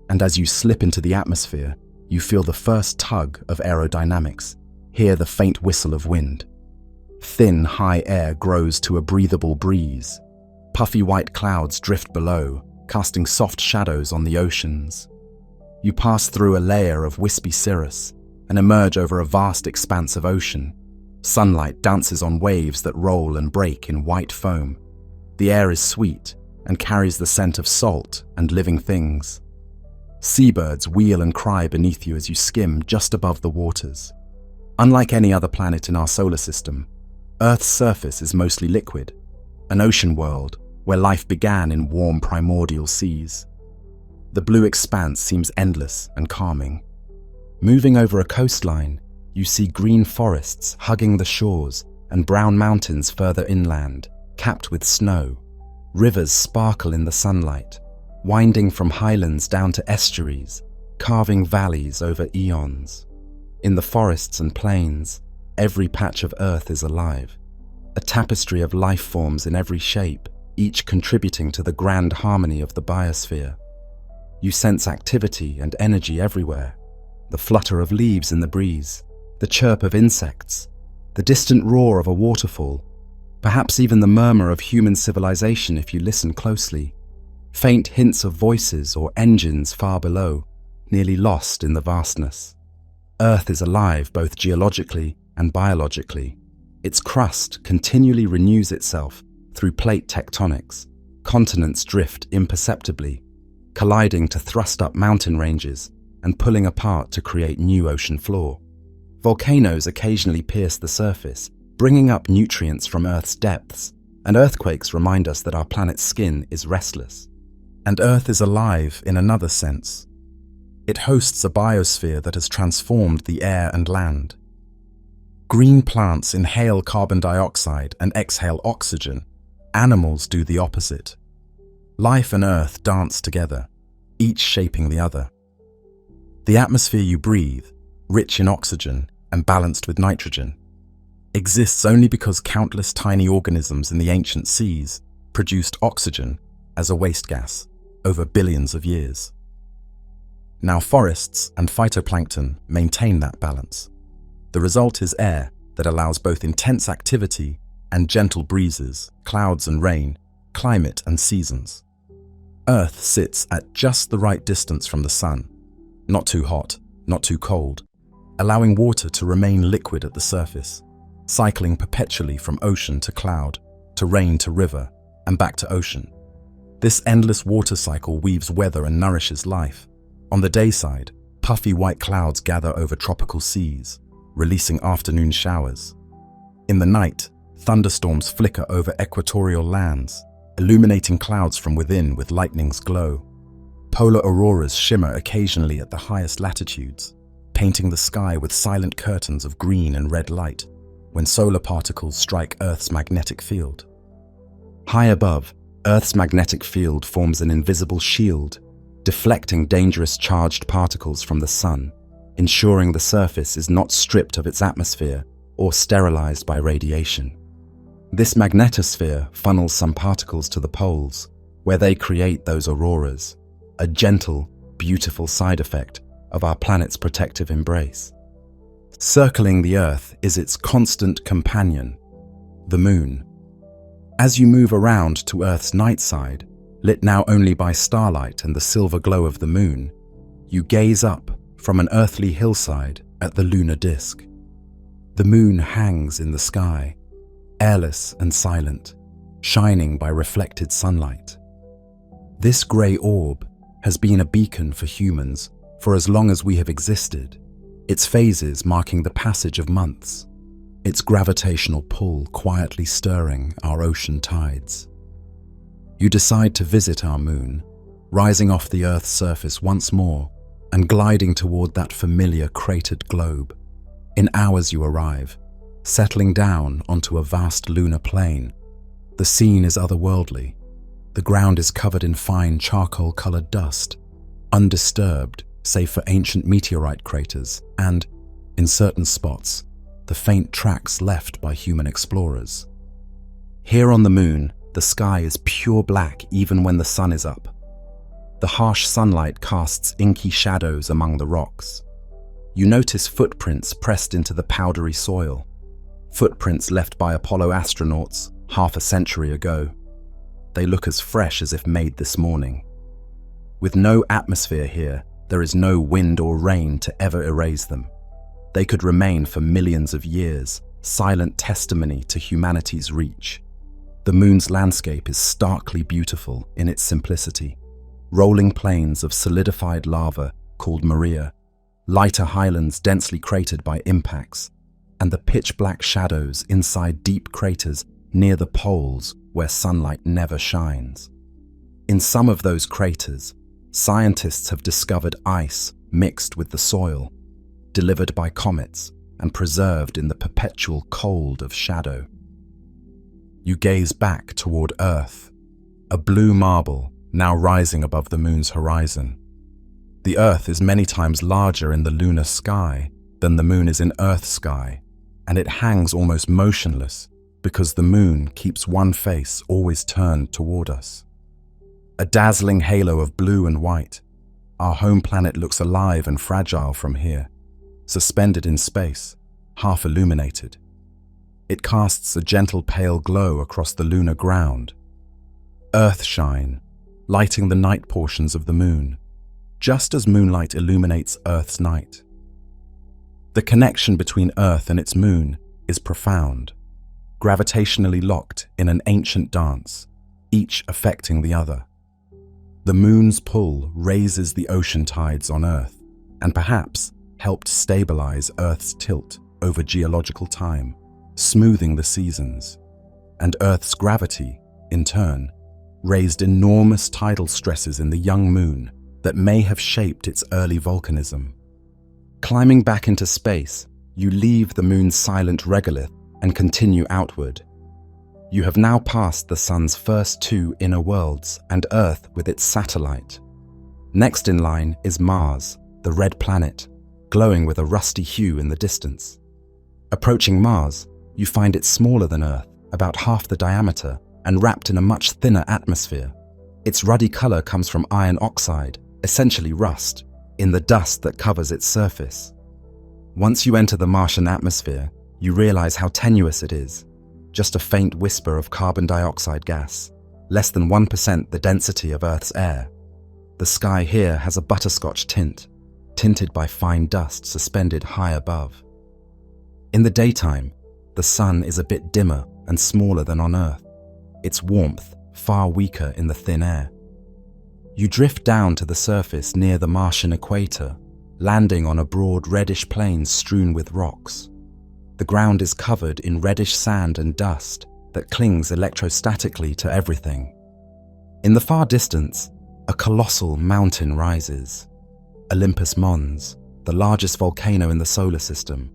S2: and as you slip into the atmosphere, you feel the first tug of aerodynamics, hear the faint whistle of wind. Thin, high air grows to a breathable breeze. Puffy white clouds drift below, casting soft shadows on the oceans. You pass through a layer of wispy cirrus and emerge over a vast expanse of ocean. Sunlight dances on waves that roll and break in white foam. The air is sweet and carries the scent of salt and living things. Seabirds wheel and cry beneath you as you skim just above the waters. Unlike any other planet in our solar system, Earth's surface is mostly liquid, an ocean world where life began in warm primordial seas. The blue expanse seems endless and calming. Moving over a coastline, you see green forests hugging the shores and brown mountains further inland, capped with snow. Rivers sparkle in the sunlight, winding from highlands down to estuaries, carving valleys over eons. In the forests and plains, every patch of Earth is alive, a tapestry of life forms in every shape, each contributing to the grand harmony of the biosphere. You sense activity and energy everywhere. The flutter of leaves in the breeze, the chirp of insects, the distant roar of a waterfall, perhaps even the murmur of human civilization if you listen closely. Faint hints of voices or engines far below, nearly lost in the vastness. Earth is alive both geologically and biologically. Its crust continually renews itself through plate tectonics. Continents drift imperceptibly, colliding to thrust up mountain ranges and pulling apart to create new ocean floor. Volcanoes occasionally pierce the surface, bringing up nutrients from Earth's depths, and earthquakes remind us that our planet's skin is restless.
S1: And Earth is alive in another sense. It hosts a biosphere that has transformed the air and land. Green plants inhale carbon dioxide and exhale oxygen. Animals do the opposite. Life and Earth dance together, each shaping the other. The atmosphere you breathe, rich in oxygen and balanced with nitrogen, exists only because countless tiny organisms in the ancient seas produced oxygen as a waste gas over billions of years. Now forests and phytoplankton maintain that balance. The result is air that allows both intense activity and gentle breezes, clouds and rain, climate and seasons. Earth sits at just the right distance from the sun, not too hot, not too cold, allowing water to remain liquid at the surface, cycling perpetually from ocean to cloud, to rain to river, and back to ocean. This endless water cycle weaves weather and nourishes life. On the day side, puffy white clouds gather over tropical seas, releasing afternoon showers. In the night, thunderstorms flicker over equatorial lands, illuminating clouds from within with lightning's glow. Polar auroras shimmer occasionally at the highest latitudes, painting the sky with silent curtains of green and red light when solar particles strike Earth's magnetic field. High above, Earth's magnetic field forms an invisible shield, deflecting dangerous charged particles from the sun, ensuring the surface is not stripped of its atmosphere or sterilized by radiation. This magnetosphere funnels some particles to the poles, where they create those auroras, a gentle, beautiful side effect of our planet's protective embrace. Circling the Earth is its constant companion, the Moon. As you move around to Earth's night side, lit now only by starlight and the silver glow of the Moon, you gaze up from an earthly hillside at the lunar disk. The Moon hangs in the sky, airless and silent, shining by reflected sunlight. This grey orb has been a beacon for humans for as long as we have existed, its phases marking the passage of months, its gravitational pull quietly stirring our ocean tides. You decide to visit our Moon, rising off the Earth's surface once more and gliding toward that familiar cratered globe. In hours you arrive, settling down onto a vast lunar plain. The scene is otherworldly. The ground is covered in fine charcoal-colored dust, undisturbed save for ancient meteorite craters and, in certain spots, the faint tracks left by human explorers. Here on the Moon, the sky is pure black even when the sun is up. The harsh sunlight casts inky shadows among the rocks. You notice footprints pressed into the powdery soil, footprints left by Apollo astronauts half a century ago. They look as fresh as if made this morning. With no atmosphere here, there is no wind or rain to ever erase them. They could remain for millions of years, silent testimony to humanity's reach. The Moon's landscape is starkly beautiful in its simplicity. Rolling plains of solidified lava called Maria, lighter highlands densely cratered by impacts, and the pitch-black shadows inside deep craters near the poles where sunlight never shines. In some of those craters, scientists have discovered ice mixed with the soil, delivered by comets and preserved in the perpetual cold of shadow. You gaze back toward Earth, a blue marble now rising above the Moon's horizon. The Earth is many times larger in the lunar sky than the Moon is in Earth's sky, and it hangs almost motionless because the Moon keeps one face always turned toward us. A dazzling halo of blue and white, our home planet looks alive and fragile from here, suspended in space, half illuminated. It casts a gentle pale glow across the lunar ground. Earthshine, lighting the night portions of the moon, just as moonlight illuminates Earth's night. The connection between Earth and its moon is profound, gravitationally locked in an ancient dance, each affecting the other. The moon's pull raises the ocean tides on Earth and perhaps helped stabilize Earth's tilt over geological time, smoothing the seasons. And Earth's gravity, in turn, raised enormous tidal stresses in the young moon that may have shaped its early volcanism. Climbing back into space, you leave the moon's silent regolith and continue outward. You have now passed the sun's first two inner worlds and Earth with its satellite. Next in line is Mars, the red planet, glowing with a rusty hue in the distance. Approaching Mars, you find it smaller than Earth, about half the diameter, and wrapped in a much thinner atmosphere. Its ruddy color comes from iron oxide, essentially rust, in the dust that covers its surface. Once you enter the Martian atmosphere, you realize how tenuous it is. Just a faint whisper of carbon dioxide gas, less than 1% the density of Earth's air. The sky here has a butterscotch tint, tinted by fine dust suspended high above. In the daytime, the sun is a bit dimmer and smaller than on Earth, its warmth far weaker in the thin air. You drift down to the surface near the Martian equator, landing on a broad reddish plain strewn with rocks. The ground is covered in reddish sand and dust that clings electrostatically to everything. In the far distance, a colossal mountain rises. Olympus Mons, the largest volcano in the solar system.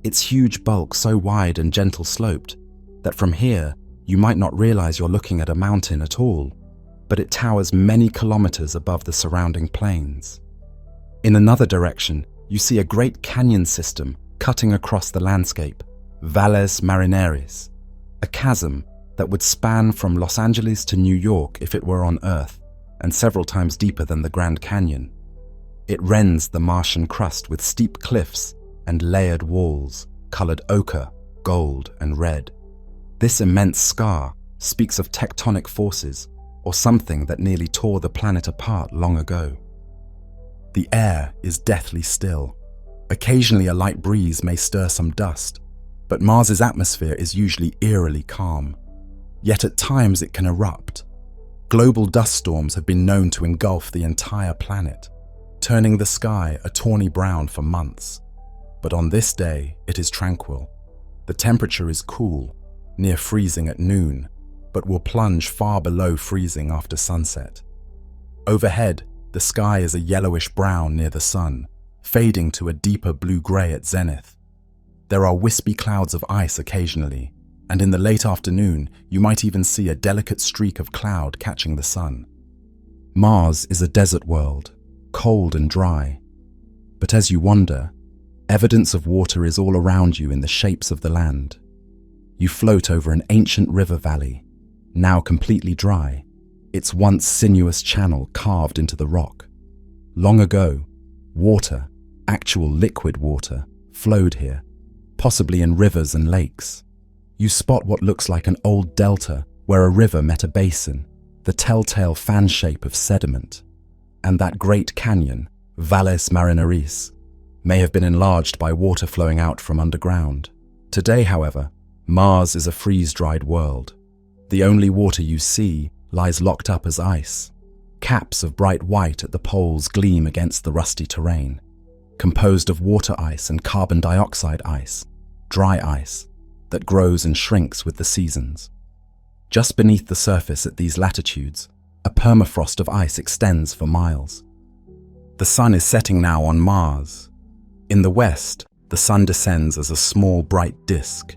S1: Its huge bulk so wide and gentle sloped that from here you might not realize you're looking at a mountain at all, but it towers many kilometers above the surrounding plains. In another direction, you see a great canyon system cutting across the landscape, Valles Marineris, a chasm that would span from Los Angeles to New York if it were on Earth, and several times deeper than the Grand Canyon. It rends the Martian crust with steep cliffs and layered walls, colored ochre, gold, and red. This immense scar speaks of tectonic forces or something that nearly tore the planet apart long ago. The air is deathly still. Occasionally a light breeze may stir some dust, but Mars's atmosphere is usually eerily calm. Yet at times it can erupt. Global dust storms have been known to engulf the entire planet, turning the sky a tawny brown for months. But on this day, it is tranquil. The temperature is cool, near freezing at noon, but will plunge far below freezing after sunset. Overhead, the sky is a yellowish brown near the sun, fading to a deeper blue-gray at zenith. There are wispy clouds of ice occasionally, and in the late afternoon, you might even see a delicate streak of cloud catching the sun. Mars is a desert world, cold and dry. But as you wander, evidence of water is all around you in the shapes of the land. You float over an ancient river valley, now completely dry, its once sinuous channel carved into the rock. Long ago, water, actual liquid water, flowed here, possibly in rivers and lakes. You spot what looks like an old delta where a river met a basin, the telltale fan shape of sediment. And that great canyon, Valles Marineris, may have been enlarged by water flowing out from underground. Today, however, Mars is a freeze-dried world. The only water you see lies locked up as ice. Caps of bright white at the poles gleam against the rusty terrain, composed of water ice and carbon dioxide ice, dry ice, that grows and shrinks with the seasons. Just beneath the surface at these latitudes, a permafrost of ice extends for miles. The sun is setting now on Mars. In the west, the sun descends as a small bright disk,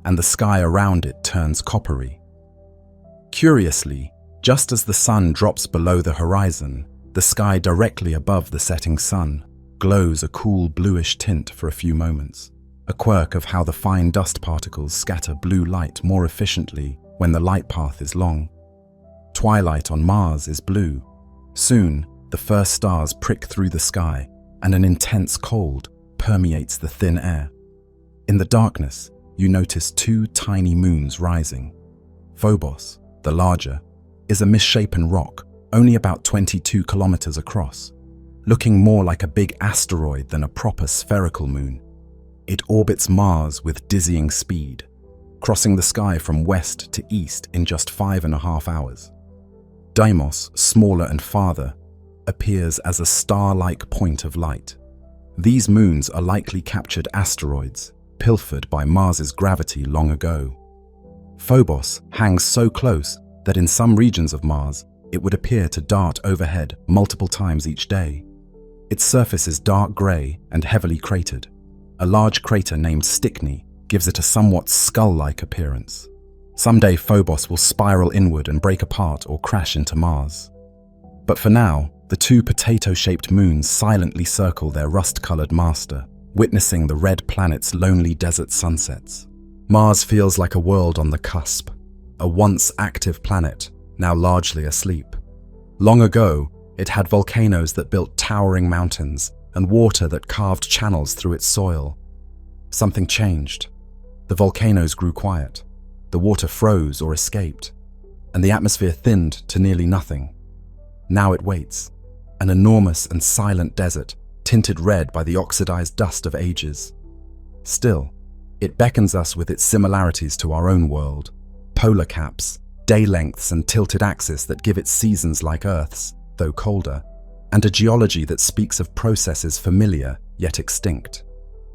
S1: and the sky around it turns coppery. Curiously, just as the sun drops below the horizon, the sky directly above the setting sun glows a cool bluish tint for a few moments, a quirk of how the fine dust particles scatter blue light more efficiently when the light path is long. Twilight on Mars is blue. Soon,
S2: The first stars prick through the sky, and an intense cold permeates the thin air. In the darkness, you notice two tiny moons rising. Phobos, the larger, is a misshapen rock only about 22 kilometers across, looking more like a big asteroid than a proper spherical moon. It orbits Mars with dizzying speed, crossing the sky from west to east in just 5.5 hours. Deimos, smaller and farther, appears as a star-like point of light. These moons are likely captured asteroids, pilfered by Mars's gravity long ago. Phobos hangs so close that in some regions of Mars, it would appear to dart overhead multiple times each day. Its surface is dark grey and heavily cratered. A large crater named Stickney gives it a somewhat skull-like appearance. Someday Phobos will spiral inward and break apart or crash into Mars. But for now, the two potato-shaped moons silently circle their rust-colored master, witnessing the red planet's lonely desert sunsets. Mars feels like a world on the cusp, a once active planet, now largely asleep. Long ago, it had volcanoes that built towering mountains and water that carved channels through its soil. Something changed. The volcanoes grew quiet, the water froze or escaped, and the atmosphere thinned to nearly nothing. Now it waits, an enormous and silent desert, tinted red by the oxidized dust of ages. Still, it beckons us with its similarities to our own world: polar caps, day lengths and tilted axis that give it seasons like Earth's, though colder, and a geology that speaks of processes familiar yet extinct.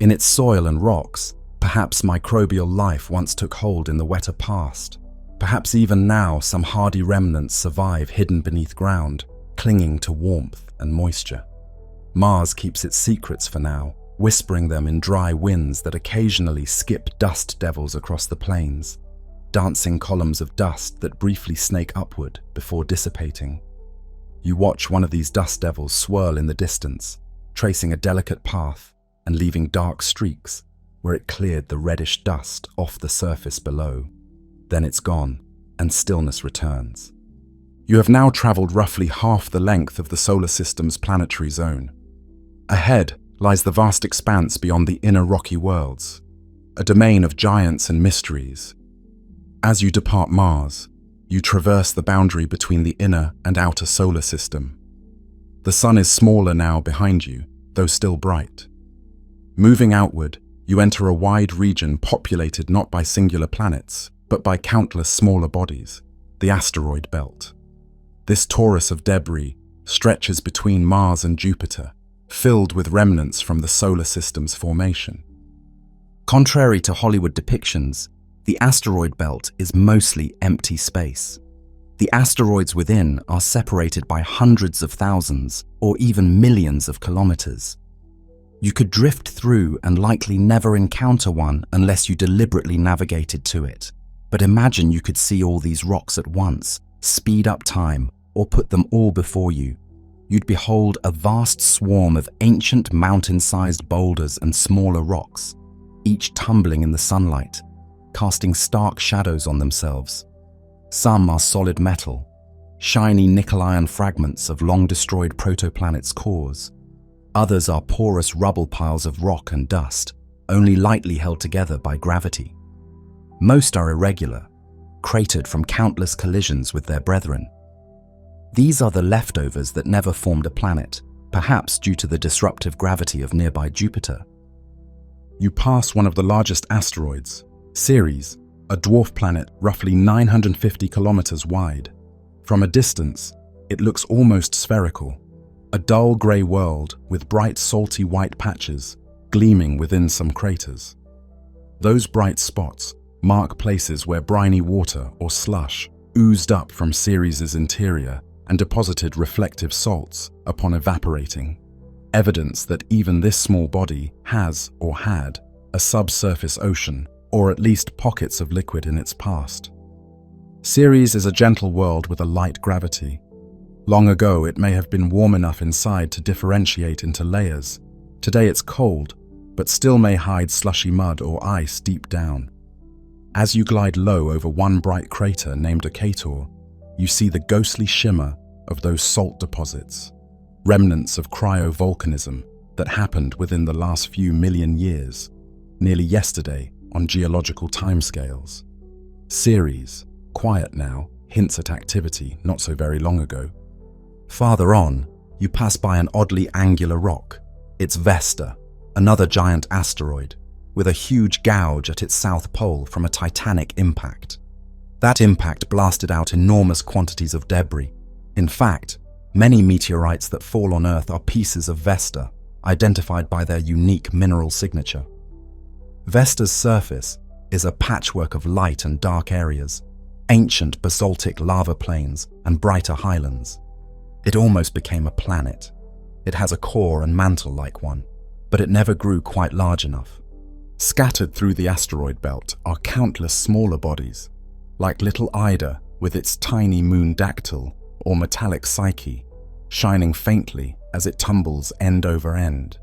S2: In its soil and rocks, perhaps microbial life once took hold in the wetter past. Perhaps even now some hardy remnants survive hidden beneath ground, clinging to warmth and moisture. Mars keeps its secrets for now, whispering them in dry winds that occasionally skip dust devils across the plains, dancing columns of dust that briefly snake upward before dissipating. You watch one of these dust devils swirl in the distance, tracing a delicate path and leaving dark streaks where it cleared the reddish dust off the surface below. Then it's gone, and stillness returns. You have now traveled roughly half the length of the solar system's planetary zone. Ahead lies the vast expanse beyond the inner rocky worlds, a domain of giants and mysteries. As you depart Mars, you traverse the boundary between the inner and outer solar system. The sun is smaller now behind you, though still bright. Moving outward, you enter a wide region populated not by singular planets, but by countless smaller bodies, the asteroid belt. This torus of debris stretches between Mars and Jupiter, filled with remnants from the solar system's formation. Contrary to Hollywood depictions, the asteroid belt is mostly empty space. The asteroids within are separated by hundreds of thousands or even millions of kilometers. You could drift through and likely never encounter one unless you deliberately navigated to it. But imagine you could see all these rocks at once, speed up time, or put them all before you. You'd behold a vast swarm of ancient mountain-sized boulders and smaller rocks, each tumbling in the sunlight, casting stark shadows on themselves. Some are solid metal, shiny nickel-iron fragments of long-destroyed protoplanets' cores. Others are porous rubble piles of rock and dust, only lightly held together by gravity. Most are irregular, cratered from countless collisions with their brethren. These are the leftovers that never formed a planet, perhaps due to the disruptive gravity of nearby Jupiter. You pass one of the largest asteroids, Ceres, a dwarf planet roughly 950 kilometers wide. From a distance, it looks almost spherical, a dull grey world with bright salty white patches gleaming within some craters. Those bright spots mark places where briny water or slush oozed up from Ceres's interior and deposited reflective salts upon evaporating, evidence that even this small body has or had a subsurface ocean, or at least pockets of liquid in its past. Ceres is a gentle world with a light gravity. Long ago, it may have been warm enough inside to differentiate into layers. Today it's cold, but still may hide slushy mud or ice deep down. As you glide low over one bright crater named Decatur, you see the ghostly shimmer of those salt deposits.
S1: remnants of cryovolcanism that happened within the last few million years, nearly yesterday on geological timescales. Ceres, quiet now, hints at activity not so very long ago. Farther on, you pass by an oddly angular rock. It's Vesta, another giant asteroid, with a huge gouge at its south pole from a titanic impact. That impact blasted out enormous quantities of debris. In fact, many meteorites that fall on Earth are pieces of Vesta, identified by their unique mineral signature. Vesta's surface is a patchwork of light and dark areas, ancient basaltic lava plains and brighter highlands. It almost became a planet. It has a core and mantle like one, but it never grew quite large enough. Scattered through the asteroid belt are countless smaller bodies, like little Ida with its tiny moon dactyl or metallic Psyche, shining faintly as it tumbles end over end.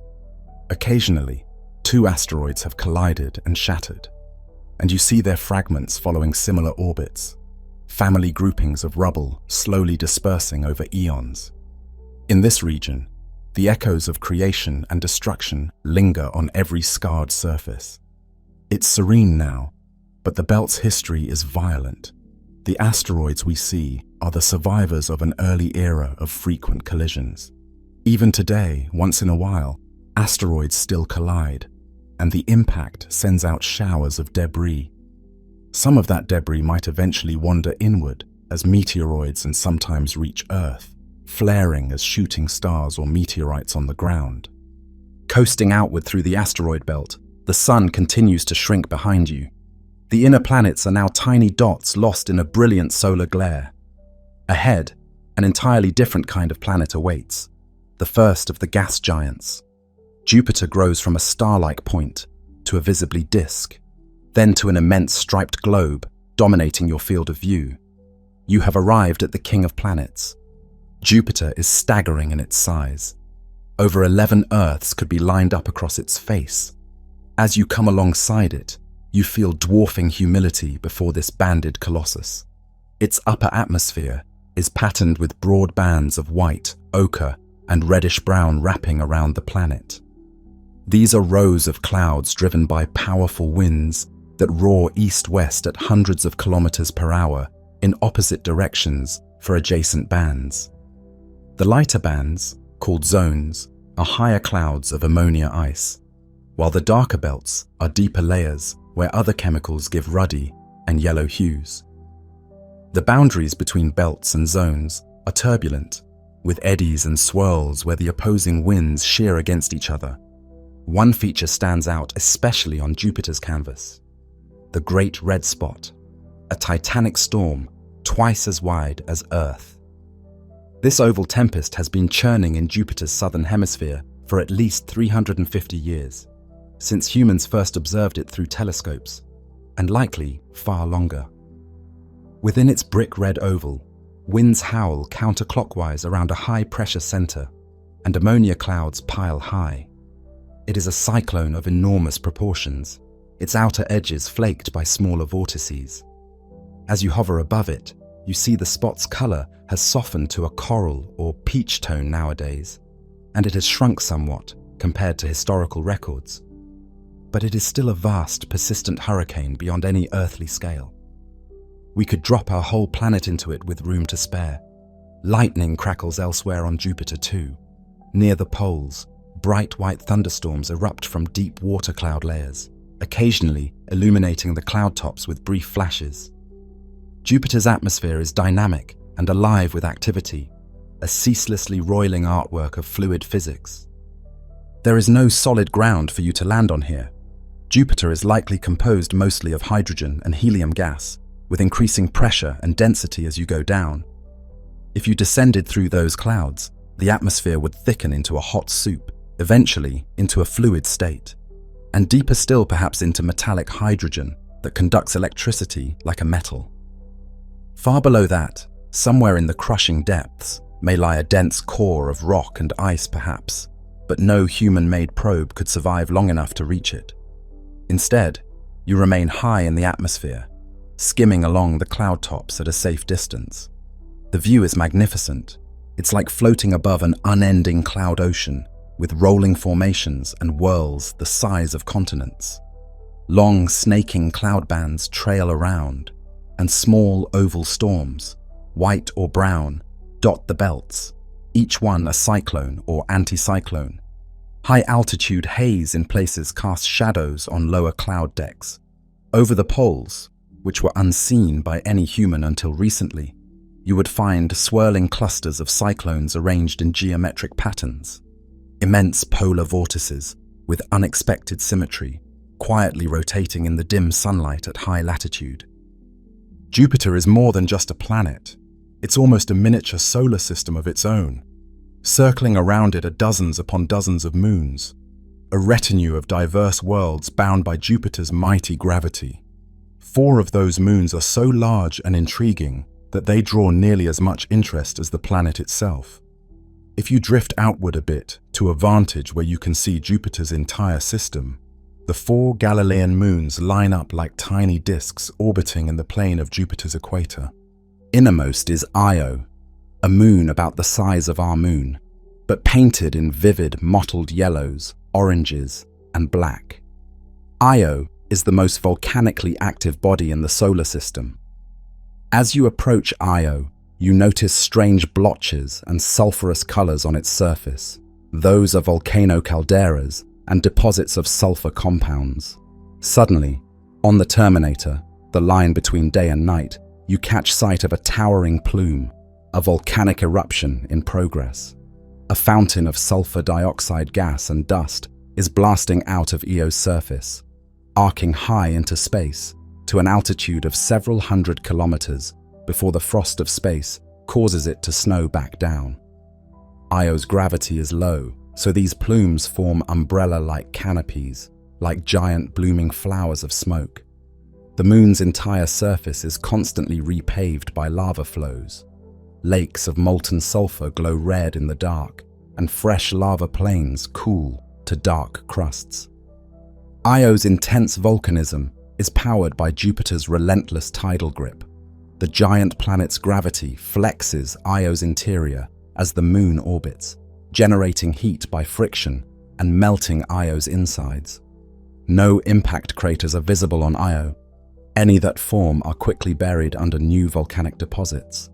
S1: Occasionally, two asteroids have collided and shattered, and you see their fragments following similar orbits, family groupings of rubble slowly dispersing over eons. In this region, the echoes of creation and destruction linger on every scarred surface. It's serene now, but the belt's history is violent. The asteroids we see are the survivors of an early era of frequent collisions. Even today, once in a while, asteroids still collide, and the impact sends out showers of debris. Some of that debris might eventually wander inward as meteoroids and sometimes reach Earth, flaring as shooting stars or meteorites on the ground. Coasting outward through the asteroid belt, the sun continues to shrink behind you. The inner planets are now tiny dots lost in a brilliant solar glare. Ahead, an entirely different kind of planet awaits, the first of the gas giants. Jupiter grows from a star-like point to a visibly disk, then to an immense striped globe dominating your field of view. You have arrived at the king of planets. Jupiter is staggering in its size. Over 11 Earths could be lined up across its face. As you come alongside it, you feel dwarfing humility before this banded colossus. Its upper atmosphere is patterned with broad bands of white, ochre, and reddish-brown wrapping around the planet. These are rows of clouds driven by powerful winds that roar east-west at hundreds of kilometers per hour in opposite directions for adjacent bands. The lighter bands, called zones, are higher clouds of ammonia ice, while the darker belts are deeper layers where other chemicals give ruddy and yellow hues. The boundaries between belts and zones are turbulent, with eddies and swirls where the opposing winds shear against each other. One feature stands out especially on Jupiter's canvas: the Great Red Spot, a titanic storm twice as wide as Earth. This oval tempest has been churning in Jupiter's southern hemisphere for at least 350 years, since humans first observed it through telescopes, and likely far longer. Within its brick red oval, winds howl counterclockwise around a high-pressure center, and ammonia clouds pile high. It is a cyclone of enormous proportions, its outer edges flaked by smaller vortices. As you hover above it, you see the spot's color has softened to a coral or peach tone nowadays, and it has shrunk somewhat compared to historical records. But it is still a vast, persistent hurricane beyond any earthly scale. We could drop our whole planet into it with room to spare. Lightning crackles elsewhere on Jupiter too. Near the poles, bright white thunderstorms erupt from deep water cloud layers, occasionally illuminating the cloud tops with brief flashes. Jupiter's atmosphere is dynamic and alive with activity, a ceaselessly roiling artwork of fluid physics. There is no solid ground for you to land on here. Jupiter is likely composed mostly of hydrogen and helium gas, with increasing pressure and density as you go down. If you descended through those clouds, the atmosphere would thicken into a hot soup, eventually into a fluid state, and deeper still perhaps into metallic hydrogen that conducts electricity like a metal. Far below that, somewhere in the crushing depths, may lie a dense core of rock and ice perhaps, but no human-made probe could survive long enough to reach it. Instead, you remain high in the atmosphere, skimming along the cloud tops at a safe distance. The view is magnificent.
S2: It's like floating above an unending cloud ocean, with rolling formations and whirls the size of continents. Long, snaking cloud bands trail around, and small oval storms, white or brown, dot the belts, each one a cyclone or anticyclone. High-altitude haze in places casts shadows on lower cloud decks. Over the poles, which were unseen by any human until recently, you would find swirling clusters of cyclones arranged in geometric patterns. Immense polar vortices, with unexpected symmetry, quietly rotating in the dim sunlight at high latitude.
S1: Jupiter is more than just a planet. It's almost a miniature solar system of its own. Circling around it are dozens upon dozens of moons, a retinue of diverse worlds bound by Jupiter's mighty gravity. 4 of those moons are so large and intriguing that they draw nearly as much interest as the planet itself. If you drift outward a bit to a vantage where you can see Jupiter's entire system, the 4 Galilean moons line up like tiny disks orbiting in the plane of Jupiter's equator.
S2: Innermost is Io, a moon about the size of our moon, but painted in vivid mottled yellows, oranges, and black. Io is the most volcanically active body in the solar system. As you approach Io, you notice strange blotches and sulfurous colors on its surface. Those are volcano calderas and deposits of sulfur compounds. Suddenly, on the terminator, the line between day and night, you catch sight of a towering plume, a volcanic eruption in progress. A fountain of sulfur dioxide gas and dust is blasting out of Io's surface, arcing high into space to an altitude of several hundred kilometers before the frost of space causes it to snow back down. Io's gravity is low, so these plumes form umbrella-like canopies, like giant blooming flowers of smoke. The moon's entire surface is constantly repaved by lava flows. Lakes of molten sulfur glow red in the dark, and fresh lava plains cool to dark crusts. Io's intense volcanism is powered by Jupiter's relentless tidal grip. The giant planet's gravity flexes Io's interior as the moon orbits, generating heat by friction and melting Io's insides. No impact craters are visible on Io. Any that form are quickly buried under new volcanic deposits.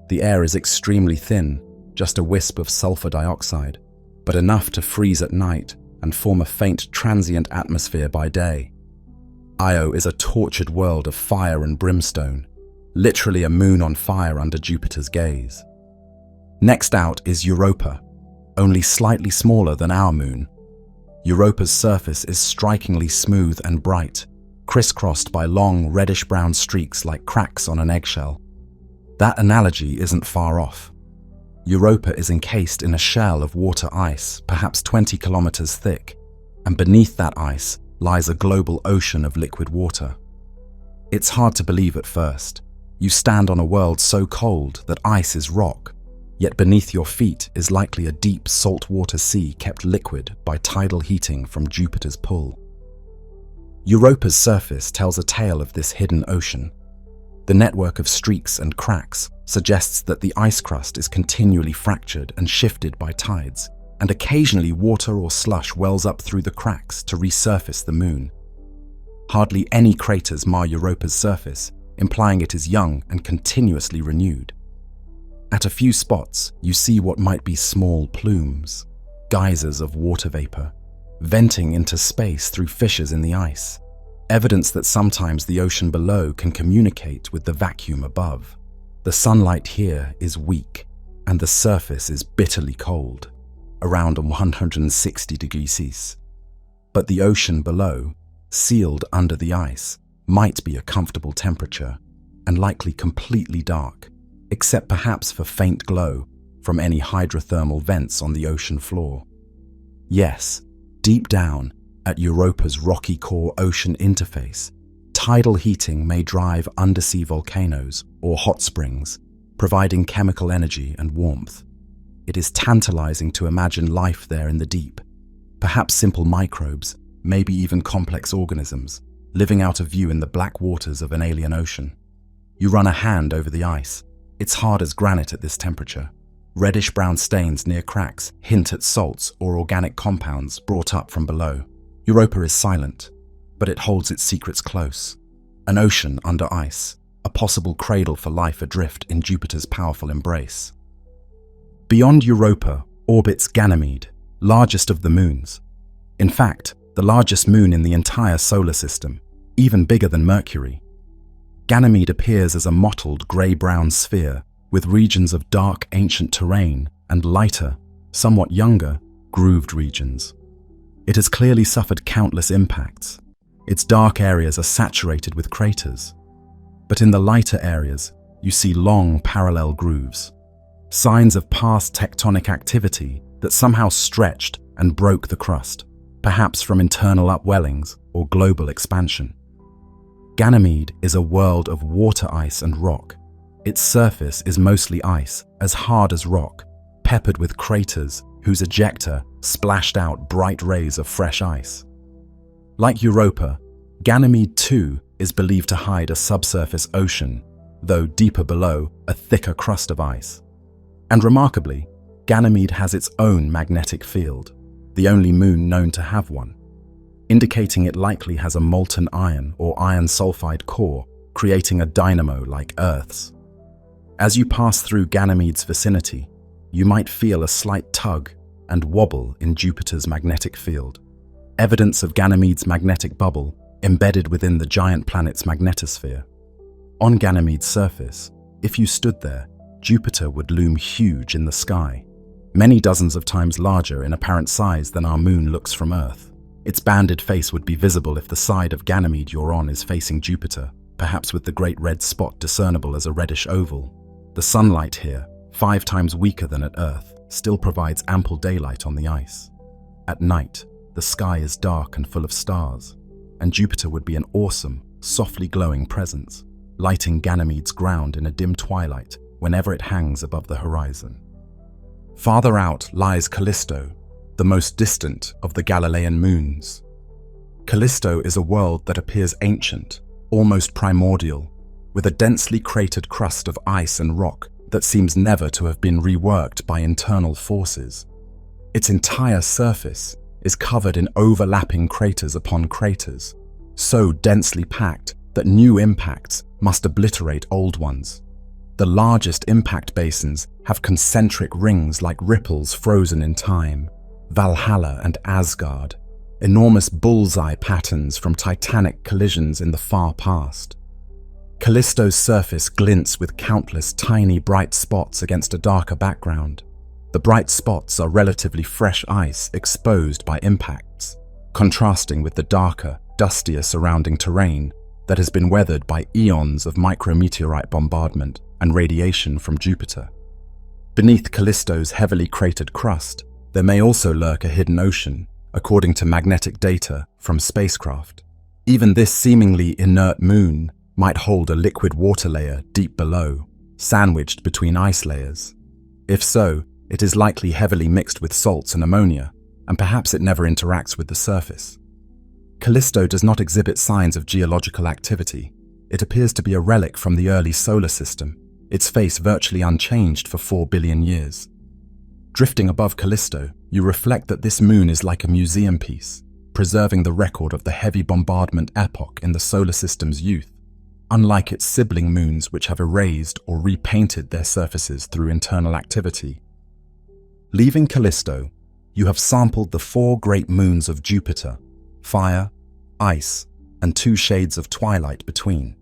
S2: The air is extremely thin, just a wisp of sulfur dioxide, but enough to freeze at night and form a faint transient atmosphere by day. Io is a tortured world of fire and brimstone, literally a moon on fire under Jupiter's gaze. Next out is Europa, only slightly smaller than our moon. Europa's surface is strikingly smooth and bright, crisscrossed by long reddish-brown streaks like cracks on an eggshell. That analogy isn't far off. Europa is encased in a shell of water ice, perhaps 20 kilometers thick, and beneath that ice lies a global ocean of liquid water. It's hard to believe at first. You stand on a world so cold that ice is rock, yet beneath your feet is likely a deep saltwater sea kept liquid by tidal heating from Jupiter's pull. Europa's surface tells a tale of this hidden ocean. The network of streaks and cracks suggests that the ice crust is continually fractured and shifted by tides, and occasionally water or slush wells up through the cracks to resurface the moon. Hardly any craters mar Europa's surface, implying it is young and continuously renewed. At a few spots, you see what might be small plumes, geysers of water vapor, venting into space through fissures in the ice, evidence that sometimes the ocean below can communicate with the vacuum above. The sunlight here is weak, and the surface is bitterly cold, around 160 degrees Celsius. But the ocean below, sealed under the ice, might be a comfortable temperature, and likely completely dark, except perhaps for faint glow from any hydrothermal vents on the ocean floor. Yes, deep down, at Europa's rocky core ocean interface, tidal heating may drive undersea volcanoes or hot springs, providing chemical energy and warmth. It is tantalizing to imagine life there in the deep, perhaps simple microbes, maybe even complex organisms, living out of view in the black waters of an alien ocean. You run a hand over the ice. It's hard as granite at this temperature. Reddish-brown stains near cracks hint at salts or organic compounds brought up from below. Europa is silent, but it holds its secrets close. An ocean under ice, a possible cradle for life adrift in Jupiter's powerful embrace. Beyond Europa orbits Ganymede, largest of the moons. In fact, the largest moon in the entire solar system, even bigger than Mercury. Ganymede appears as a mottled grey-brown sphere with regions of dark ancient terrain and lighter, somewhat younger, grooved regions. It has clearly suffered countless impacts. Its dark areas are saturated with craters. But in the lighter areas, you see long parallel grooves, signs of past tectonic activity that somehow stretched and broke the crust, perhaps from internal upwellings or global expansion. Ganymede is a world of water ice and rock. Its surface is mostly ice, as hard as rock, peppered with craters whose ejecta splashed out bright rays of fresh ice. Like Europa, Ganymede too is believed to hide a subsurface ocean, though deeper below, a thicker crust of ice. And remarkably, Ganymede has its own magnetic field, the only moon known to have one, indicating it likely has a molten iron or iron sulfide core, creating a dynamo like Earth's. As you pass through Ganymede's vicinity, you might feel a slight tug and wobble in Jupiter's magnetic field, evidence of Ganymede's magnetic bubble embedded within the giant planet's magnetosphere. On Ganymede's surface, if you stood there, Jupiter would loom huge in the sky, many dozens of times larger in apparent size than our moon looks from Earth. Its banded face would be visible if the side of Ganymede you're on is facing Jupiter, perhaps with the great red spot discernible as a reddish oval. The sunlight here, 5 times weaker than at Earth, still provides ample daylight on the ice. At night, the sky is dark and full of stars, and Jupiter would be an awesome, softly glowing presence, lighting Ganymede's ground in a dim twilight whenever it hangs above the horizon. Farther out lies Callisto, the most distant of the Galilean moons. Callisto is a world that appears ancient, almost primordial, with a densely cratered crust of ice and rock that seems never to have been reworked by internal forces. Its entire surface is covered in overlapping craters upon craters, so densely packed that new impacts must obliterate old ones. The largest impact basins have concentric rings like ripples frozen in time, Valhalla and Asgard, enormous bullseye patterns from titanic collisions in the far past. Callisto's surface glints with countless tiny bright spots against a darker background. The bright spots are relatively fresh ice exposed by impacts, contrasting with the darker, dustier surrounding terrain that has been weathered by eons of micrometeorite bombardment and radiation from Jupiter. Beneath Callisto's heavily cratered crust, there may also lurk a hidden ocean, according to magnetic data from spacecraft. Even this seemingly inert moon might hold a liquid water layer deep below, sandwiched between ice layers. If so, it is likely heavily mixed with salts and ammonia, and perhaps it never interacts with the surface. Callisto does not exhibit signs of geological activity. It appears to be a relic from the early solar system, its face virtually unchanged for 4 billion years. Drifting above Callisto, you reflect that this moon is like a museum piece, preserving the record of the heavy bombardment epoch in the solar system's youth, unlike its sibling moons which have erased or repainted their surfaces through internal activity. Leaving Callisto, you have sampled the 4 great moons of Jupiter, fire, ice, and 2 shades of twilight between,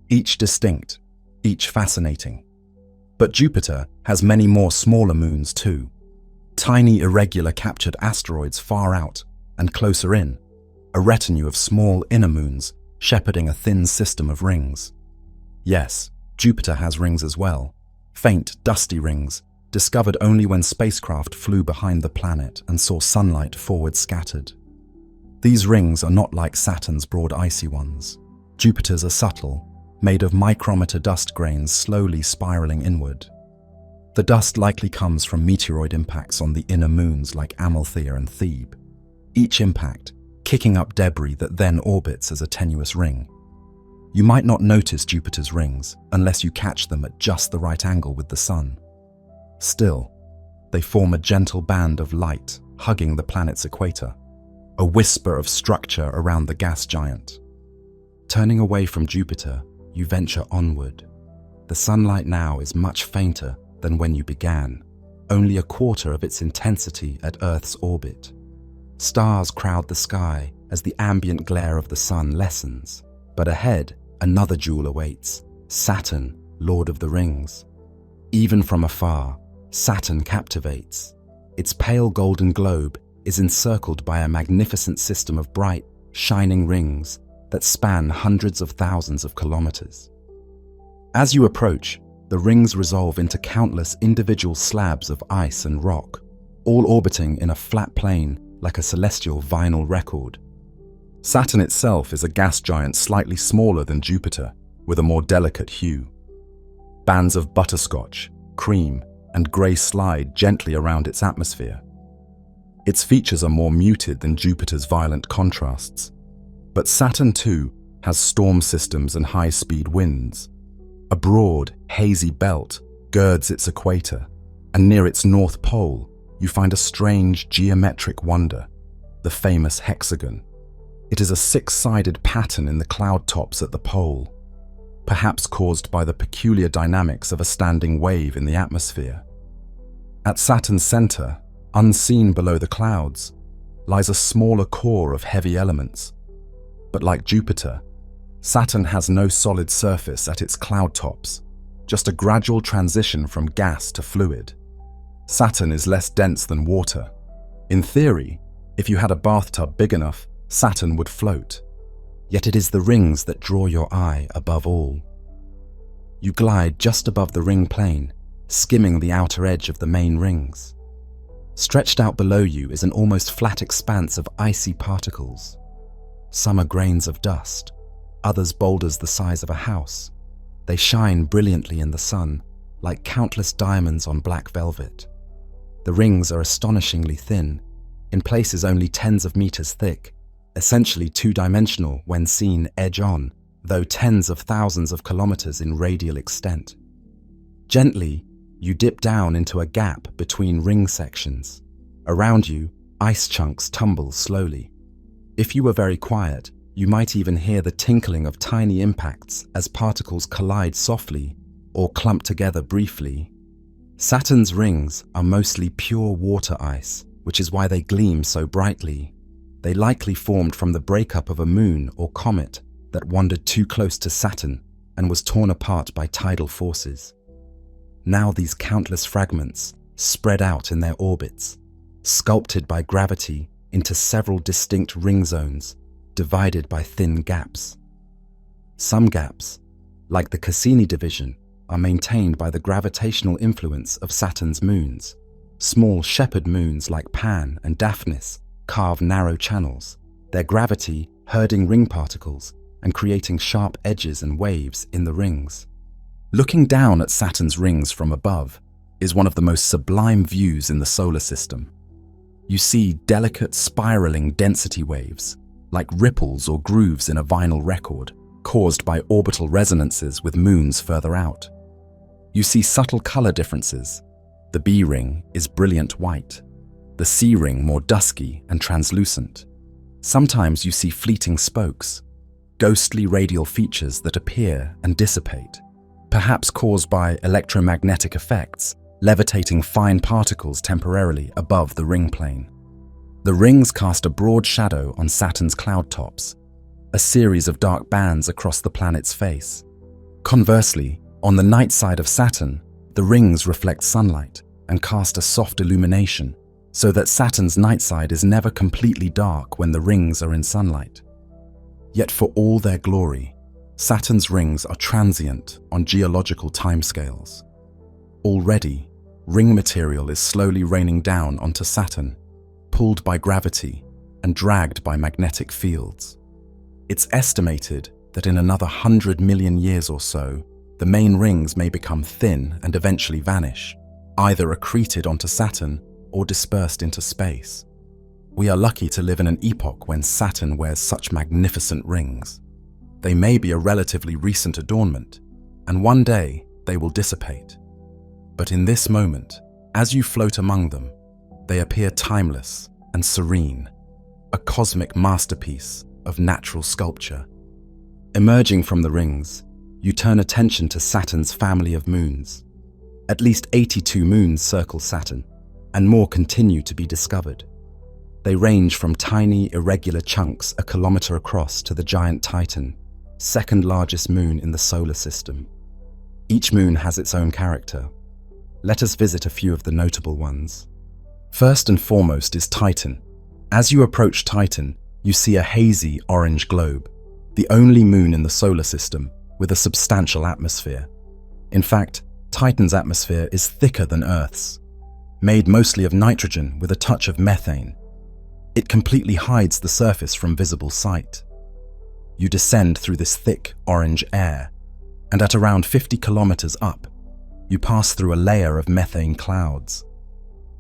S2: each distinct, each fascinating. But Jupiter has many more smaller moons too, tiny irregular captured asteroids far out and closer in, a retinue of small inner moons shepherding a thin system of rings. Yes, Jupiter has rings as well, faint, dusty rings, discovered only when spacecraft flew behind the planet and saw sunlight forward scattered. These rings are not like Saturn's broad icy ones. Jupiter's are subtle, made of micrometer dust grains slowly spiraling inward. The dust likely comes from meteoroid impacts on the inner moons like Amalthea and Thebe, each impact kicking up debris that then orbits as a tenuous ring. You might not notice Jupiter's rings unless you catch them at just the right angle with the Sun.
S1: Still, they form a gentle band of light hugging the planet's equator, a whisper of structure around the gas giant.
S2: Turning away from Jupiter, you venture onward. The sunlight now is much fainter than when you began, only a quarter of its intensity at Earth's orbit. Stars crowd the sky as the ambient glare of the sun lessens, but ahead, another jewel awaits, Saturn, Lord of the Rings. Even from afar, Saturn captivates. Its pale golden globe is encircled by a magnificent system of bright, shining rings that span hundreds of thousands of kilometers. As you approach, the rings resolve into countless individual slabs of ice and rock, all orbiting in a flat plane like a celestial vinyl record.
S1: Saturn itself is a gas giant slightly smaller than Jupiter, with a more delicate hue. Bands of butterscotch, cream, and grey slide gently around its atmosphere. Its features are more muted than Jupiter's violent contrasts. But Saturn too has storm systems and high-speed winds. A broad, hazy belt girds its equator, and near its north pole you find a strange geometric wonder, the famous hexagon. It is a six-sided pattern in the cloud tops at the pole, perhaps caused by the peculiar dynamics of a standing wave in the atmosphere. At Saturn's center, unseen below the clouds, lies a smaller core of heavy elements. But like Jupiter, Saturn has no solid surface at its cloud tops, just a gradual transition from gas to fluid. Saturn is less dense than water. In theory, if you had a bathtub big enough, Saturn would float.
S2: Yet it is the rings that draw your eye above all. You glide just above the ring plane, skimming the outer edge of the main rings. Stretched out below you is an almost flat expanse of icy particles. Some are grains of dust, others boulders the size of a house. They shine brilliantly in the sun, like countless diamonds on black velvet. The rings are astonishingly thin, in places only tens of meters thick, essentially two-dimensional when seen edge-on, though tens of thousands of kilometers in radial extent. Gently, you dip down into a gap between ring sections. Around you, ice chunks tumble slowly. If you were very quiet, you might even hear the tinkling of tiny impacts as particles collide softly or clump together briefly. Saturn's rings are mostly pure water ice, which is why they gleam so brightly. They likely formed from the breakup of a moon or comet that wandered too close to Saturn and was torn apart by tidal forces. Now these countless fragments spread out in their orbits, sculpted by gravity into several distinct ring zones, divided by thin gaps. Some gaps, like the Cassini division, are maintained by the gravitational influence of Saturn's moons. Small shepherd moons like Pan and Daphnis carve narrow channels, their gravity herding ring particles and creating sharp edges and waves in the rings. Looking down at Saturn's rings from above is one of the most sublime views in the solar system. You see delicate spiraling density waves, like ripples or grooves in a vinyl record, caused by orbital resonances with moons further out. You see subtle color differences. The B ring is brilliant white, the C ring more dusky and translucent. Sometimes you see fleeting spokes, ghostly radial features that appear and dissipate, perhaps caused by electromagnetic effects, levitating fine particles temporarily above the ring plane. The rings cast a broad shadow on Saturn's cloud tops, a series of dark bands across the planet's face. Conversely, on the night side of Saturn, the rings reflect sunlight and cast a soft illumination, so that Saturn's night side is never completely dark when the rings are in sunlight. Yet for all their glory, Saturn's rings are transient on geological timescales. Already, ring material is slowly raining down onto Saturn, pulled by gravity and dragged by magnetic fields. It's estimated that in another 100 million years or so, the main rings may become thin and eventually vanish, either accreted onto Saturn or dispersed into space. We are lucky to live in an epoch when Saturn wears such magnificent rings. They may be a relatively recent adornment, and one day they will dissipate. But in this moment,
S1: As you float among them, they appear timeless and serene, a cosmic masterpiece of natural sculpture. Emerging from the rings, you turn attention to Saturn's family of moons. At least 82 moons circle Saturn, and more continue to be discovered. They range from tiny, irregular chunks a kilometer across to the giant Titan, second largest moon in the solar system. Each moon has its own character. Let us visit a few of the notable ones. First and foremost is Titan. As you approach Titan, you see a hazy orange globe, the only moon in the solar system with a substantial atmosphere. In fact, Titan's atmosphere is thicker than Earth's, made mostly of nitrogen with a touch of methane. It completely hides the surface from visible sight. You descend through this thick orange air, and at around 50 kilometers up, you pass through a layer of methane clouds.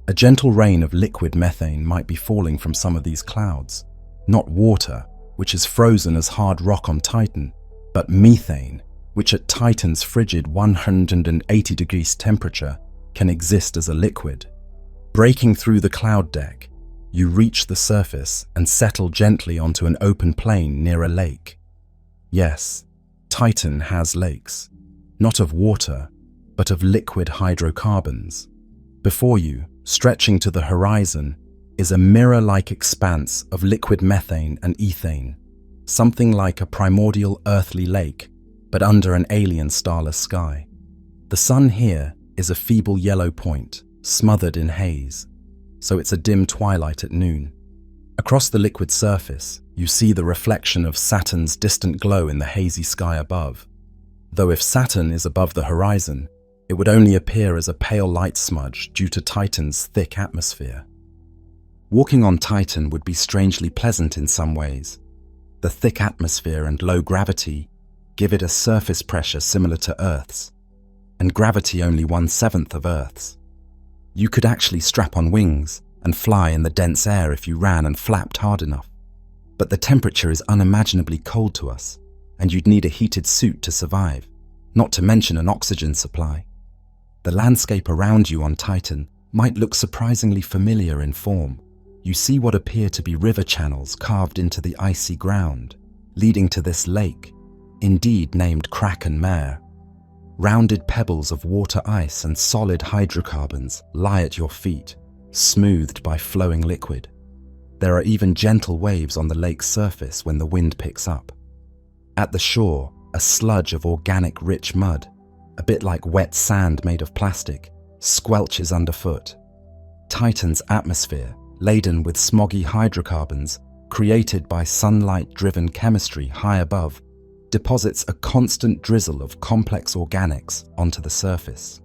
S1: A gentle rain of liquid methane might be falling from some of these clouds, not water, which is frozen as hard rock on Titan, but methane, which at Titan's frigid 180 degrees temperature can exist as a liquid. Breaking through the cloud deck, you reach the surface and settle gently onto an open plain near a lake. Yes, Titan has lakes, not of water, but of liquid hydrocarbons. Before you, stretching to the horizon, is a mirror-like expanse of liquid methane and ethane, something like a primordial earthly lake, but under an alien starless sky. The sun here is a feeble yellow point, smothered in haze, so it's a dim twilight at noon. Across the liquid surface, you see the reflection of Saturn's distant glow in the hazy sky above, though if Saturn is above the horizon, it would only appear as a pale light smudge due to Titan's thick atmosphere. Walking on Titan would be strangely pleasant in some ways. The thick atmosphere and low gravity give it a surface pressure similar to Earth's, and gravity only 1/7 of Earth's. You could actually strap on wings and fly in the dense air if you ran and flapped hard enough. But the temperature is unimaginably cold to us, and you'd need a heated suit to survive, not to mention an oxygen supply. The landscape around you on Titan might look surprisingly familiar in form. You see what appear to be river channels carved into the icy ground, leading to this lake, indeed named Kraken Mare. Rounded pebbles of water ice and solid hydrocarbons lie at your feet, smoothed by flowing liquid. There are even gentle waves on the lake's surface when the wind picks up. At the shore, a sludge of organic rich mud, a bit like wet sand made of plastic, squelches underfoot. Titan's atmosphere, laden with smoggy hydrocarbons created by sunlight-driven chemistry high above, deposits a constant drizzle of complex organics onto the surface.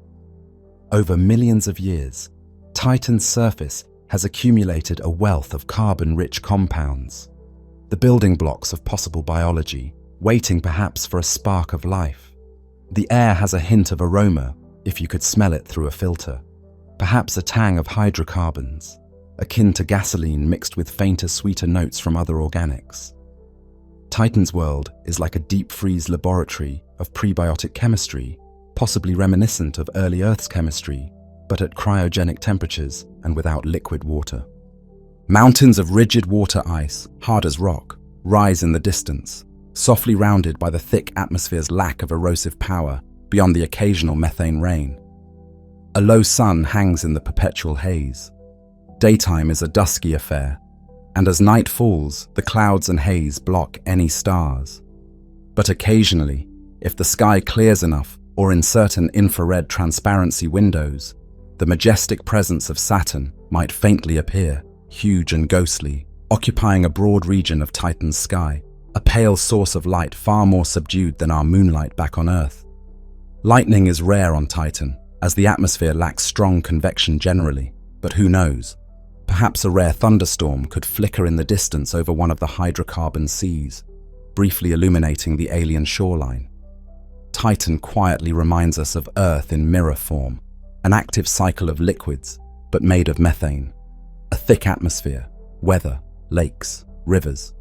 S1: Over millions of years, Titan's surface has accumulated a wealth of carbon-rich compounds, the building blocks of possible biology, waiting perhaps for a spark of life. The air has a hint of aroma if you could smell it through a filter, perhaps a tang of hydrocarbons, akin to gasoline mixed with fainter, sweeter notes from other organics. Titan's world is like a deep-freeze laboratory of prebiotic chemistry, possibly reminiscent of early Earth's chemistry, but at cryogenic temperatures and without liquid water. Mountains of rigid water ice, hard as rock, rise in the distance, softly rounded by the thick atmosphere's lack of erosive power beyond the occasional methane rain. A low sun hangs in the perpetual haze. Daytime is a dusky affair, and as night falls, the clouds and haze block any stars. But occasionally, if the sky clears enough or in certain infrared transparency windows, the majestic presence of Saturn might faintly appear, huge and ghostly, occupying a broad region of Titan's sky, a pale source of light far more subdued than our moonlight back on Earth. Lightning is rare on Titan, as the atmosphere lacks strong convection generally, but who knows? Perhaps a rare thunderstorm could flicker in the distance over one of the hydrocarbon seas, briefly illuminating the alien shoreline. Titan quietly reminds us of Earth in mirror form, an active cycle of liquids, but made of methane. A thick atmosphere, weather, lakes, rivers,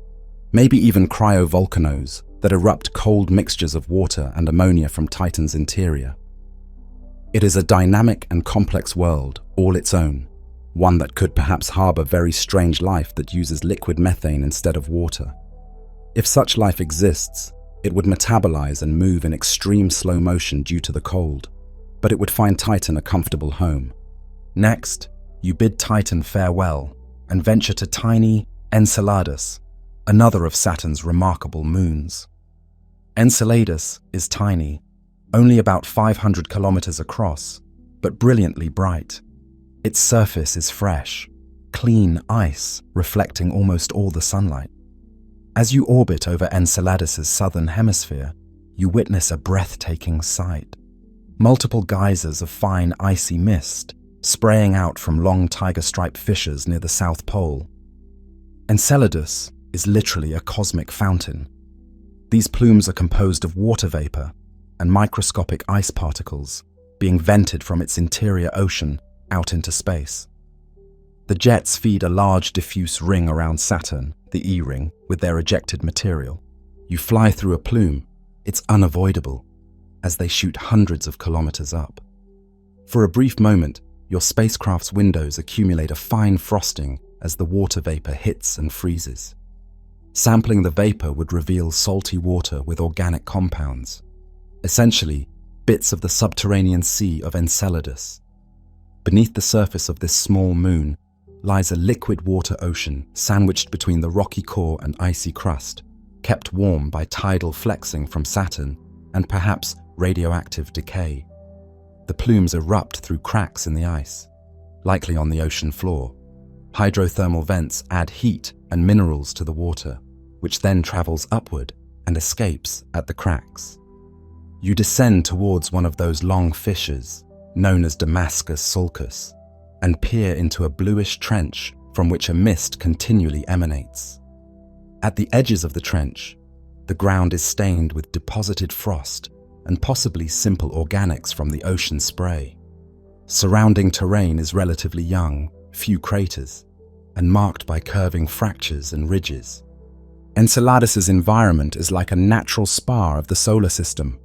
S1: maybe even cryovolcanoes that erupt cold mixtures of water and ammonia from Titan's interior.
S2: It is a dynamic and complex world, all its own, one that could perhaps harbor very strange life that uses liquid methane instead of water. If such life exists, it would metabolize and move in extreme slow motion due to the cold, but it would find Titan a comfortable home. Next, you bid Titan farewell and venture to tiny Enceladus, another of Saturn's remarkable moons. Enceladus is tiny, only about 500 kilometers across, but brilliantly bright. Its surface is fresh, clean ice reflecting almost all the sunlight. As you orbit over Enceladus's southern hemisphere, you witness a breathtaking sight. Multiple geysers of fine icy mist spraying out from long tiger-stripe fissures near the South Pole. Enceladus is literally a cosmic fountain. These plumes are composed of water vapor and microscopic ice particles being vented from its interior ocean out into space. The jets feed a large diffuse ring around Saturn, the E-ring, with their ejected material. You fly through a plume. It's unavoidable, as they shoot hundreds of kilometers up. For a brief moment, your spacecraft's windows accumulate a fine frosting as the water vapor hits and freezes. Sampling the vapor would reveal salty water with organic compounds, essentially bits of the subterranean sea of Enceladus. Beneath the surface of this small moon lies a liquid water ocean sandwiched between the rocky core and icy crust, kept warm by tidal flexing from Saturn and perhaps radioactive decay. The plumes erupt through cracks in the ice, likely on the ocean floor. Hydrothermal vents add heat and minerals to the water, which then travels upward and escapes at the cracks. You descend towards one of those long fissures, known as Damascus sulcus, and peer into a bluish trench from which a mist continually emanates. At the edges of the trench, the ground is stained with deposited frost and possibly simple organics from the ocean spray. Surrounding terrain is relatively young, few craters, and marked by curving fractures and ridges. Enceladus's environment is like a natural spa of the solar system.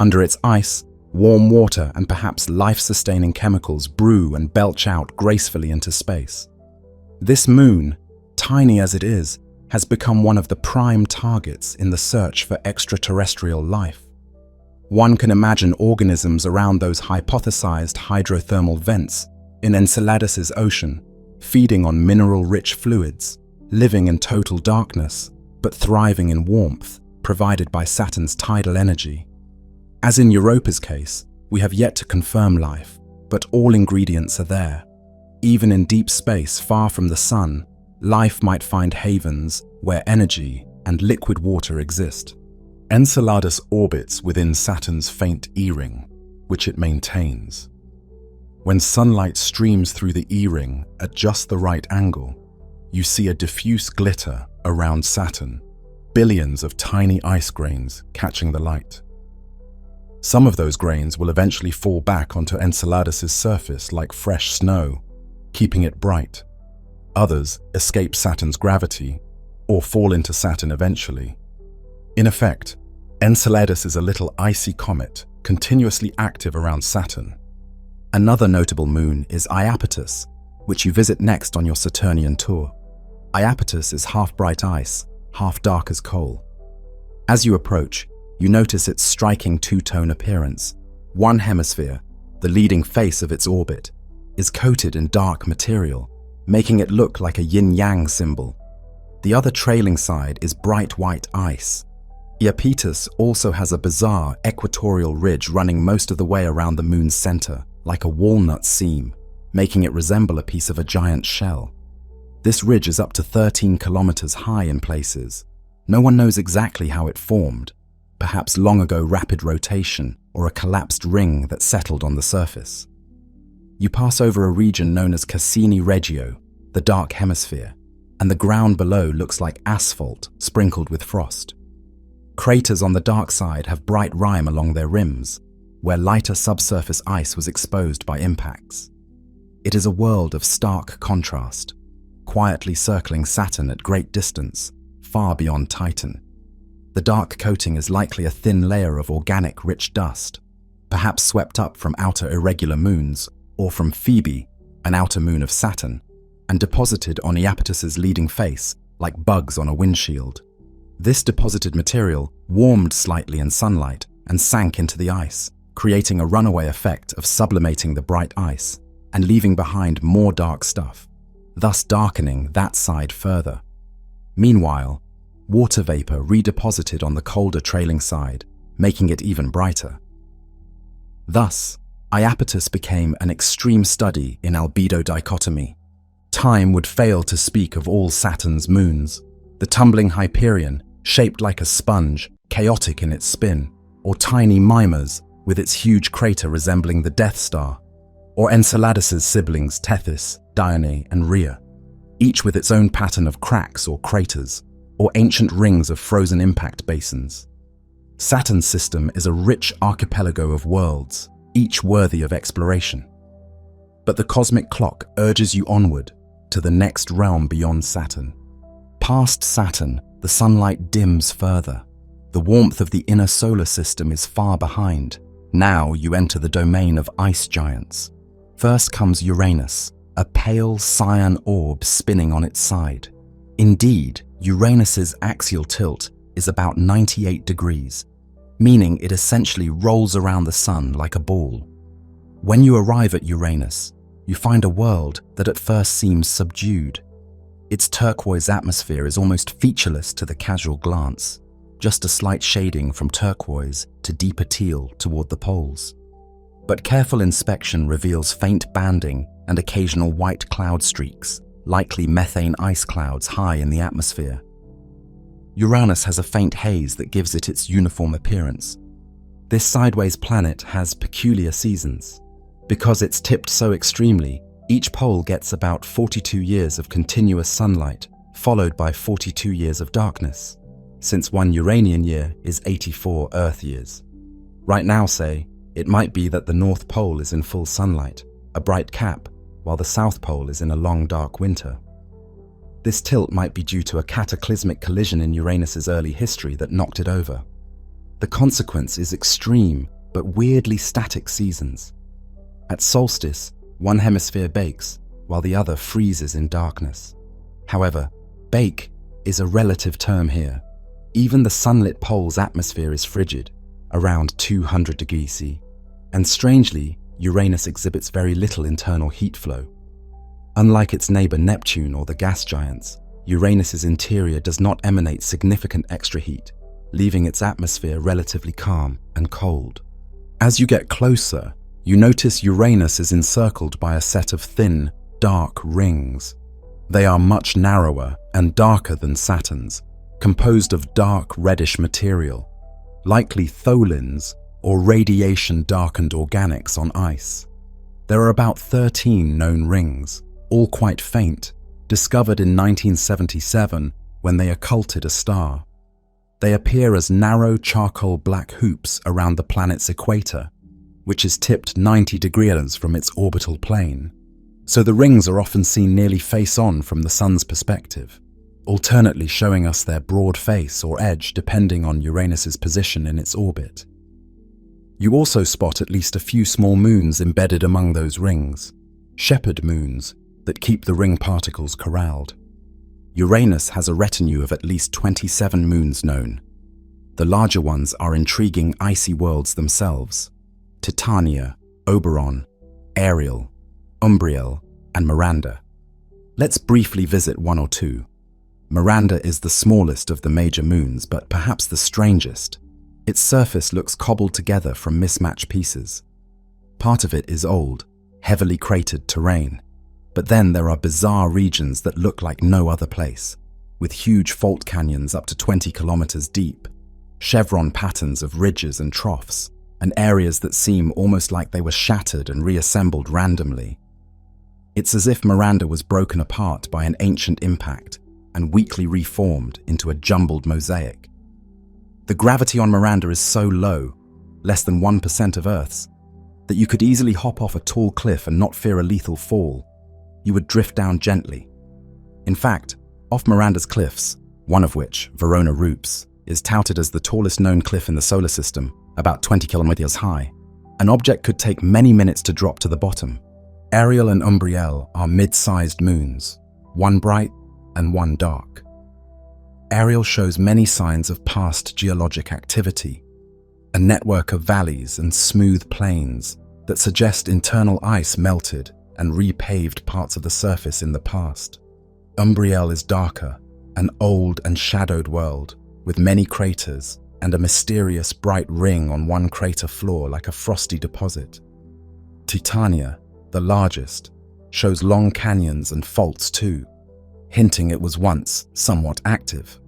S2: Under its ice, warm water and perhaps life-sustaining chemicals brew and belch out gracefully into space. This moon, tiny as it is, has become one of the prime targets in the search for extraterrestrial life. One can imagine organisms around those hypothesized hydrothermal vents in Enceladus's ocean, feeding on mineral-rich fluids, living in total darkness, but thriving in warmth provided by Saturn's tidal energy. As in Europa's case, we have yet to confirm life, but all ingredients are there. Even in deep space far from the sun, life might find havens where energy and liquid water exist. Enceladus orbits within Saturn's faint E-ring, which it maintains. When sunlight streams through the E-ring at just the right angle, you see a diffuse glitter around Saturn, billions of tiny ice grains catching the light. Some of those grains will eventually fall back onto Enceladus's surface like fresh snow, keeping it bright. Others escape Saturn's gravity or fall into Saturn eventually. In effect, Enceladus is a little icy comet continuously active around Saturn. Another notable moon is Iapetus, which you visit next on your Saturnian tour. Iapetus is half bright ice, half dark as coal. As you approach, you notice its striking two-tone appearance. One hemisphere, the leading face of its orbit, is coated in dark material, making it look like a yin-yang symbol. The other trailing side is bright white ice. Iapetus also has a bizarre equatorial ridge running most of the way around the moon's center, like a walnut seam, making it resemble a piece of a giant shell. This ridge is up to 13 kilometers high in places. No one knows exactly how it formed, perhaps long ago rapid rotation or a collapsed ring that settled on the surface. You pass over a region known as Cassini Regio, the dark hemisphere, and the ground below looks like asphalt sprinkled with frost. Craters on the dark side have bright rime along their rims, where lighter subsurface ice was exposed by impacts. It is a world of stark contrast, quietly circling Saturn at great distance, far beyond Titan. The dark coating is likely a thin layer of organic rich dust,
S1: perhaps swept up from outer irregular moons, or from Phoebe, an outer moon of Saturn, and deposited on Iapetus's leading face like bugs on a windshield. This deposited material warmed slightly in sunlight and sank into the ice, creating a runaway effect of sublimating the bright ice and leaving behind more dark stuff, thus darkening that side further. Meanwhile, water vapor redeposited on the colder trailing side, making it even brighter. Thus, Iapetus became an extreme study in albedo dichotomy. Time would fail to speak of all Saturn's moons. The tumbling Hyperion, shaped like a sponge, chaotic in its spin, or tiny Mimas, with its huge crater resembling the Death Star, or Enceladus's siblings Tethys, Dione, and Rhea, each with its own pattern of cracks or craters, or ancient rings of frozen impact basins. Saturn's system is a rich archipelago of worlds, each worthy of exploration. But the cosmic clock urges you onward to the next realm beyond Saturn. Past Saturn, the sunlight dims further. The warmth of the inner solar system is far behind. Now you enter the domain of ice giants. First comes Uranus, a pale cyan orb spinning on its side. Indeed, Uranus's axial tilt is about 98 degrees, meaning it essentially rolls around the sun like a ball. When you arrive at Uranus, you find a world that at first seems subdued. Its turquoise atmosphere is almost featureless to the casual glance, just a slight shading from turquoise to deeper teal toward the poles. But careful inspection reveals faint banding and occasional white cloud streaks, likely methane ice clouds high in the atmosphere. Uranus has a faint haze that gives it its uniform appearance. This sideways planet has peculiar seasons. Because it's tipped so extremely, each pole gets about 42 years of continuous sunlight, followed by 42 years of darkness, since one Uranian year is 84 Earth years. Right now, say, it might be that the North Pole is in full sunlight, a bright cap, while the South Pole is in a long dark winter. This tilt might be due to a cataclysmic collision in Uranus's early history that knocked it over. The consequence is extreme but weirdly static seasons. At solstice, one hemisphere bakes, while the other freezes in darkness. However, bake is a relative term here. Even the sunlit pole's atmosphere is frigid, around 200 degrees C, and strangely, Uranus exhibits very little internal heat flow. Unlike its neighbor Neptune or the gas giants, Uranus's interior does not emanate significant extra heat, leaving its atmosphere relatively calm and cold. As you get closer, you notice Uranus is encircled by a set of thin, dark rings. They are much narrower and darker than Saturn's, composed of dark reddish material, likely tholins or radiation-darkened organics on ice. There are about 13 known rings, all quite faint, discovered in 1977 when they occulted a star. They appear as narrow charcoal black hoops around the planet's equator, which is tipped 90 degrees from its orbital plane. So the rings are often seen nearly face-on from the Sun's perspective, alternately showing us their broad face or edge depending on Uranus's position in its orbit. You also spot at least a few small moons embedded among those rings, shepherd moons that keep the ring particles corralled. Uranus has a retinue of at least 27 moons known. The larger ones are intriguing icy worlds themselves: Titania, Oberon, Ariel, Umbriel, and Miranda. Let's briefly visit one or two. Miranda is the smallest of the major moons, but perhaps the strangest. Its surface looks cobbled together from mismatched pieces. Part of it is old, heavily cratered terrain, but then there are bizarre regions that look like no other place, with huge fault canyons up to 20 kilometers deep, chevron patterns of ridges and troughs, and areas that seem almost like they were shattered and reassembled randomly. It's as if Miranda was broken apart by an ancient impact and weakly reformed into a jumbled mosaic. The gravity on Miranda is so low, less than 1% of Earth's, that you could easily hop off a tall cliff and not fear a lethal fall. You would drift down gently. In fact, off Miranda's cliffs, one of which, Verona Rupes, is touted as the tallest known cliff in the solar system, about 20 kilometers high, An object could take many minutes to drop to the bottom. Ariel and Umbriel are mid-sized moons, one bright and one dark. Ariel shows many signs of past geologic activity, a network of valleys and smooth plains that suggest internal ice melted and repaved parts of the surface in the past. Umbriel is darker, an old and shadowed world with many craters and a mysterious bright ring on one crater floor like a frosty deposit. Titania, the largest, shows long canyons and faults too, hinting it was once somewhat active.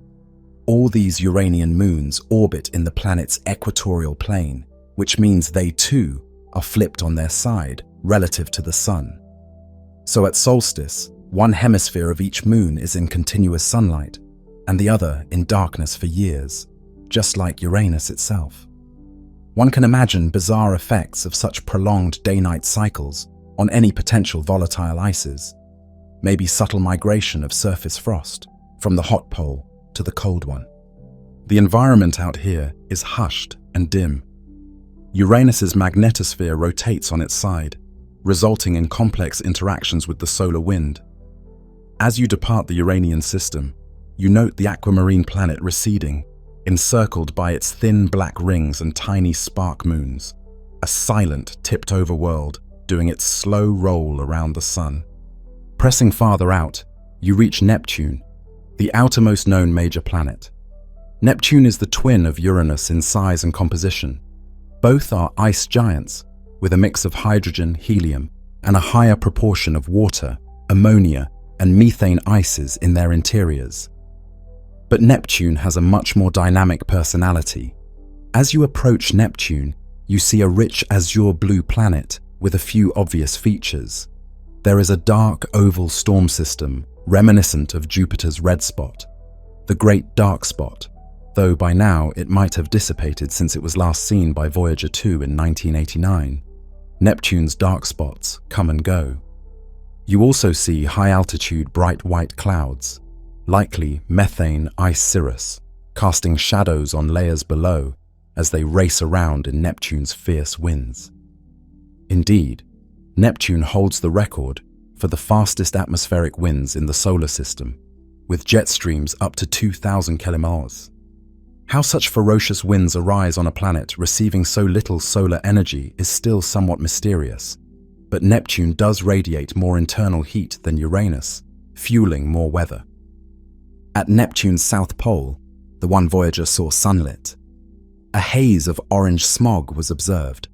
S1: All these Uranian moons orbit in the planet's equatorial plane, which means they too are flipped on their side relative to the Sun. So at solstice, one hemisphere of each moon is in continuous sunlight, and the other in darkness for years, just like Uranus itself. One can imagine bizarre effects of such prolonged day-night cycles on any potential volatile ices, maybe subtle migration of surface frost from the hot pole to the cold one. The environment out here is hushed and dim. Uranus's magnetosphere rotates on its side, resulting in complex interactions with the solar wind. As you depart the Uranian system, you note the aquamarine planet receding, encircled by its thin black rings and tiny spark moons, a silent, tipped-over world doing its slow roll around the Sun. Pressing farther out, you reach Neptune, the outermost known major planet. Neptune is the twin of Uranus in size and composition. Both are ice giants, with a mix of hydrogen, helium, and a higher proportion of water, ammonia, and methane ices in their interiors. But Neptune has a much more dynamic personality. As you approach Neptune, you see a rich azure blue planet with a few obvious features. There is a dark oval storm system reminiscent of Jupiter's red spot, the Great Dark Spot, though by now it might have dissipated since it was last seen by Voyager 2 in 1989. Neptune's dark spots come and go. You also see high-altitude bright white clouds, likely methane ice cirrus, casting shadows on layers below as they race around in Neptune's fierce winds. Indeed, Neptune holds the record for the fastest atmospheric winds in the solar system, with jet streams up to 2,000 km/h. How such ferocious winds arise on a planet receiving so little solar energy is still somewhat mysterious, but Neptune does radiate more internal heat than Uranus, fueling more weather. At Neptune's south pole, the one Voyager saw sunlit, a haze of orange smog was observed,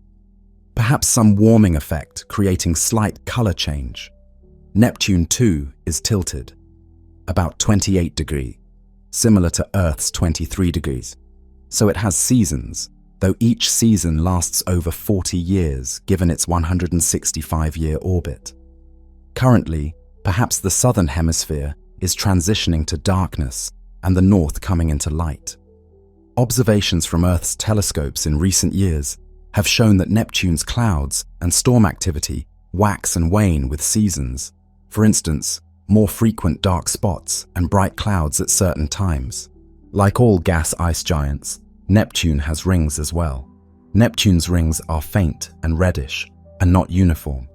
S1: perhaps some warming effect creating slight color change. Neptune too is tilted, about 28 degrees, similar to Earth's 23 degrees. So it has seasons, though each season lasts over 40 years given its 165-year orbit. Currently, perhaps the southern hemisphere is transitioning to darkness and the north coming into light. Observations from Earth's telescopes in recent years have shown that Neptune's clouds and storm activity wax and wane with seasons. For instance, more frequent dark spots and bright clouds at certain times. Like all gas ice giants, Neptune has rings as well. Neptune's rings are faint and reddish, and not uniform.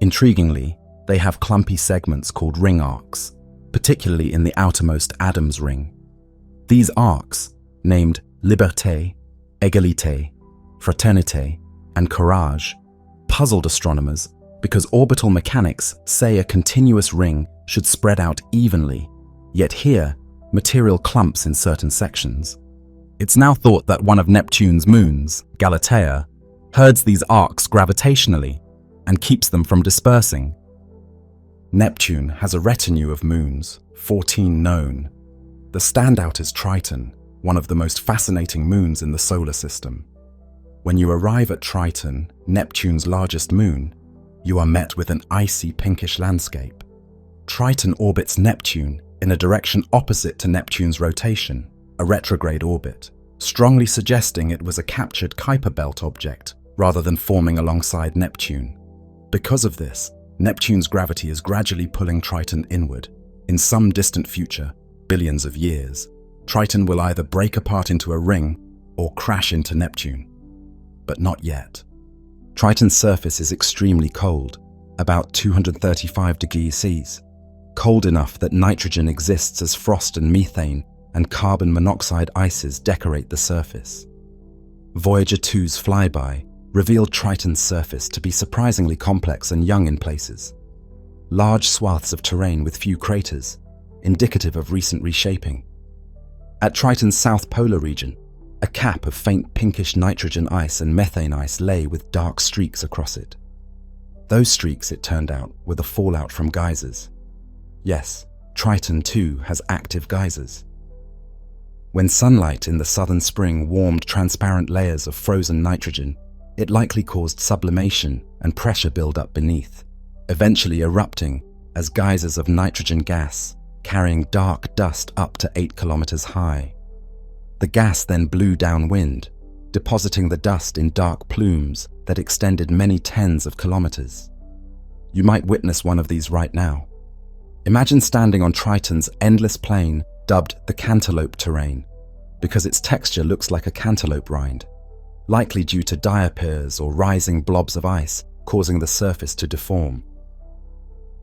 S1: Intriguingly, they have clumpy segments called ring arcs, particularly in the outermost Adam's ring. These arcs, named Liberté, Égalité, Fraternité, and Courage, puzzled astronomers because orbital mechanics say a continuous ring should spread out evenly, yet here, material clumps in certain sections. It's now thought that one of Neptune's moons, Galatea, herds these arcs gravitationally and keeps them from dispersing. Neptune has a retinue of moons, 14 known. The standout is Triton, one of the most fascinating moons in the solar system. When you arrive at Triton, Neptune's largest moon, you are met with an icy pinkish landscape. Triton orbits Neptune in a direction opposite to Neptune's rotation, a retrograde orbit, strongly suggesting it was a captured Kuiper Belt object rather than forming alongside Neptune. Because of this, Neptune's gravity is gradually pulling Triton inward. In some distant future, billions of years, Triton will either break apart into a ring or crash into Neptune. But not yet.
S2: Triton's surface is extremely cold, about 235 degrees Celsius, cold enough that nitrogen exists as frost and methane, and carbon monoxide ices decorate the surface. Voyager 2's flyby revealed Triton's surface to be surprisingly complex and young in places. Large swaths of terrain with few craters, indicative of recent reshaping. At Triton's south polar region, a cap of faint pinkish nitrogen ice and methane ice lay with dark streaks across it. Those streaks, it turned out, were the fallout from geysers. Yes, Triton too has active geysers. When sunlight in the southern spring warmed transparent layers of frozen nitrogen, it likely caused sublimation and pressure buildup beneath, eventually erupting as geysers of nitrogen gas, carrying dark dust up to 8 kilometers high. The gas then blew downwind, depositing the dust in dark plumes that extended many tens of kilometers. You might witness one of these right now. Imagine standing on Triton's endless plain, dubbed the cantaloupe terrain, because its texture looks like a cantaloupe rind, likely due to diapirs or rising blobs of ice causing the surface to deform.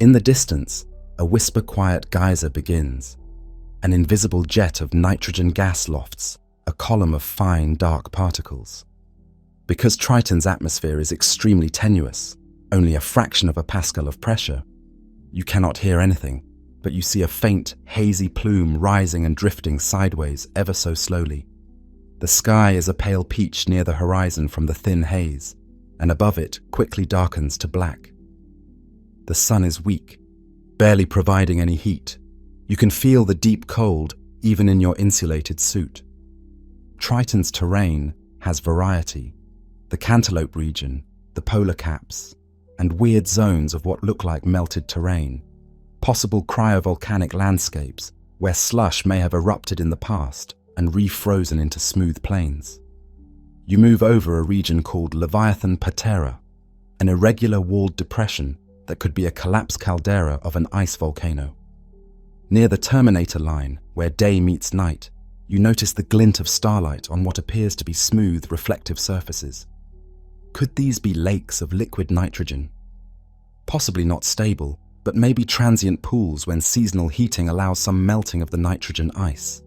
S2: In the distance, a whisper-quiet geyser begins. An invisible jet of nitrogen gas lofts, a column of fine, dark particles. Because Triton's atmosphere is extremely tenuous, only a fraction of a pascal of pressure, you cannot hear anything, but you see a faint, hazy plume rising and drifting sideways ever so slowly. The sky is a pale peach near the horizon from the thin haze, and above it quickly darkens to black. The sun is weak, barely providing any heat. You can feel the deep cold even in your insulated suit. Triton's terrain has variety. The cantaloupe region, the polar caps, and weird zones of what look like melted terrain. Possible cryovolcanic landscapes where slush may have erupted in the past and refrozen into smooth plains. You move over a region called Leviathan Patera, an irregular walled depression that could be a collapsed caldera of an ice volcano. Near the terminator line, where day meets night, you notice the glint of starlight on what appears to be smooth, reflective surfaces. Could these be lakes of liquid nitrogen? Possibly not stable, but maybe transient pools when seasonal heating allows some melting of the nitrogen ice.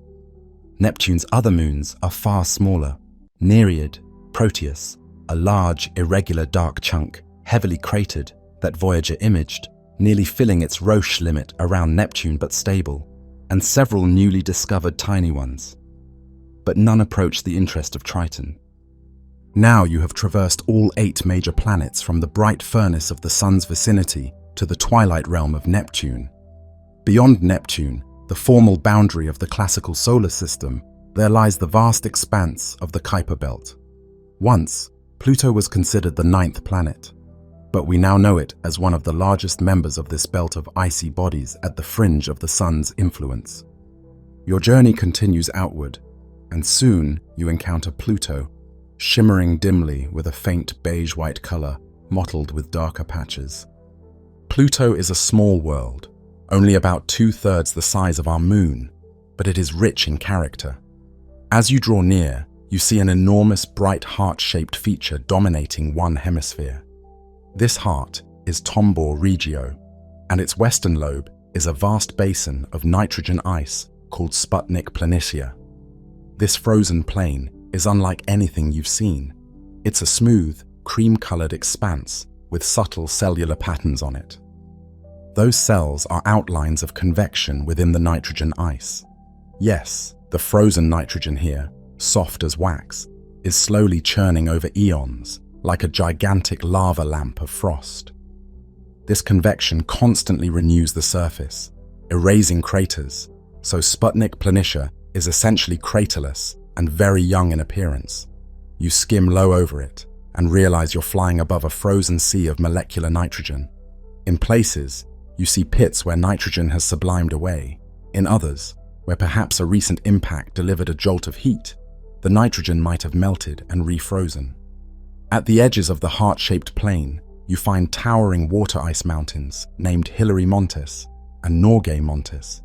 S2: Neptune's other moons are far smaller. Nereid, Proteus, a large, irregular dark chunk, heavily cratered, that Voyager imaged, nearly filling its Roche limit around Neptune but stable, and several newly discovered tiny ones. But none approach the interest of Triton.
S1: Now you have traversed all 8 major planets from the bright furnace of the Sun's vicinity to the twilight realm of Neptune. Beyond Neptune, the formal boundary of the classical solar system, there lies the vast expanse of the Kuiper Belt. Once, Pluto was considered the 9th planet, but we now know it as one of the largest members of this belt of icy bodies at the fringe of the Sun's influence. Your journey continues outward, and soon you encounter Pluto, shimmering dimly with a faint beige-white color mottled with darker patches. Pluto is a small world, only about 2/3 the size of our moon, but it is rich in character. As you draw near, you see an enormous bright heart-shaped feature dominating one hemisphere. This heart is Tombor Regio, and its western lobe is a vast basin of nitrogen ice called Sputnik Planitia. This frozen plain is unlike anything you've seen. It's a smooth, cream-colored expanse with subtle cellular patterns on it. Those cells are outlines of convection within the nitrogen ice. Yes, the frozen nitrogen here, soft as wax, is slowly churning over eons, like a gigantic lava lamp of frost. This convection constantly renews the surface, erasing craters, so Sputnik Planitia is essentially craterless and very young in appearance. You skim low over it and realize you're flying above a frozen sea of molecular nitrogen. In places, you see pits where nitrogen has sublimed away. In others, where perhaps a recent impact delivered a jolt of heat, the nitrogen might have melted and refrozen. At the edges of the heart-shaped plain, you find towering water ice mountains named Hillary Montes and Norgay Montes.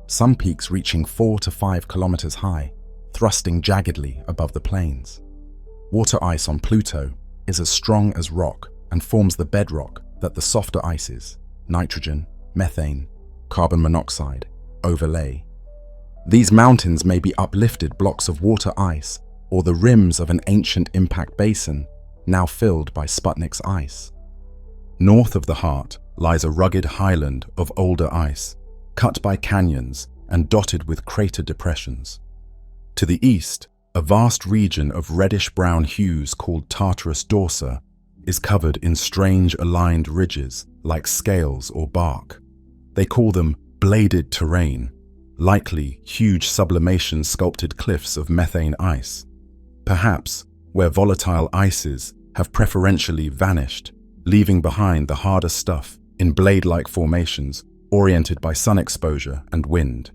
S1: Some peaks reaching 4 to 5 kilometers high, thrusting jaggedly above the plains. Water ice on Pluto
S2: is as strong as rock and forms the bedrock that the softer ices, nitrogen, methane, carbon monoxide, overlay. These mountains may be uplifted blocks of water ice or the rims of an ancient impact basin now filled by Sputnik's ice. North of the heart lies a rugged highland of older ice, cut by canyons and dotted with crater depressions. To the east, a vast region of reddish-brown hues called Tartarus dorsa is covered in strange aligned ridges like scales or bark. They call them bladed terrain, likely huge sublimation sculpted cliffs of methane ice, perhaps where volatile ices have preferentially vanished, leaving behind the harder stuff in blade-like formations oriented by sun exposure and wind.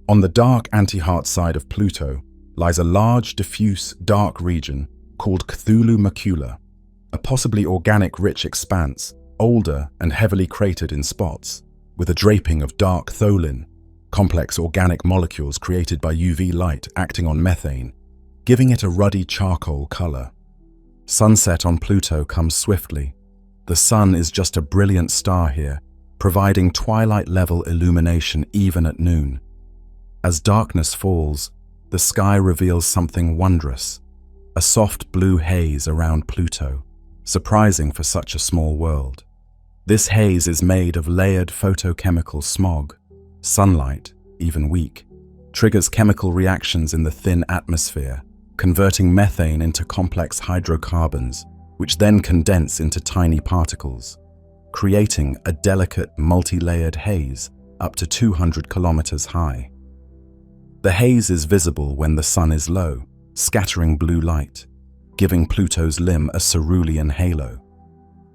S2: On the dark anti-heart side of Pluto lies a large, diffuse, dark region called Cthulhu Macula, a possibly organic-rich expanse, older and heavily cratered in spots, with a draping of dark tholin, complex organic molecules created by UV light acting on methane, giving it a ruddy charcoal color. Sunset on Pluto comes swiftly. The sun is just a brilliant star here, providing twilight-level illumination even at noon. As darkness falls, the sky reveals something wondrous, a soft blue haze around Pluto, surprising for such a small world. This haze is made of layered photochemical smog. Sunlight, even weak, triggers chemical reactions in the thin atmosphere, converting methane into complex hydrocarbons, which then condense into tiny particles, creating a delicate multi-layered haze up to 200 kilometers high. The haze is visible when the sun is low, scattering blue light, giving Pluto's limb a cerulean halo.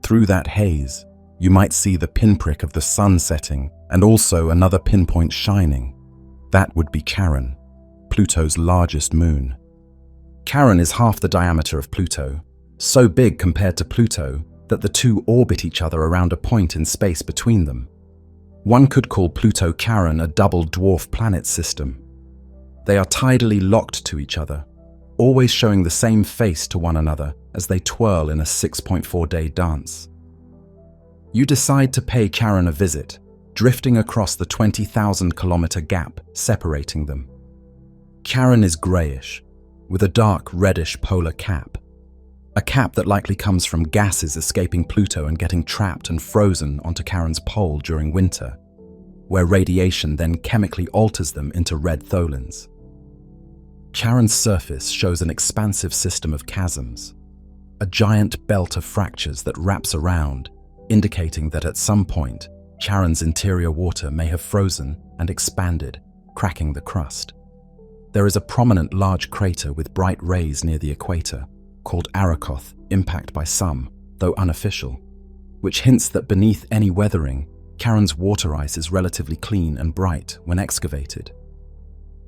S2: Through that haze, you might see the pinprick of the sun setting and also another pinpoint shining. That would be Charon, Pluto's largest moon. Charon is half the diameter of Pluto, so big compared to Pluto that the two orbit each other around a point in space between them. One could call Pluto-Charon a double dwarf planet system. They are tidally locked to each other, always showing the same face to one another as they twirl in a 6.4-day dance. You decide to pay Charon a visit, drifting across the 20,000-kilometer gap separating them. Charon is grayish, with a dark reddish polar cap. A cap that likely comes from gases escaping Pluto and getting trapped and frozen onto Charon's pole during winter, where radiation then chemically alters them into red tholins. Charon's surface shows an expansive system of chasms, a giant belt of fractures that wraps around, indicating that at some point, Charon's interior water may have frozen and expanded, cracking the crust. There is a prominent large crater with bright rays near the equator, called Arakoth, impact by some, though unofficial, which hints that beneath any weathering, Charon's water ice is relatively clean and bright when excavated.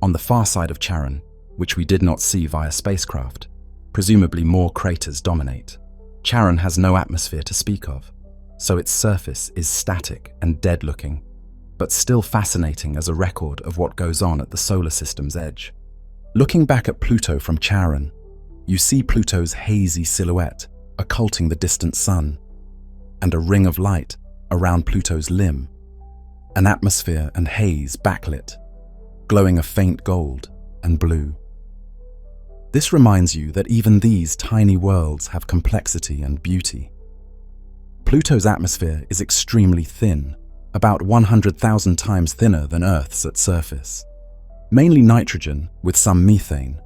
S2: On the far side of Charon, which we did not see via spacecraft, presumably more craters dominate. Charon has no atmosphere to speak of, so its surface is static and dead-looking, but still fascinating as a record of what goes on at the solar system's edge. Looking back at Pluto from Charon, you see Pluto's hazy silhouette occulting the distant sun, and a ring of light around Pluto's limb, an atmosphere and haze backlit, glowing a faint gold and blue. This reminds you that even these tiny worlds have complexity and beauty. Pluto's atmosphere is extremely thin, about 100,000 times thinner than Earth's at surface. Mainly nitrogen with some methane,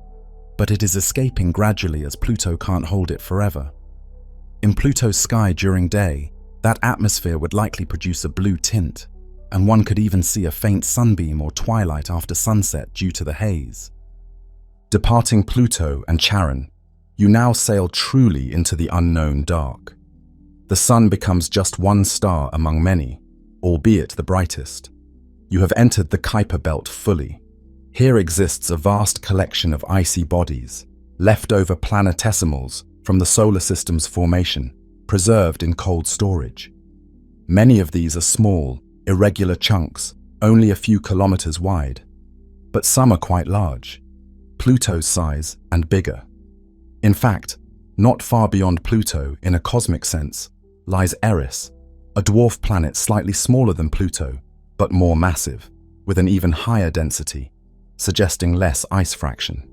S2: but it is escaping gradually as Pluto can't hold it forever. In Pluto's sky during day, that atmosphere would likely produce a blue tint, and one could even see a faint sunbeam or twilight after sunset due to the haze. Departing Pluto and Charon, you now sail truly into the unknown dark. The sun becomes just one star among many, albeit the brightest. You have entered the Kuiper belt fully. Here exists a vast collection of icy bodies, leftover planetesimals from the solar system's formation, preserved in cold storage. Many of these are small, irregular chunks, only a few kilometers wide, but some are quite large, Pluto's size and bigger. In fact,
S1: Not far beyond Pluto, in a cosmic sense, lies Eris, a dwarf planet slightly smaller than Pluto, but more massive, with an even higher density, suggesting less ice fraction.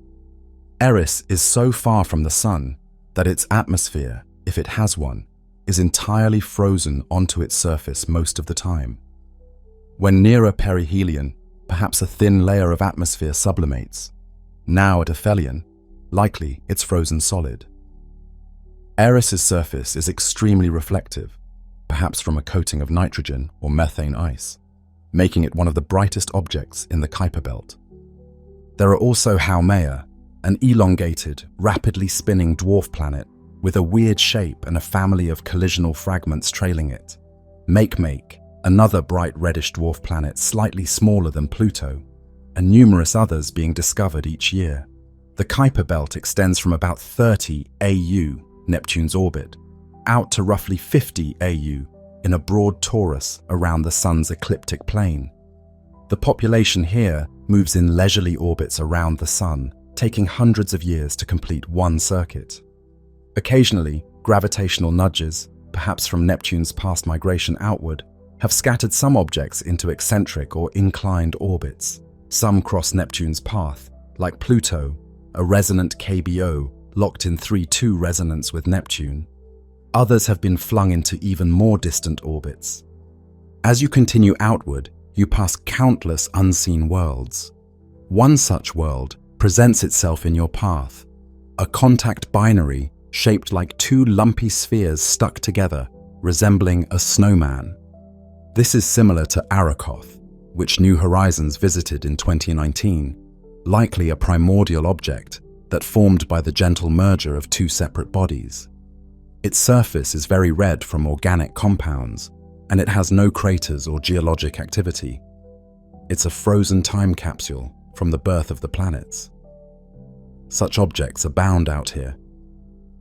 S1: Eris is so far from the Sun that its atmosphere, if it has one, is entirely frozen onto its surface most of the time. When nearer perihelion, perhaps a thin layer of atmosphere sublimates. Now at aphelion, likely it's frozen solid. Eris's surface is extremely reflective, perhaps from a coating of nitrogen or methane ice, making it one of the brightest objects in the Kuiper belt. There are also Haumea, an elongated, rapidly spinning dwarf planet with a weird shape and a family of collisional fragments trailing it. Makemake, another bright reddish dwarf planet slightly smaller than Pluto, and numerous others being discovered each year. The Kuiper belt extends from about 30 AU, Neptune's orbit, out to roughly 50 AU in a broad torus around the Sun's ecliptic plane. The population here moves in leisurely orbits around the Sun, taking hundreds of years to complete one circuit. Occasionally, gravitational nudges, perhaps from Neptune's past migration outward, have scattered some objects into eccentric or inclined orbits. Some cross Neptune's path, like Pluto, a resonant KBO locked in 3-2 resonance with Neptune. Others have been flung into even more distant orbits. As you continue outward, you pass countless unseen worlds. One such world presents itself in your path, a contact binary shaped like two lumpy spheres stuck together, resembling a snowman. This is similar to Arakoth, which New Horizons visited in 2019, likely a primordial object that formed by the gentle merger of two separate bodies. Its surface is very red from organic compounds, and it has no craters or geologic activity. It's a frozen time capsule from the birth of the planets. Such objects abound out here.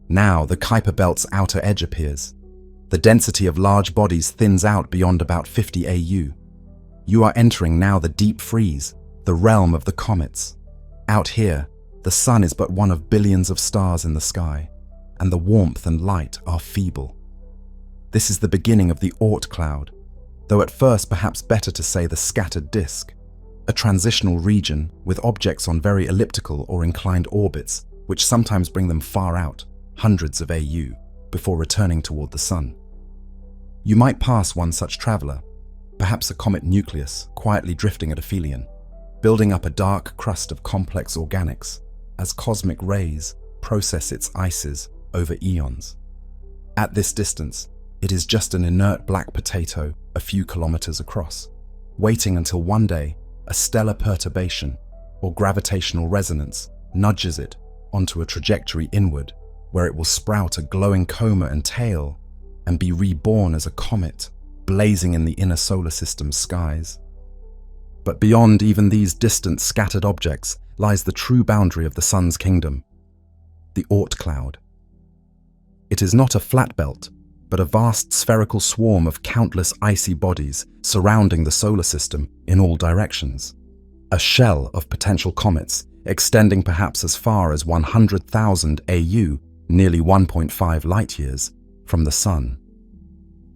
S1: Now the Kuiper belt's outer edge appears. The density of large bodies thins out beyond about 50 AU. You are entering now the deep freeze, the realm of the comets. Out here, the Sun is but one of billions of stars in the sky, and the warmth and light are feeble. This is the beginning of the Oort cloud, though at first perhaps better to say the scattered disk, a transitional region with objects on very elliptical or inclined orbits, which sometimes bring them far out, hundreds of AU, before returning toward the Sun. You might pass one such traveler, perhaps a comet nucleus quietly drifting at aphelion, building up a dark crust of complex organics as cosmic rays process its ices over eons. At this distance, it is just an inert black potato a few kilometers across, waiting until one day a stellar perturbation or gravitational resonance nudges it onto a trajectory inward, where it will sprout a glowing coma and tail and be reborn as a comet, blazing in the inner solar system's skies. But beyond even these distant scattered objects lies the true boundary of the Sun's kingdom, the Oort cloud. It is not a flat belt, but a vast spherical swarm of countless icy bodies surrounding the solar system in all directions. A shell of potential comets extending perhaps as far as 100,000 AU, nearly 1.5 light-years, from the Sun.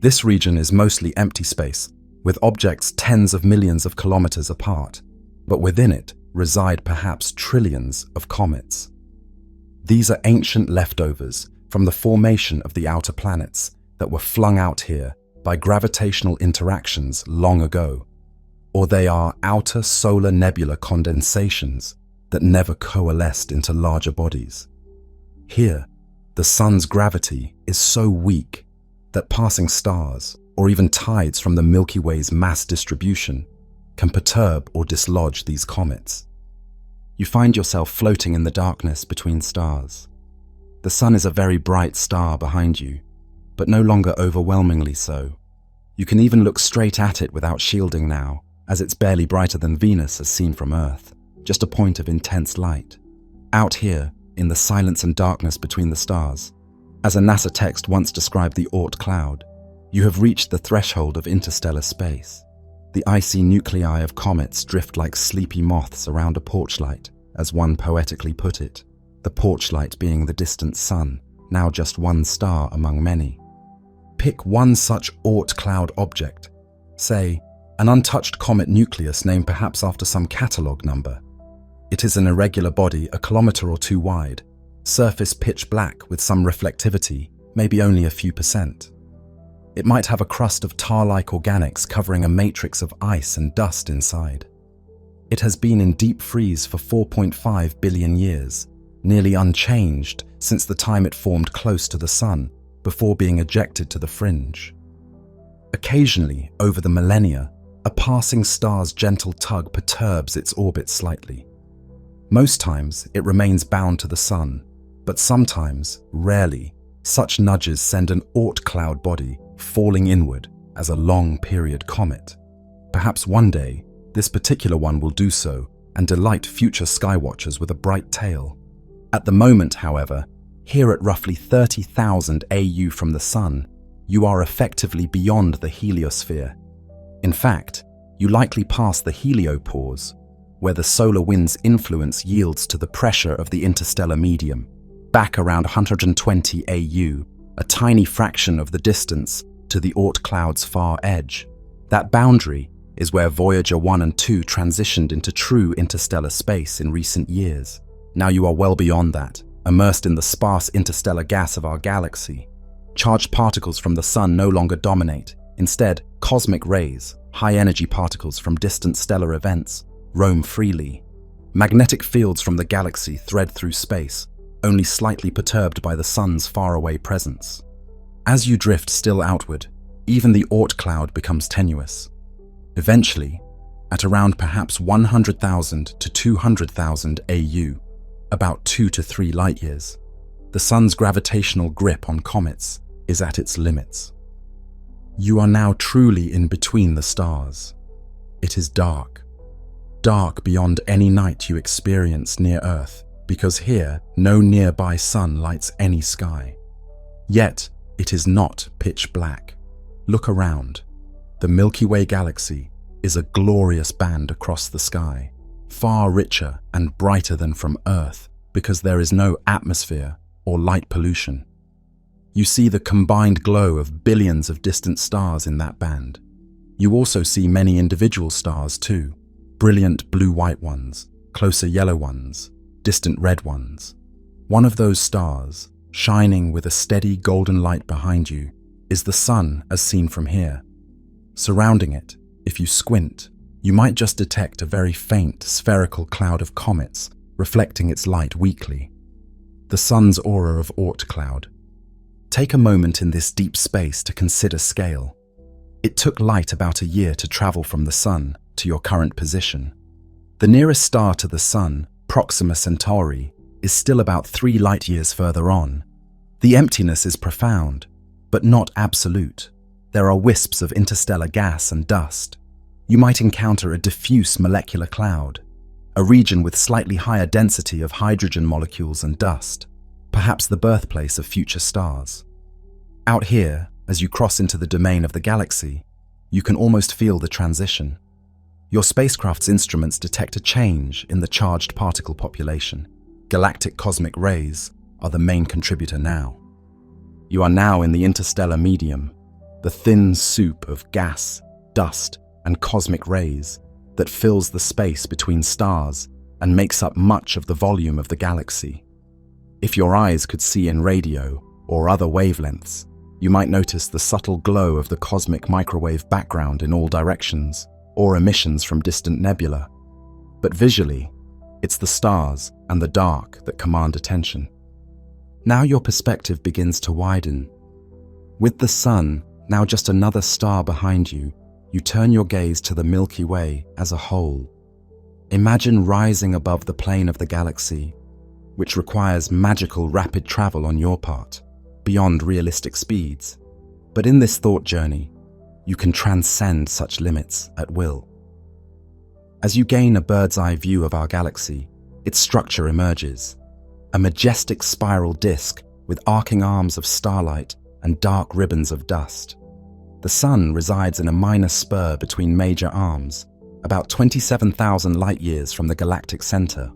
S1: This region is mostly empty space, with objects tens of millions of kilometers apart, but within it reside perhaps trillions of comets. These are ancient leftovers from the formation of the outer planets that were flung out here by gravitational interactions long ago, or they are outer solar nebula condensations that never coalesced into larger bodies. Here, the Sun's gravity is so weak that passing stars, or even tides from the Milky Way's mass distribution, can perturb or dislodge these comets. You find yourself floating in the darkness between stars. The Sun is a very bright star behind you, but no longer overwhelmingly so. You can even look straight at it without shielding now, as it's barely brighter than Venus as seen from Earth, just a point of intense light. Out here, in the silence and darkness between the stars, as a NASA text once described the Oort cloud, you have reached the threshold of interstellar space. The icy nuclei of comets drift like sleepy moths around a porchlight, as one poetically put it, the porchlight being the distant Sun,
S2: now just one star among many.
S1: Pick one such Oort cloud object, say, an untouched comet nucleus named perhaps after some catalogue number. It is an irregular body a kilometre or two wide, surface pitch black with some reflectivity, maybe only a few percent. It might have a crust of tar-like organics covering a matrix of ice and dust inside. It has been in deep freeze for 4.5 billion years, nearly unchanged since the time it formed close to the Sun, before being ejected to the fringe. Occasionally, over the millennia, a passing star's gentle tug perturbs its orbit slightly. Most times, it remains bound to the Sun, but sometimes, rarely, such nudges send an Oort cloud body falling inward as a long-period comet. Perhaps one day, this particular one will do so and delight future skywatchers with a bright tail. At the moment, however, here at roughly 30,000 AU from the Sun, you are effectively beyond the heliosphere. In fact, you likely pass the heliopause, where the solar wind's influence yields to the pressure of the interstellar medium, back around 120 AU, a tiny fraction of the distance to the Oort cloud's far edge. That boundary is where Voyager 1 and 2 transitioned into true interstellar space in recent years. Now you are well beyond that, immersed in the sparse interstellar gas of our galaxy. Charged particles from the Sun no longer dominate. Instead, cosmic rays, high-energy particles from distant stellar events, roam freely. Magnetic fields from the galaxy thread through space, only slightly perturbed by the Sun's faraway presence. As you drift still outward, even the Oort cloud becomes tenuous. Eventually, at around perhaps 100,000 to 200,000 AU, about 2 to 3 light-years, the Sun's gravitational grip on comets is at its limits. You are now truly in between the stars. It is dark. Dark beyond any night you experience near Earth, because here no nearby sun lights any sky. Yet, it is not pitch black. Look around. The Milky Way galaxy is a glorious band across the sky, far richer and brighter than from Earth because there is no atmosphere or light pollution. You see the combined glow of billions of distant stars in that band. You also see many individual stars too, brilliant blue-white ones, closer yellow ones, distant red ones. One of those stars, shining with a steady golden light behind you, is the Sun as seen from here. Surrounding it, if you squint, you might just detect a very faint spherical cloud of comets reflecting its light weakly. The Sun's aura of Oort cloud. Take a moment in this deep space to consider scale. It took light about a year to travel from the Sun to your current position. The nearest star to the Sun, Proxima Centauri, is still about 3 light-years further on. The emptiness is profound, but not absolute. There are wisps of interstellar gas and dust. You might encounter a diffuse molecular cloud, a region with slightly higher density of hydrogen molecules and dust, perhaps the birthplace of future stars. Out here, as you cross into the domain of the galaxy, you can almost feel the transition. Your spacecraft's instruments detect a change in the charged particle population. Galactic cosmic rays are the main contributor now. You are now in the interstellar medium, the thin soup of gas, dust, and cosmic rays that fills the space between stars and makes up much of the volume of the galaxy. If your eyes could see in radio or other wavelengths, you might notice the subtle glow of the cosmic microwave background in all directions, or emissions from distant nebula. But visually, it's the stars and the dark that command attention. Now your perspective begins to widen. With the Sun now just another star behind you, you turn your gaze to the Milky Way as a whole. Imagine rising above the plane of the galaxy, which requires magical rapid travel on your part, beyond realistic speeds. But in this thought journey, you can transcend such limits at will. As you gain a bird's-eye view of our galaxy, its structure emerges. A majestic spiral disk with arcing arms of starlight and dark ribbons of dust. The Sun resides in a minor spur between major arms, about 27,000 light-years from the galactic center.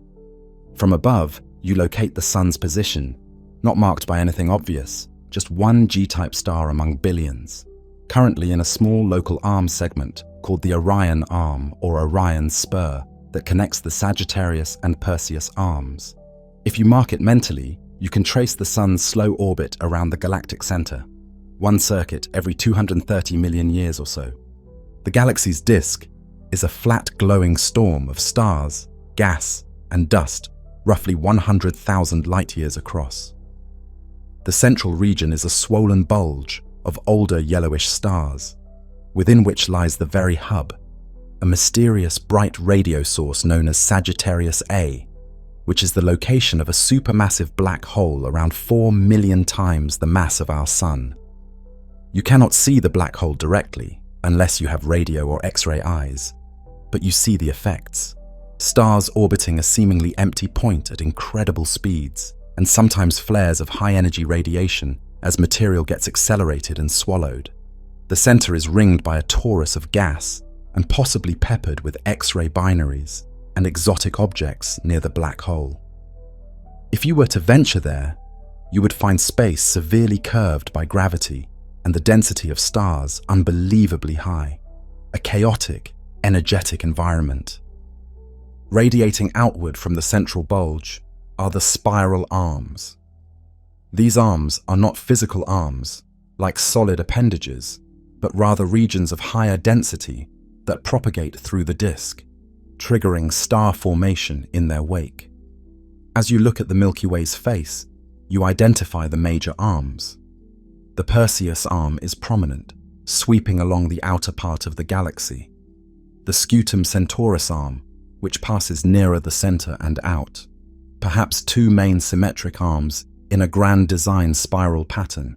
S1: From above, you locate the Sun's position,
S2: not marked by anything obvious, just one G-type star among billions, currently in a small local arm segment called the Orion Arm or Orion Spur that connects the Sagittarius and Perseus arms. If you mark it mentally, you can trace the Sun's slow orbit around the galactic center, one circuit every 230 million years or so. The galaxy's disk is a flat glowing storm of stars, gas, and dust, roughly 100,000 light-years across. The central region is a swollen bulge of older yellowish stars, within which lies the very hub, a mysterious bright radio source known as Sagittarius A, which is the location of a supermassive black hole around 4 million times the mass of our Sun. You cannot see the black hole directly, unless you have radio or X-ray eyes, but you see the effects. Stars orbiting a seemingly empty point at incredible speeds, and sometimes flares of high-energy radiation as material gets accelerated and swallowed. The center is ringed by a torus of gas and possibly peppered with X-ray binaries and exotic objects near the black hole. If you were to venture there, you would find space severely curved by gravity and the density of stars unbelievably high, a chaotic, energetic environment. Radiating outward from the central bulge are the spiral arms. These arms are not physical arms, like solid appendages, but rather regions of higher density that propagate through the disk, triggering star formation in their wake. As you look at the Milky Way's face, you identify the major arms. The Perseus arm is prominent, sweeping along the outer part of the galaxy. The Scutum Centaurus arm, which passes nearer the center and out. Perhaps two main symmetric arms in a grand design spiral pattern,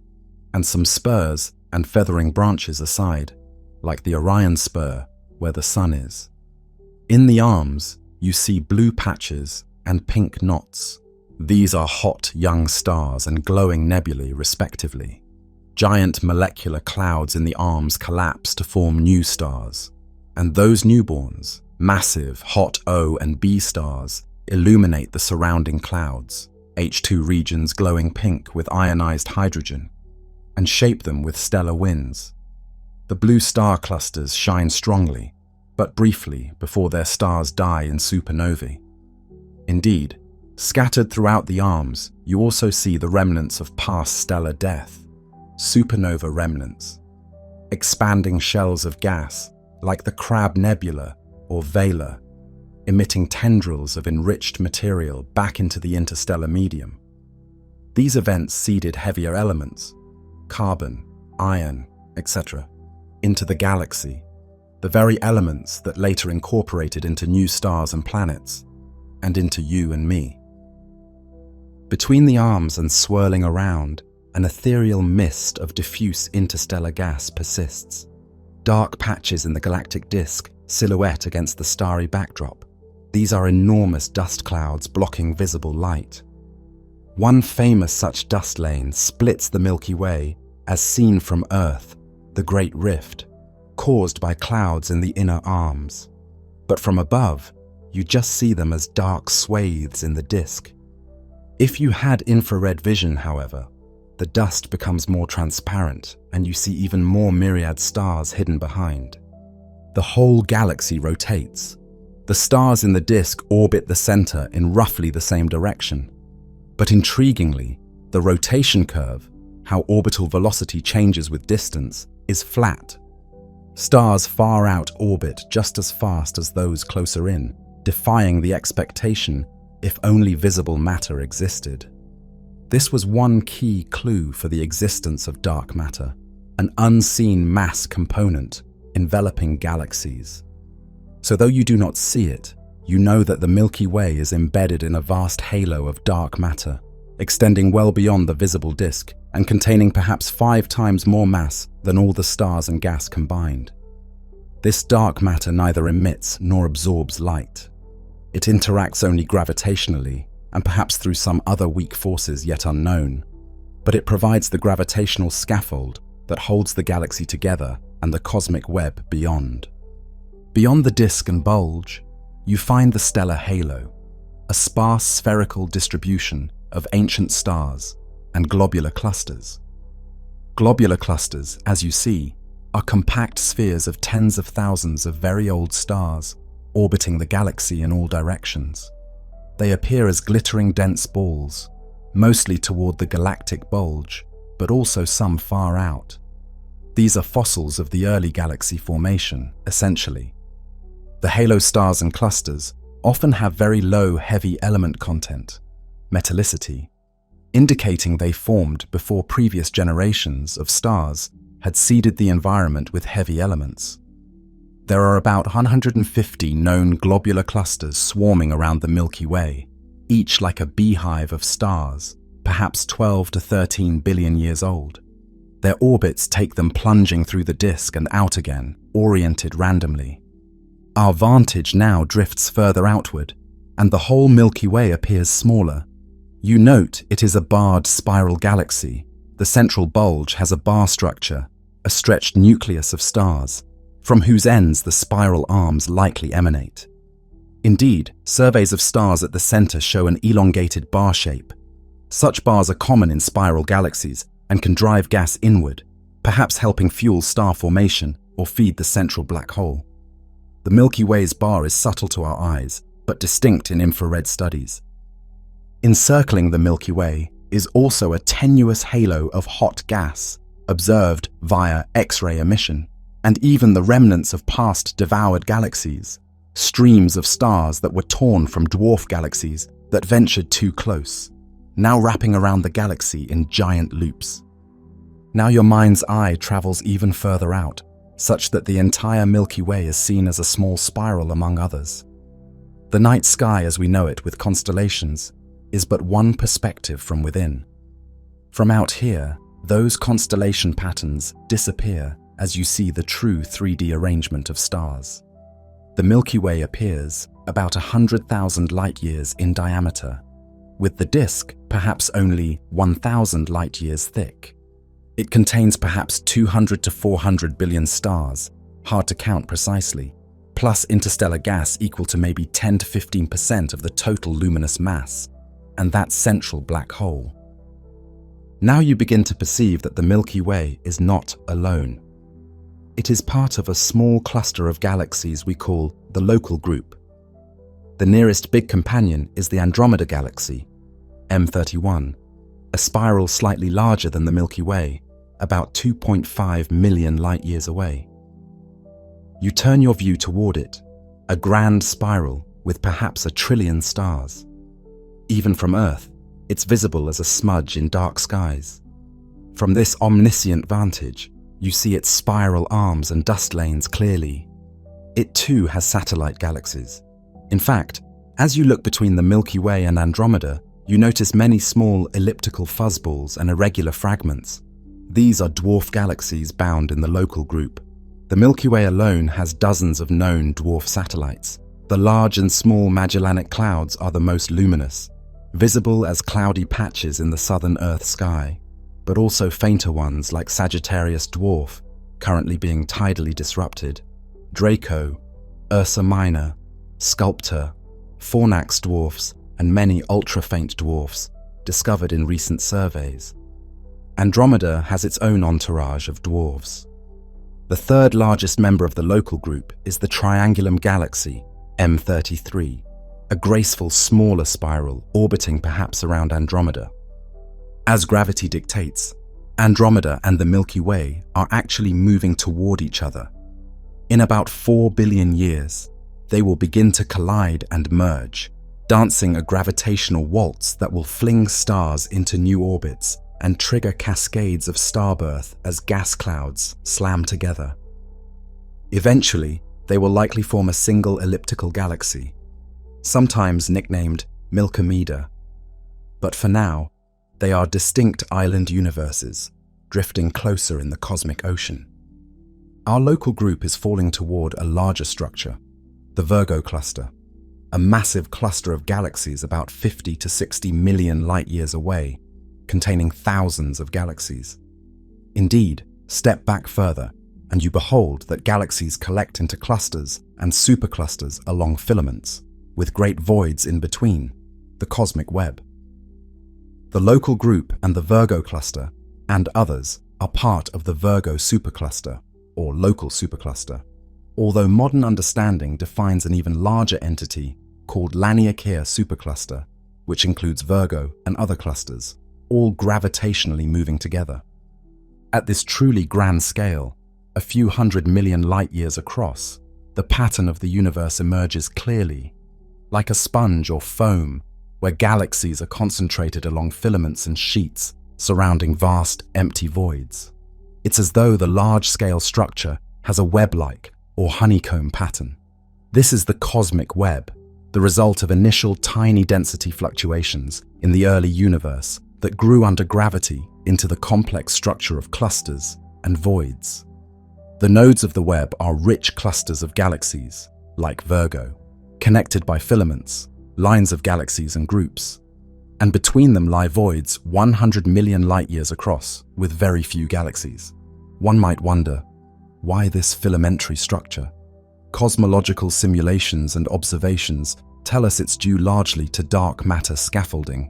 S2: and some spurs and feathering branches aside, like the Orion Spur, where the Sun is. In the arms, you see blue patches and pink knots. These are hot young stars and glowing nebulae, respectively. Giant molecular clouds in the arms collapse to form new stars, and those newborns, massive hot O and B stars, illuminate the surrounding clouds, H2 regions glowing pink with ionized hydrogen, and shape them with stellar winds. The blue star clusters shine strongly, but briefly before their stars die in supernovae. Indeed, scattered throughout the arms, you also see the remnants of past stellar death, supernova remnants, expanding shells of gas like the Crab Nebula or Vela, emitting tendrils of enriched material back into the interstellar medium. These events seeded heavier elements, carbon, iron, etc., into the galaxy, the very elements that later incorporated into new stars and planets, and into you and me. Between the arms and swirling around, an ethereal mist of diffuse interstellar gas persists. Dark patches in the galactic disk silhouette against the starry backdrop. These are enormous dust clouds blocking visible light. One famous such dust lane splits the Milky Way as seen from Earth, the Great Rift, caused by clouds in the inner arms. But from above, you just see them as dark swathes in the disk. If you had infrared vision, however, the dust becomes more transparent and you see even more myriad stars hidden behind. The whole galaxy rotates. The stars in the disk orbit the center in roughly the same direction. But intriguingly, the rotation curve, how orbital velocity changes with distance, is flat. Stars far out orbit just as fast as those closer in, defying the expectation if only visible matter existed. This was one key clue for the existence of dark matter, an unseen mass component enveloping galaxies. So though you do not see it, you know that the Milky Way is embedded in a vast halo of dark matter, extending well beyond the visible disk and containing perhaps 5 times more mass than all the stars and gas combined. This dark matter neither emits nor absorbs light. It interacts only gravitationally, and perhaps through some other weak forces yet unknown, but it provides the gravitational scaffold that holds the galaxy together and the cosmic web beyond. Beyond the disk and bulge, you find the stellar halo, a sparse spherical distribution of ancient stars,
S1: and globular clusters. Globular clusters, as you see, are compact spheres of tens of thousands of very old stars orbiting the galaxy in all directions. They appear as glittering dense balls, mostly toward the galactic bulge, but also some far out. These are fossils of the early galaxy formation, essentially. The halo stars and clusters often have very low heavy element content, metallicity, indicating they formed before previous generations of stars had seeded the environment with heavy elements. There are about 150 known globular clusters swarming around the Milky Way, each like a beehive of stars, perhaps 12 to 13 billion years old. Their orbits take them plunging through the disk and out again, oriented randomly. Our vantage now drifts further outward, and the whole Milky Way appears smaller. You note it is a barred spiral galaxy. The central bulge has a bar structure, a stretched nucleus of stars, from whose ends the spiral arms likely emanate. Indeed, surveys of stars at the center show an elongated bar shape. Such bars are common in spiral galaxies and can drive gas inward, perhaps helping fuel star formation or feed the central black hole. The Milky Way's bar is subtle to our eyes, but distinct in infrared studies. Encircling the Milky Way is also a tenuous halo of hot gas, observed via X-ray emission, and even the remnants of past devoured galaxies, streams of stars that were torn from dwarf galaxies that ventured too close, now wrapping around the galaxy in giant loops. Now your mind's eye travels even further out, such that the entire Milky Way is seen as a small spiral among others. The night sky as we know it with constellations is but one perspective from within. From out here, those constellation patterns disappear as you see the true 3D arrangement of stars. The Milky Way appears about 100,000 light-years in diameter, with the disk perhaps only 1,000 light-years thick. It contains perhaps 200 to 400 billion stars, hard to count precisely, plus interstellar gas equal to maybe 10 to 15% of the total luminous mass, and that central black hole. Now you begin to perceive that the Milky Way is not alone. It is part of a small cluster of galaxies we call the local group. The nearest big companion is the Andromeda galaxy, M31, a spiral slightly larger than the Milky Way, about 2.5 million light-years away. You turn your view toward it, a grand spiral with perhaps 1 trillion stars. Even from Earth, it's visible as a smudge in dark skies. From this omniscient vantage, you see its spiral arms and dust lanes clearly. It too has satellite galaxies. In fact, as you look between the Milky Way and Andromeda, you notice many small elliptical fuzzballs and irregular fragments. These are dwarf galaxies bound in the local group. The Milky Way alone has dozens of known dwarf satellites. The large and small Magellanic Clouds are the most luminous, visible as cloudy patches in the southern Earth sky, but also fainter ones like Sagittarius Dwarf, currently being tidally disrupted, Draco, Ursa Minor, Sculptor, Fornax dwarfs, and many ultra-faint dwarfs discovered in recent surveys. Andromeda has its own entourage of dwarfs. The third largest member of the local group is the Triangulum galaxy, M33, a graceful smaller spiral orbiting perhaps around Andromeda. As gravity dictates, Andromeda and the Milky Way are actually moving toward each other. In about 4 billion years, they will begin to collide and merge, dancing a gravitational waltz that will fling stars into new orbits and trigger cascades of starbirth as gas clouds slam together. Eventually, they will likely form a single elliptical galaxy, sometimes nicknamed Milkomeda. But for now, they are distinct island universes, drifting closer in the cosmic ocean. Our local group is falling toward a larger structure, the Virgo cluster, a massive cluster of galaxies about 50 to 60 million light-years away, containing thousands of galaxies. Indeed, step back further, and you behold that galaxies collect into clusters and superclusters along filaments, with great voids in between, the cosmic web. The local group and the Virgo cluster, and others, are part of the Virgo supercluster, or local supercluster, although modern understanding defines an even larger entity called Laniakea supercluster, which includes Virgo and other clusters, all gravitationally moving together. At this truly grand scale, a few 100 million light-years across, the pattern of the universe emerges clearly, like a sponge or foam, where galaxies are concentrated along filaments and sheets surrounding vast, empty voids. It's as though the large-scale structure has a web-like or honeycomb pattern. This is the cosmic web, the result of initial tiny density fluctuations in the early universe that grew under gravity into the complex structure of clusters and voids. The nodes of the web are rich clusters of galaxies, like Virgo, connected by filaments, lines of galaxies and groups, and between them lie voids 100 million light-years across with very few galaxies. One might wonder, why this filamentary structure? Cosmological simulations and observations tell us it's due largely to dark matter scaffolding.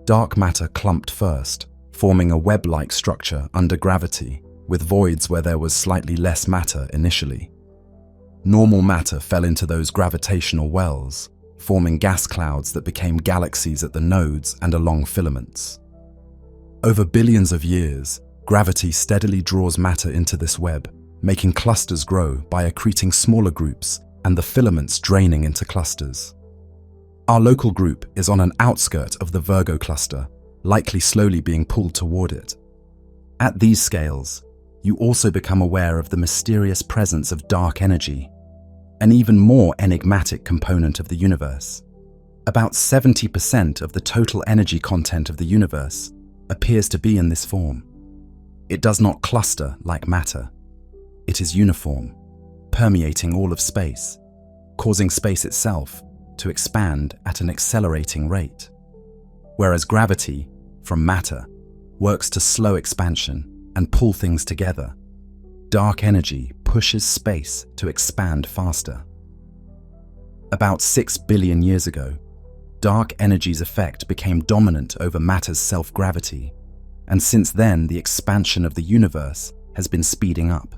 S1: Dark matter clumped first, forming a web-like structure under gravity, with voids where there was slightly less matter initially. Normal matter fell into those gravitational wells, forming gas clouds that became galaxies at the nodes and along filaments. Over billions of years, gravity steadily draws matter into this web, making clusters grow by accreting smaller groups and the filaments draining into clusters. Our local group is on an outskirt of the Virgo cluster, likely slowly being pulled toward it. At these scales, you also become aware of the mysterious presence of dark energy, an even more enigmatic component of the universe. About 70% of the total energy content of the universe appears to be in this form. It does not cluster like matter. It is uniform, permeating all of space, causing space itself to expand at an accelerating rate. Whereas gravity, from matter, works to slow expansion and pull things together, dark energy pushes space to expand faster. About 6 billion years ago, dark energy's effect became dominant over matter's self-gravity, and since then the expansion of the universe has been speeding up.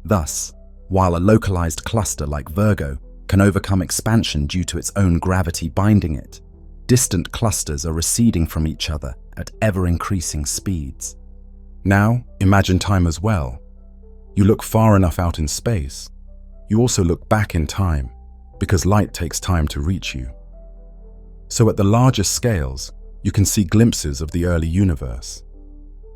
S1: Thus, while a localized cluster like Virgo can overcome expansion due to its own gravity binding it, distant clusters are receding from each other at ever-increasing speeds. Now, imagine time as well. You look far enough out in space. You also look back in time, because light takes time to reach you. So at the largest scales, you can see glimpses of the early universe.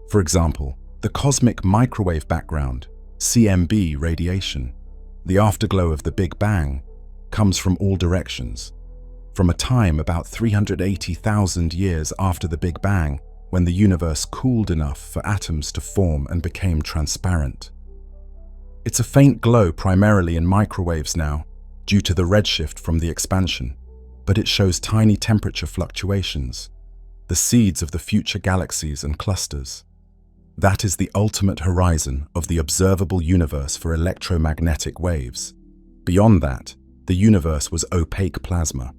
S1: For example, the cosmic microwave background, CMB radiation, the afterglow of the Big Bang, comes from all directions. From a time about 380,000 years after the Big Bang, when the universe cooled enough for atoms to form and became transparent. It's a faint glow primarily in microwaves now, due to the redshift from the expansion, but it shows tiny temperature fluctuations, the seeds of the future galaxies and clusters. That is the ultimate horizon of the observable universe for electromagnetic waves. Beyond that, the universe was opaque plasma,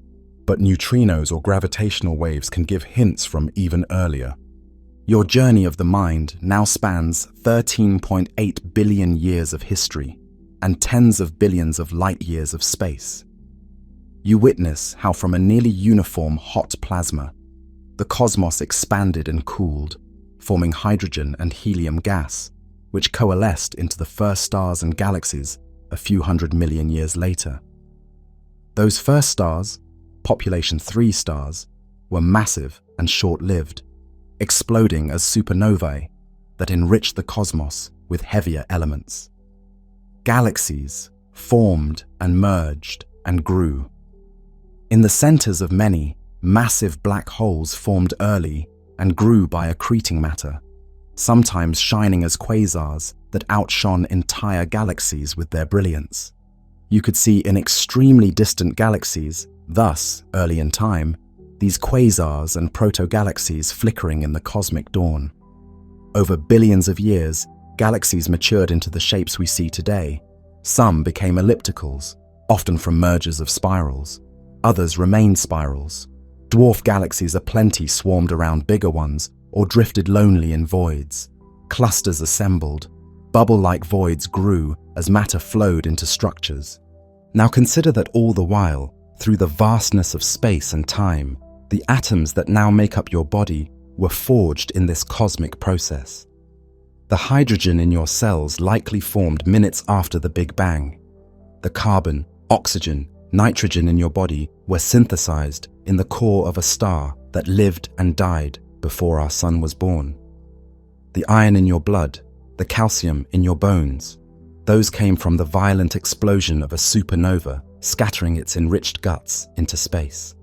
S1: but neutrinos or gravitational waves can give hints from even earlier. Your journey of the mind now spans 13.8 billion years of history and tens of billions of light-years of space. You witness how from a nearly uniform hot plasma, the cosmos expanded and cooled, forming hydrogen and helium gas, which coalesced into the first stars and galaxies a few 100 million years later. Those first stars, population 3 stars, were massive and short-lived, exploding as supernovae that enriched the cosmos with heavier elements. Galaxies formed and merged and grew. In the centers of many, massive black holes formed early and grew by accreting matter, sometimes shining as quasars that outshone entire galaxies with their brilliance. You could see in extremely distant galaxies, thus early in time, these quasars and proto-galaxies flickering in the cosmic dawn. Over billions of years, galaxies matured into the shapes we see today. Some became ellipticals, often from mergers of spirals. Others remained spirals.
S2: Dwarf galaxies aplenty swarmed around bigger ones or drifted lonely in voids. Clusters assembled. Bubble-like voids grew as matter flowed into structures. Now consider that all the while, through the vastness of space and time, the atoms that now make up your body were forged in this cosmic process. The hydrogen in your cells likely formed minutes after the Big Bang. The carbon, oxygen, nitrogen in your body were synthesized in the core of a star that lived and died before our sun was born. The iron in your blood, the calcium in your bones, those came from the violent explosion of a supernova scattering its enriched guts into space.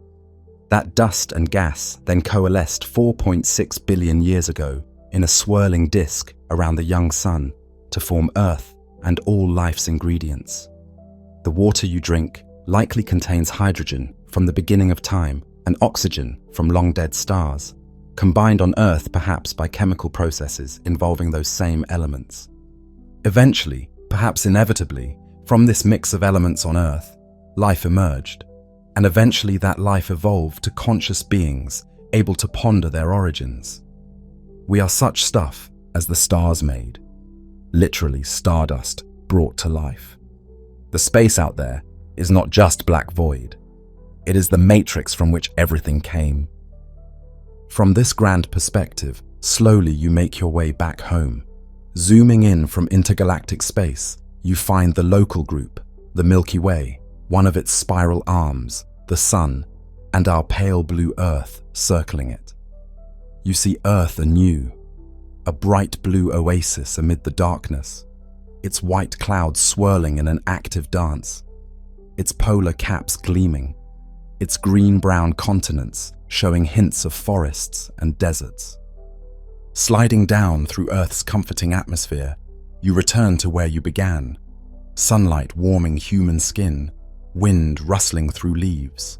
S2: That dust and gas then coalesced 4.6 billion years ago in a swirling disk around the young sun to form Earth and all life's ingredients. The water you drink likely contains hydrogen from the beginning of time and oxygen from long-dead stars, combined on Earth perhaps by chemical processes involving those same elements. Eventually, perhaps inevitably, from this mix of elements on Earth, life emerged, and eventually that life evolved to conscious beings able to ponder their origins. We are such stuff as the stars made, literally stardust brought to life. The space out there is not just black void. It is the matrix from which everything came. From this grand perspective, slowly you make your way back home. Zooming in from intergalactic space, you find the local group, the Milky Way, one of its spiral arms, the Sun, and our pale blue Earth circling it. You see Earth anew, a bright blue oasis amid the darkness, its white clouds swirling in an active dance, its polar caps gleaming, its green-brown continents showing hints of forests and deserts. Sliding down through Earth's comforting atmosphere, you return to where you began, sunlight warming human skin, wind rustling through leaves.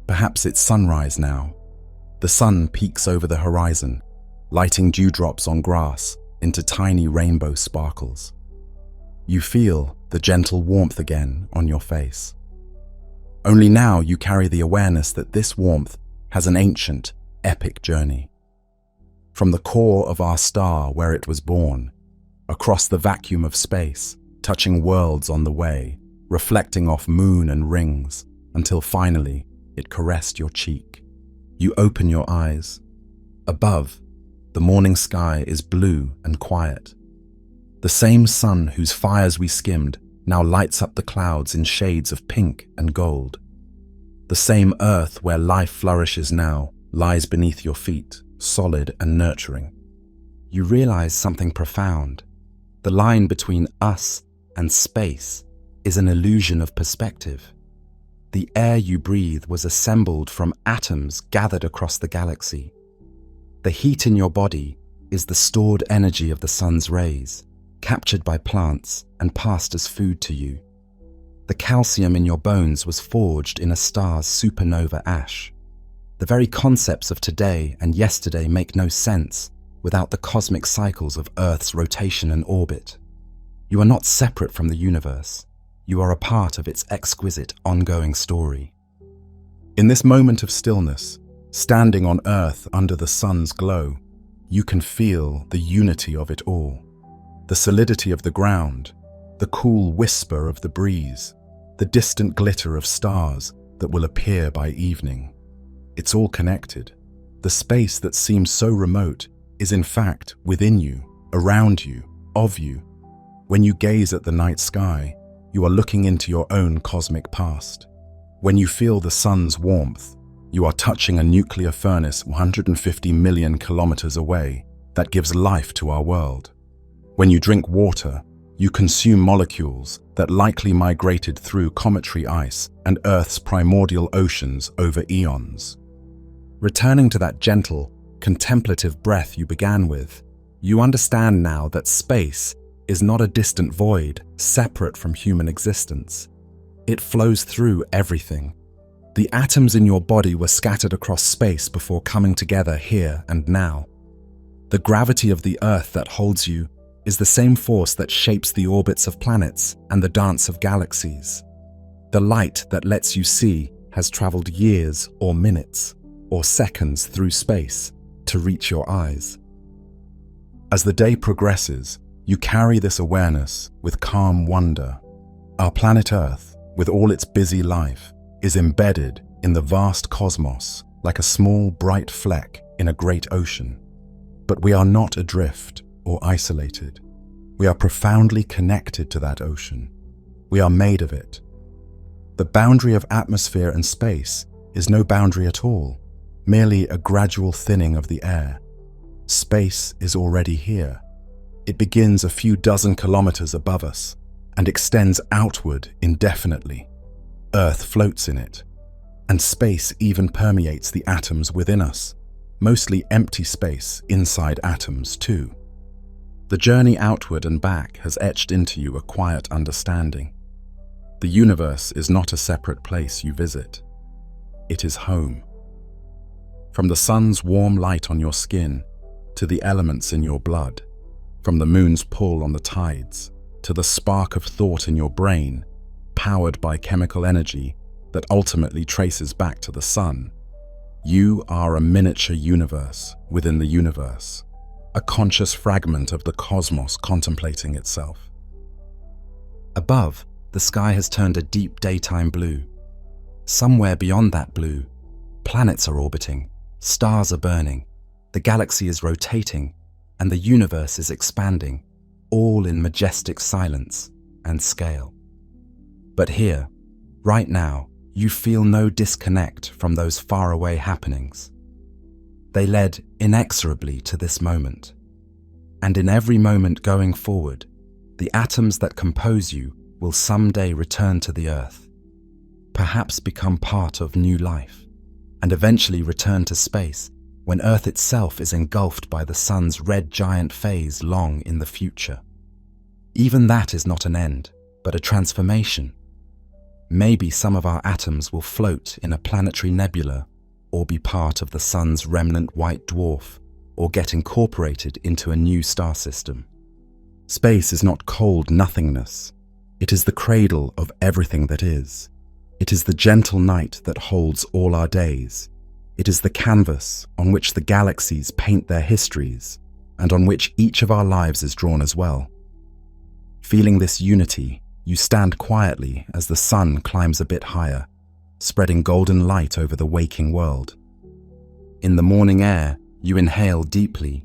S2: Perhaps it's sunrise now. The sun peeks over the horizon, lighting dewdrops on grass into tiny rainbow sparkles. You feel the gentle warmth again on your face. Only now you carry the awareness that this warmth has an ancient, epic journey. From the core of our star where it was born, across the vacuum of space, touching worlds on the way, reflecting off moon and rings, until finally it caressed your cheek. You open your eyes. Above, the morning sky is blue and quiet. The same sun whose fires we skimmed now lights up the clouds in shades of pink and gold. The same earth where life flourishes now lies beneath your feet, solid and nurturing. You realize something profound. The line between us and space is an illusion of perspective. The air you breathe was assembled from atoms gathered across the galaxy. The heat in your body is the stored energy of the sun's rays, captured by plants and passed as food to you. The calcium in your bones was forged in a star's supernova ash. The very concepts of today and yesterday make no sense without the cosmic cycles of Earth's rotation and orbit. You are not separate from the universe. You are a part of its exquisite ongoing story. In this moment of stillness, standing on Earth under the sun's glow, you can feel the unity of it all. The solidity of the ground, the cool whisper of the breeze, the distant glitter of stars that will appear by evening. It's all connected. The space that seems so remote is in fact within you, around you, of you. When you gaze at the night sky, you are looking into your own cosmic past. When you feel the sun's warmth, you are touching a nuclear furnace 150 million kilometers away that gives life to our world. When you drink water, you consume molecules that likely migrated through cometary ice and Earth's primordial oceans over eons. Returning to that gentle, contemplative breath you began with, you understand now that space is not a distant void separate from human existence. It flows through everything. The atoms in your body were scattered across space before coming together here and now. The gravity of the Earth that holds you is the same force that shapes the orbits of planets and the dance of galaxies. The light that lets you see has traveled years or minutes.
S1: or seconds through space to reach your eyes. As the day progresses, you carry this awareness with calm wonder. Our planet Earth, with all its busy life, is embedded in the vast cosmos like a small, bright fleck in a great ocean. But we are not adrift or isolated. We are profoundly connected to that ocean. We are made of it. The boundary of atmosphere and space is no boundary at all, merely a gradual thinning of the air. Space is already here. It begins a few dozen kilometers above us and extends outward indefinitely. Earth floats in it, and space even permeates the atoms within us, mostly empty space inside atoms too. The journey outward and back has etched into you a quiet understanding. The universe is not a separate place you visit. It is home. From the sun's warm light on your skin to the elements in your blood, from the moon's pull on the tides to the spark of thought in your brain, powered by chemical energy that ultimately traces back to the sun, you are a miniature universe within the universe, a conscious fragment of the cosmos contemplating itself.
S2: Above, the sky has turned a deep daytime blue. Somewhere beyond that blue, planets are orbiting, stars are burning, the galaxy is rotating, and the universe is expanding, all in majestic silence and scale. But here, right now, you feel no disconnect from those faraway happenings. They led inexorably to this moment. And in every moment going forward, the atoms that compose you will someday return to the Earth, perhaps become part of new life, and eventually return to space when Earth itself is engulfed by the sun's red giant phase long in the future. Even that is not an end, but a transformation. Maybe some of our atoms will float in a planetary nebula, or be part of the sun's remnant white dwarf, or get incorporated into a new star system.
S1: Space is not cold nothingness. It is the cradle of everything that is. It is the gentle night that holds all our days. It is the canvas on which the galaxies paint their histories, and on which each of our lives is drawn as well. Feeling this unity, you stand quietly as the sun climbs a bit higher, spreading golden light over the waking world. In the morning air, you inhale deeply.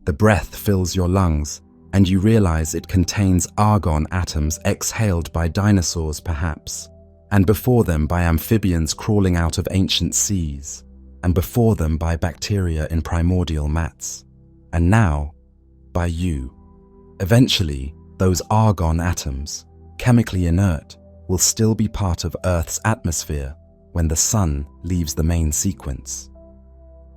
S1: The breath fills your lungs, and you realize it contains argon atoms exhaled by dinosaurs perhaps, and before them by amphibians crawling out of ancient seas, and before them by bacteria in primordial mats, and now by you. Eventually, those argon atoms, chemically inert, will still be part of Earth's atmosphere when the sun leaves the main sequence.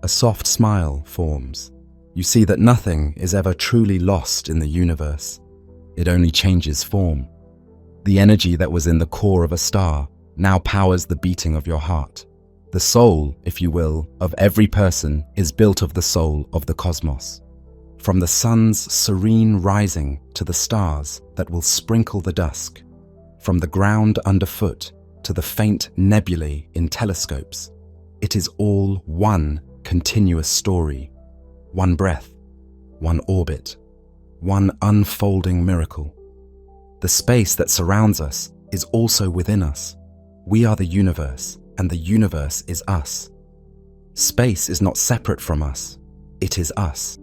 S1: A soft smile forms. You see that nothing is ever truly lost in the universe. It only changes form. The energy that was in the core of a star now powers the beating of your heart. The soul, if you will, of every person is built of the soul of the cosmos. From the sun's serene rising to the stars that will sprinkle the dusk, from the ground underfoot to the faint nebulae in telescopes, it is all one continuous story, one breath, one orbit, one unfolding miracle. The space that surrounds us is also within us. We are the universe, and the universe is us. Space is not separate from us, it is us.